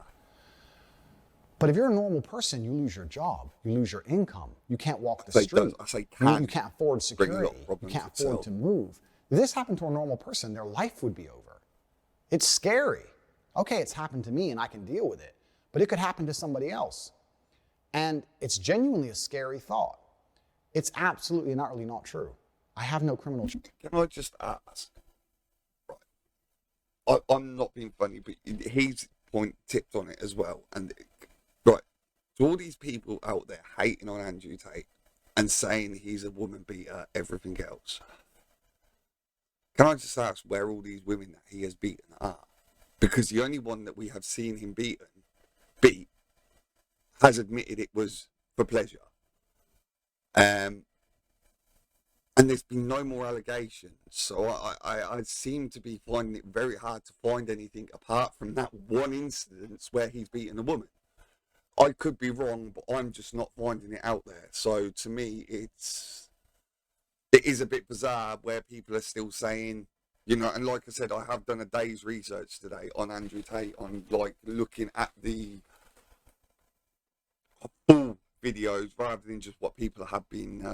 But if you're a normal person, you lose your job, you lose your income, you can't walk the street. You can't afford security, you can't afford to move. If this happened to a normal person, their life would be over. It's scary. Okay, it's happened to me and I can deal with it, but it could happen to somebody else. And it's genuinely a scary thought. It's absolutely and utterly not true. I have no criminal. Can I just ask? Right. I'm not being funny, but he's tipped on it as well. And right, to all these people out there hating on Andrew Tate and saying he's a woman beater, everything else. Can I just ask where all these women that he has beaten are? Because the only one that we have seen him beat has admitted it was for pleasure. And there's been no more allegations. So I seem to be finding it very hard to find anything apart from that one incident where he's beaten a woman. I could be wrong, but I'm just not finding it out there. So to me, it is a bit bizarre where people are still saying, you know, and like I said, I have done a day's research today on Andrew Tate, on like looking at the full videos rather than just what people have been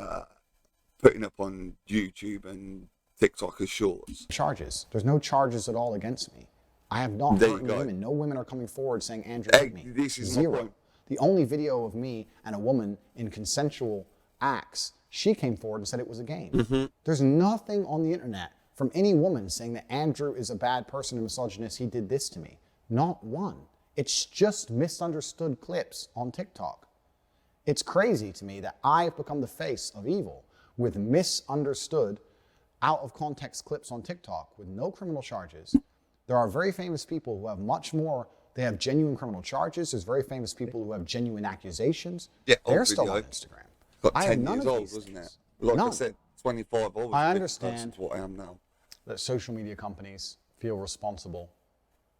putting up on YouTube and TikTok as shorts. Charges. There's no charges at all against me. I have not hurt any women. No women are coming forward saying Andrew hit me. This is zero. My point. The only video of me and a woman in consensual acts, she came forward and said it was a game. Mm-hmm. There's nothing on the internet from any woman saying that Andrew is a bad person and misogynist, he did this to me. Not one. It's just misunderstood clips on TikTok. It's crazy to me that I've become the face of evil with misunderstood, out of context clips on TikTok with no criminal charges. There are very famous people who have much more. They have genuine criminal charges. There's very famous people who have genuine accusations. Yeah, they're still on Instagram. Got I 10 have none years of old, these wasn't it? things. Like None. I said, 25. I understand what I am now. That social media companies feel responsible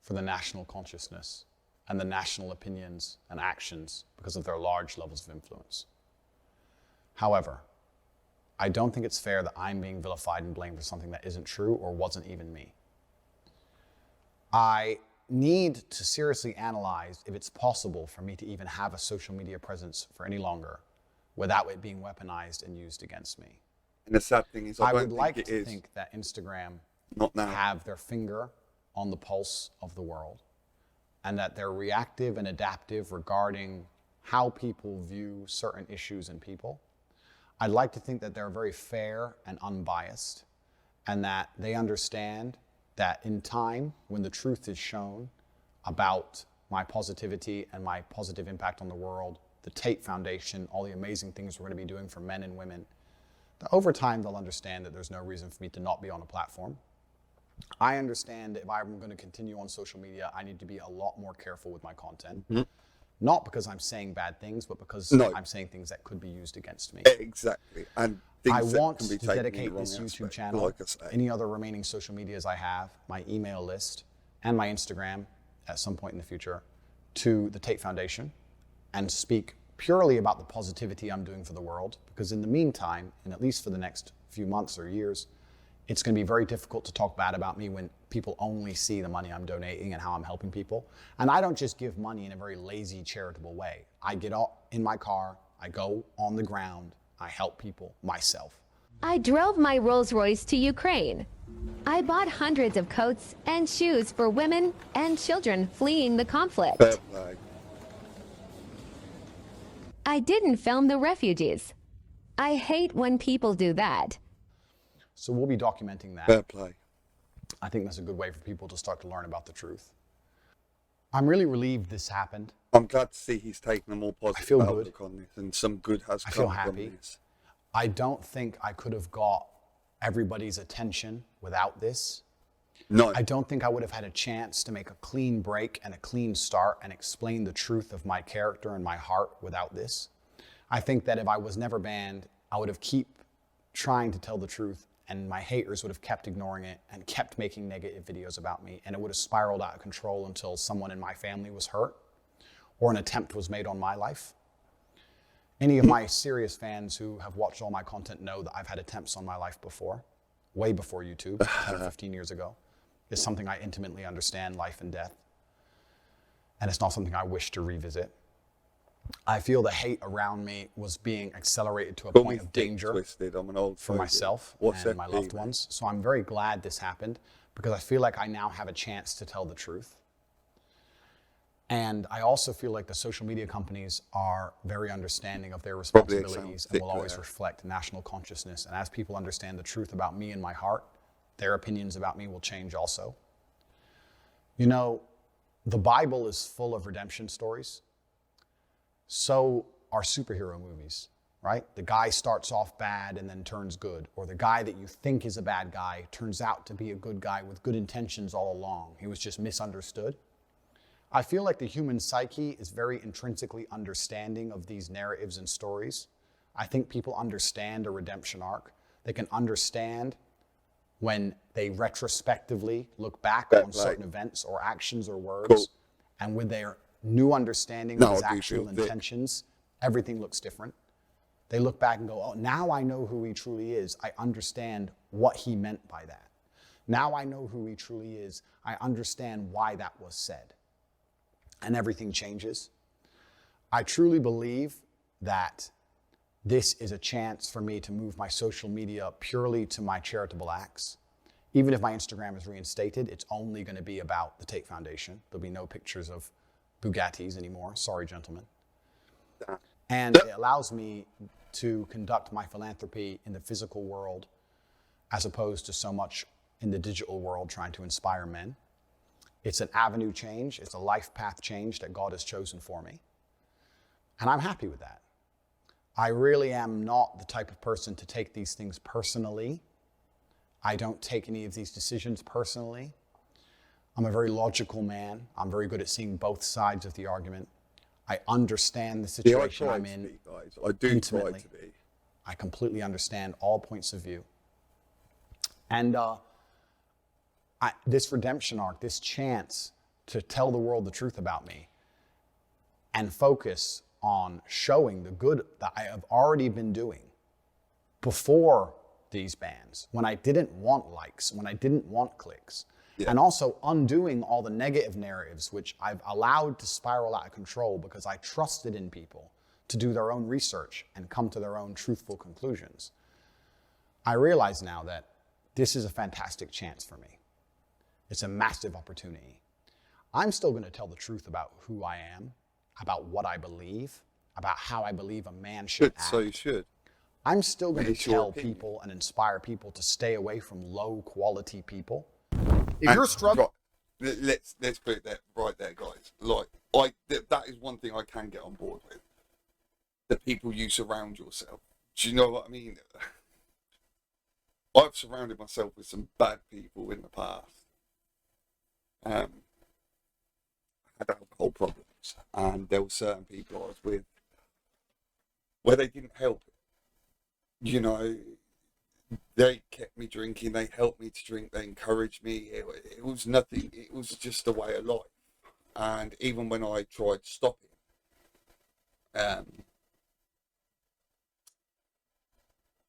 for the national consciousness and the national opinions and actions because of their large levels of influence. However, I don't think it's fair that I'm being vilified and blamed for something that isn't true or wasn't even me. I need to seriously analyze if it's possible for me to even have a social media presence for any longer without it being weaponized and used against me. And the sad thing is, I would like to think that Instagram not now have their finger on the pulse of the world and that they're reactive and adaptive regarding how people view certain issues and people. I'd like to think that they're very fair and unbiased and that they understand that in time, when the truth is shown about my positivity and my positive impact on the world, the Tate Foundation, all the amazing things we're going to be doing for men and women, that over time they'll understand that there's no reason for me to not be on a platform. I understand if I'm going to continue on social media, I need to be a lot more careful with my content. Mm-hmm. Not because I'm saying bad things, but because I'm saying things that could be used against me. Exactly. And I want to dedicate this YouTube channel, like any other remaining social medias I have, my email list, and my Instagram at some point in the future, to the Tate Foundation, and speak purely about the positivity I'm doing for the world. Because in the meantime, and at least for the next few months or years, it's going to be very difficult to talk bad about me when people only see the money I'm donating and how I'm helping people. And I don't just give money in a very lazy, charitable way. I get in my car, I go on the ground, I help people myself. I drove my Rolls Royce to Ukraine. I bought hundreds of coats and shoes for women and children fleeing the conflict. I didn't film the refugees. I hate when people do that. So we'll be documenting that. Fair play. I think that's a good way for people to start to learn about the truth. I'm really relieved this happened. I'm glad to see he's taken a more positive outlook on this, and some good has come from this. I feel happy. I don't think I could have got everybody's attention without this. No. I don't think I would have had a chance to make a clean break and a clean start and explain the truth of my character and my heart without this. I think that if I was never banned, I would have keep trying to tell the truth, and my haters would have kept ignoring it and kept making negative videos about me, and it would have spiraled out of control until someone in my family was hurt or an attempt was made on my life. Any of my serious fans who have watched all my content know that I've had attempts on my life before, way before YouTube, 10 or 15 years ago. It's something I intimately understand, life and death, and it's not something I wish to revisit. I feel the hate around me was being accelerated to a point of danger for myself and my loved ones. So I'm very glad this happened, because I feel like I now have a chance to tell the truth. And I also feel like the social media companies are very understanding of their responsibilities and will always reflect national consciousness. And as people understand the truth about me and my heart, their opinions about me will change also. You know, the Bible is full of redemption stories. So are superhero movies, right? The guy starts off bad and then turns good, or the guy that you think is a bad guy turns out to be a good guy with good intentions all along. He was just misunderstood. I feel like the human psyche is very intrinsically understanding of these narratives and stories. I think people understand a redemption arc. They can understand when they retrospectively look back on certain events or actions or words, and with their new understanding of his actual intentions, everything looks different. They look back and go, oh, now I know who he truly is. I understand what he meant by that. Now I know who he truly is. I understand why that was said. And everything changes. I truly believe that this is a chance for me to move my social media purely to my charitable acts. Even if my Instagram is reinstated, it's only going to be about the Tate Foundation. There'll be no pictures of Bugattis anymore. Sorry, gentlemen. And it allows me to conduct my philanthropy in the physical world as opposed to so much in the digital world trying to inspire men. It's an avenue change. It's a life path change that God has chosen for me. And I'm happy with that. I really am not the type of person to take these things personally. I don't take any of these decisions personally. I'm a very logical man. I'm very good at seeing both sides of the argument. I understand the situation I'm in intimately. Try to be. I completely understand all points of view. And this redemption arc, this chance to tell the world the truth about me and focus on showing the good that I have already been doing before these bans, when I didn't want likes, when I didn't want clicks, and also undoing all the negative narratives which I've allowed to spiral out of control because I trusted in people to do their own research and come to their own truthful conclusions. I realize now that this is a fantastic chance for me. It's a massive opportunity. I'm still going to tell the truth about who I am, about what I believe, about how I believe a man should act. So you should. I'm still going to tell people and inspire people to stay away from low quality people. If you're struggling, let's put that right there, guys. Like, that is one thing I can get on board with. The people you surround yourself. Do you know what I mean? I've surrounded myself with some bad people in the past. I had alcohol problems, and there were certain people I was with where they didn't help it. You know, they kept me drinking, they helped me to drink, they encouraged me. It was nothing, it was just a way of life. And even when I tried stopping,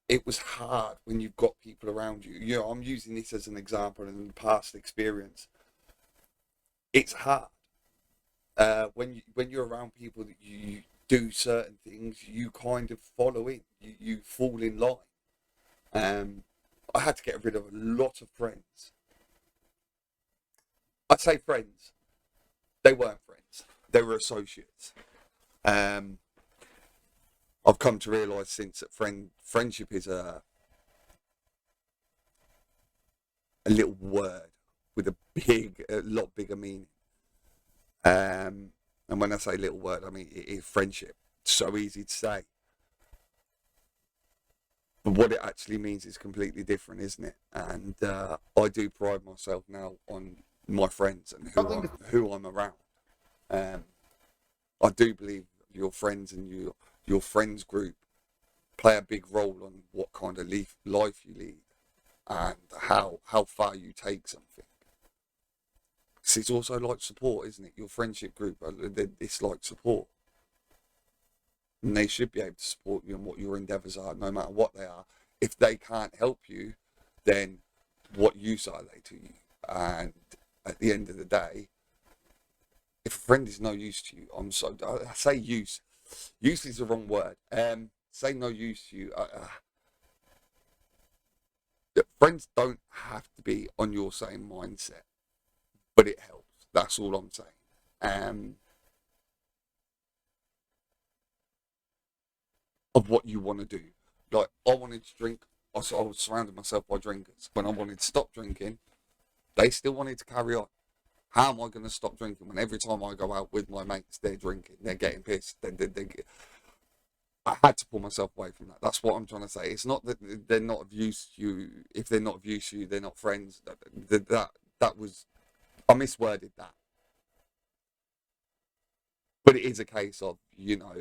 it was hard when you've got people around you. You know, I'm using this as an example in past experience. It's hard. When you're around people that you do certain things, you kind of follow in, you fall in line. I had to get rid of a lot of friends. I'd say friends. They weren't friends. They were associates. I've come to realise since that friendship is a little word with a lot bigger meaning. And when I say little word, I mean it is friendship. It's so easy to say. But what it actually means is completely different, isn't it? And I do pride myself now on my friends and who I'm around. I do believe your friends and your friends group play a big role on what kind of life you lead and how far you take something. It's also like support, isn't it? Your friendship group, it's like support. And they should be able to support you in what your endeavours are, no matter what they are. If they can't help you, then what use are they to you? And at the end of the day, if a friend is no use to you, I say use. Use is the wrong word. Say no use to you. Friends don't have to be on your same mindset, but it helps. That's all I'm saying. Of what you want to do. Like, I wanted to drink, I was surrounded myself by drinkers. When I wanted to stop drinking, they still wanted to carry on. How am I going to stop drinking when every time I go out with my mates, they're drinking, they're getting pissed, I had to pull myself away from that. That's what I'm trying to say. It's not that they're not of use to you. If they're not of use to you, they're not friends. That was, I misworded that. But it is a case of, you know,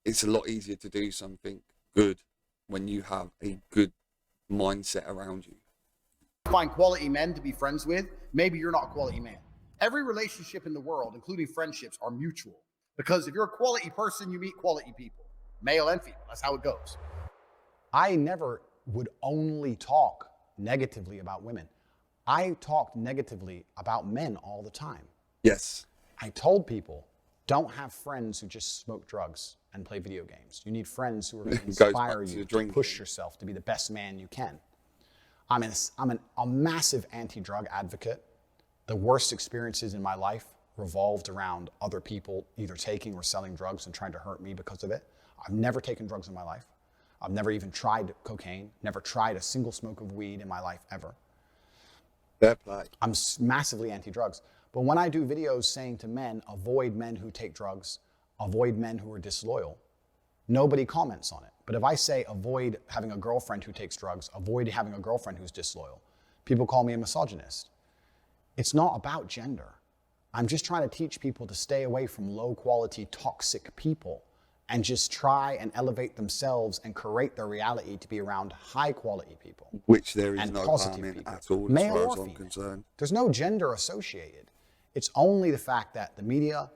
it's a lot easier to do something good when you have a good mindset around you. Find quality men to be friends with, maybe you're not a quality man. Every relationship in the world, including friendships, are mutual. Because if you're a quality person, you meet quality people, male and female. That's how it goes. I never would only talk negatively about women. I talked negatively about men all the time. Yes. I told people, don't have friends who just smoke drugs and play video games. You need friends who are going to inspire you to push yourself to be the best man you can. I'm a massive anti-drug advocate. The worst experiences in my life revolved around other people either taking or selling drugs and trying to hurt me because of it. I've never taken drugs in my life. I've never even tried cocaine, never tried a single smoke of weed in my life ever. Fair play. I'm massively anti-drugs. But when I do videos saying to men, avoid men who take drugs, avoid men who are disloyal, nobody comments on it. But if I say avoid having a girlfriend who takes drugs, avoid having a girlfriend who's disloyal, people call me a misogynist. It's not about gender. I'm just trying to teach people to stay away from low-quality, toxic people and just try and elevate themselves and create their reality to be around high-quality people. Which there is no harm in at all, as far as I'm concerned. There's no gender associated. It's only the fact that the media,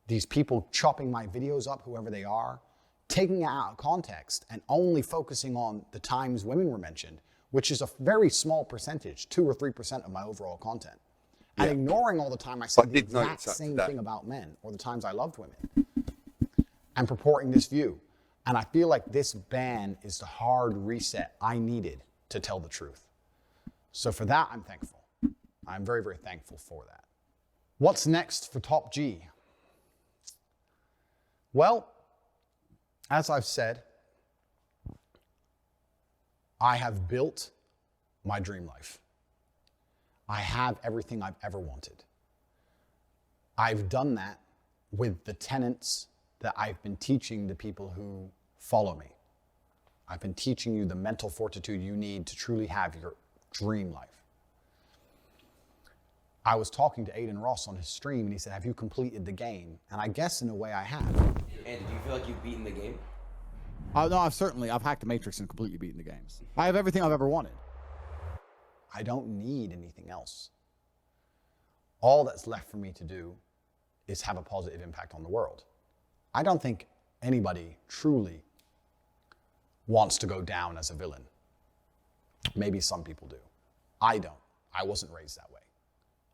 these people chopping my videos up, whoever they are, taking it out of context and only focusing on the times women were mentioned, which is a very small percentage, 2 or 3% of my overall content. And ignoring all the time I said the exact same thing about men, or the times I loved women, and purporting this view. And I feel like this ban is the hard reset I needed to tell the truth. So for that, I'm thankful. I'm very, very thankful for that. What's next for Top G? Well, as I've said, I have built my dream life. I have everything I've ever wanted. I've done that with the tenets that I've been teaching the people who follow me. I've been teaching you the mental fortitude you need to truly have your dream life. I was talking to Aiden Ross on his stream, and he said, have you completed the game? And I guess in a way I have. And do you feel like you've beaten the game? No, I've hacked the Matrix and completely beaten the games. I have everything I've ever wanted. I don't need anything else. All that's left for me to do is have a positive impact on the world. I don't think anybody truly wants to go down as a villain. Maybe some people do. I don't. I wasn't raised that way.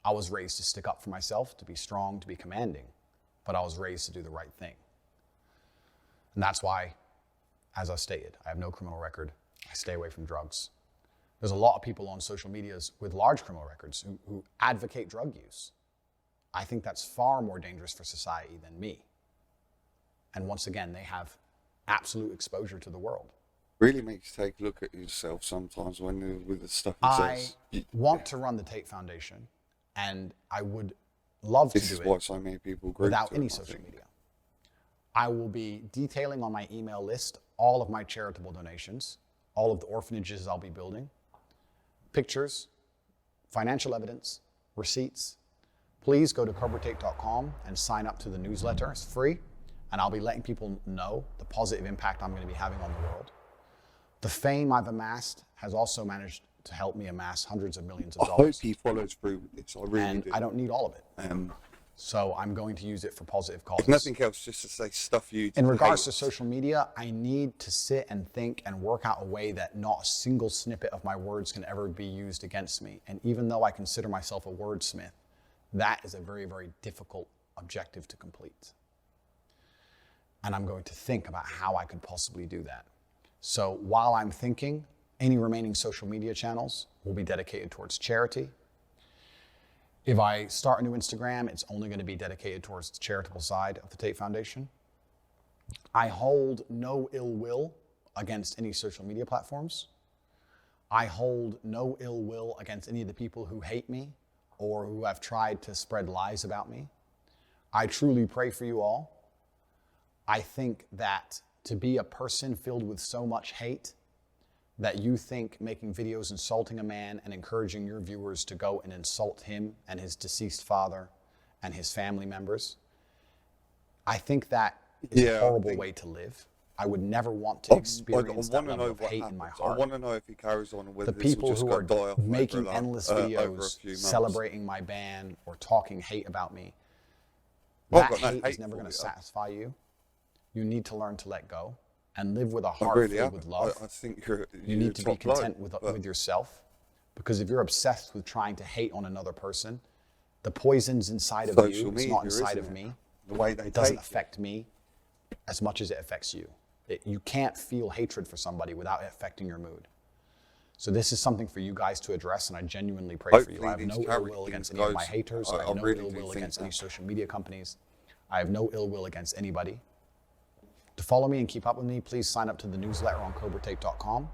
I was raised to stick up for myself, to be strong, to be commanding, but I was raised to do the right thing. And that's why, as I stated, I have no criminal record. I stay away from drugs. There's a lot of people on social medias with large criminal records who advocate drug use. I think that's far more dangerous for society than me. And once again, they have absolute exposure to the world. Really makes you take a look at yourself sometimes when with the stuff it says. I want to run the Tate Foundation, and I would love to do it. This is why so many people agree without any social media. I will be detailing on my email list all of my charitable donations, all of the orphanages I'll be building, pictures, financial evidence, receipts. Please go to CobraTate.com and sign up to the newsletter. It's free, and I'll be letting people know the positive impact I'm going to be having on the world. The fame I've amassed has also managed to help me amass hundreds of millions of dollars. I hope he follows through with this. I really do. I don't need all of it. So I'm going to use it for positive causes. If nothing else, just to say stuff you In regards to social media, I need to sit and think and work out a way that not a single snippet of my words can ever be used against me. And even though I consider myself a wordsmith, that is a very, very difficult objective to complete. And I'm going to think about how I could possibly do that. So while I'm thinking, any remaining social media channels will be dedicated towards charity. If I start a new Instagram, it's only going to be dedicated towards the charitable side of the Tate Foundation. I hold no ill will against any social media platforms. I hold no ill will against any of the people who hate me or who have tried to spread lies about me. I truly pray for you all. I think that to be a person filled with so much hate that you think making videos insulting a man and encouraging your viewers to go and insult him and his deceased father and his family members, I think that is a horrible way to live. I would never want to experience that level of hate in my heart. I want to know if he carries on, whether the this people will just who are die off making over endless over a videos few months. celebrating my ban or talking hate about me, I've that got no hate hate is never for going to you. satisfy you. You need to learn to let go and live with a I heart really filled haven't. with love. I think you're You need to be top bloke, content with yourself, because if you're obsessed with trying to hate on another person, the poison's inside of you, Social it's media, not inside isn't of it? me. The way they It doesn't take affect me as much as it affects you. You can't feel hatred for somebody without it affecting your mood. So this is something for you guys to address, and I genuinely pray for you. I have no ill will against any of my haters. I have no ill will against any social media companies. I have no ill will against anybody. To follow me and keep up with me, please sign up to the newsletter on CobraTate.com.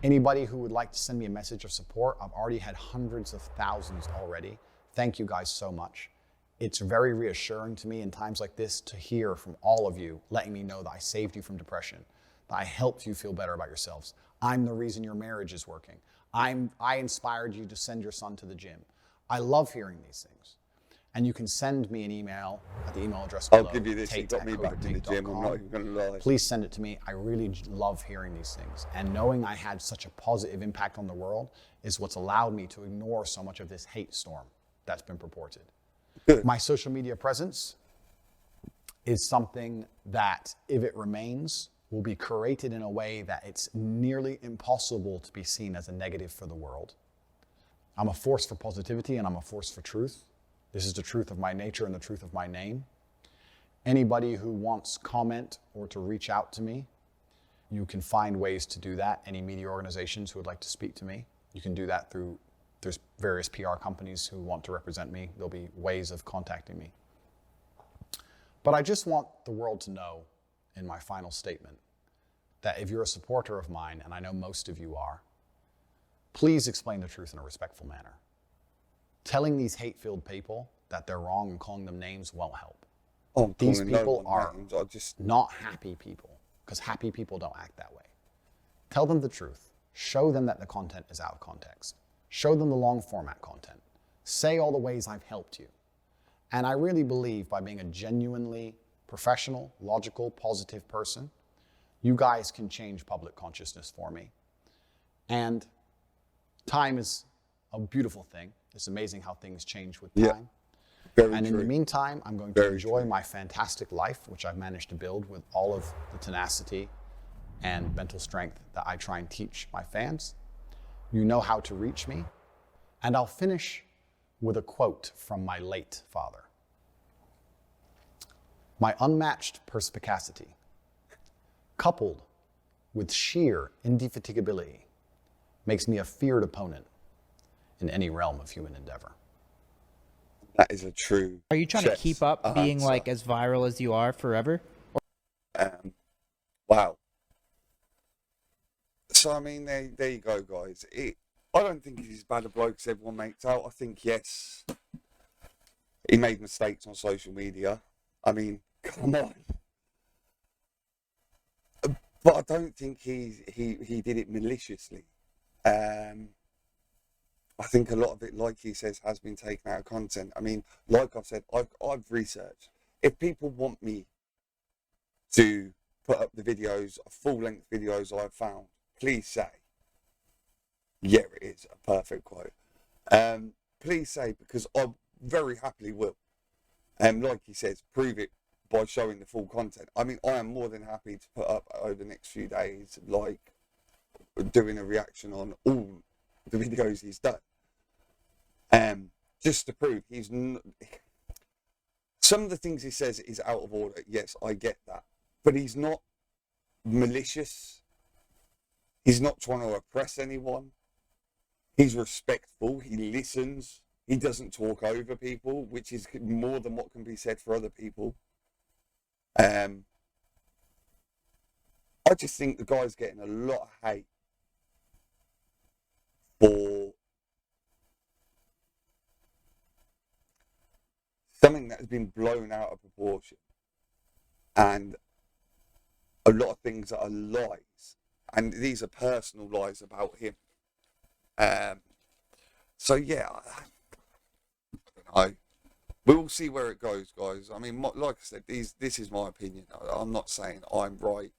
Anybody who would like to send me a message of support, I've already had hundreds of thousands already. Thank you guys so much. It's very reassuring to me in times like this to hear from all of you, letting me know that I saved you from depression, that I helped you feel better about yourselves. I'm the reason your marriage is working. I inspired you to send your son to the gym. I love hearing these things. And you can send me an email at the email address below. I'll give you this. You got me back in the gym. I'm not even going to lie. Please send it to me. I really love hearing these things. And knowing I had such a positive impact on the world is what's allowed me to ignore so much of this hate storm that's been purported. Good. My social media presence is something that, if it remains, will be curated in a way that it's nearly impossible to be seen as a negative for the world. I'm a force for positivity and I'm a force for truth. This is the truth of my nature and the truth of my name. Anybody who wants comment or to reach out to me, you can find ways to do that. Any media organizations who would like to speak to me, you can do that through, there's various PR companies who want to represent me. There'll be ways of contacting me. But I just want the world to know in my final statement that if you're a supporter of mine, and I know most of you are, please explain the truth in a respectful manner. Telling these hate-filled people that they're wrong and calling them names won't help. These people are not happy people, because happy people don't act that way. Tell them the truth. Show them that the content is out of context. Show them the long format content. Say all the ways I've helped you. And I really believe by being a genuinely professional, logical, positive person, you guys can change public consciousness for me. And time is a beautiful thing. It's amazing how things change with time. And in the meantime, I'm going to enjoy my fantastic life, which I've managed to build with all of the tenacity and mental strength that I try and teach my fans. You know how to reach me. And I'll finish with a quote from my late father. My unmatched perspicacity, coupled with sheer indefatigability, makes me a feared opponent in any realm of human endeavor. That is a true. Are you trying to keep up being like as viral as you are forever? Wow. So I mean, there you go, guys. I don't think he's as bad a bloke as everyone makes out. I think yes, he made mistakes on social media. I mean, come on. But I don't think he did it maliciously. I think a lot of it, like he says, has been taken out of content. I mean, like I've said, I've researched. If people want me to put up the videos, full-length videos I've found, please say, yeah, it is a perfect quote. Please say, because I very happily will. Like he says, prove it by showing the full content. I mean, I am more than happy to put up over the next few days, like doing a reaction on all the videos he's done, just to prove some of the things he says is out of order. Yes, I get that, but he's not malicious. He's not trying to oppress anyone. He's respectful. He listens. He doesn't talk over people, which is more than what can be said for other people. I just think the guy's getting a lot of hate for something that has been blown out of proportion, and a lot of things that are lies, and these are personal lies about him. So yeah, I don't know. We'll see where it goes, guys. I mean, like I said, this is my opinion. I'm not saying I'm right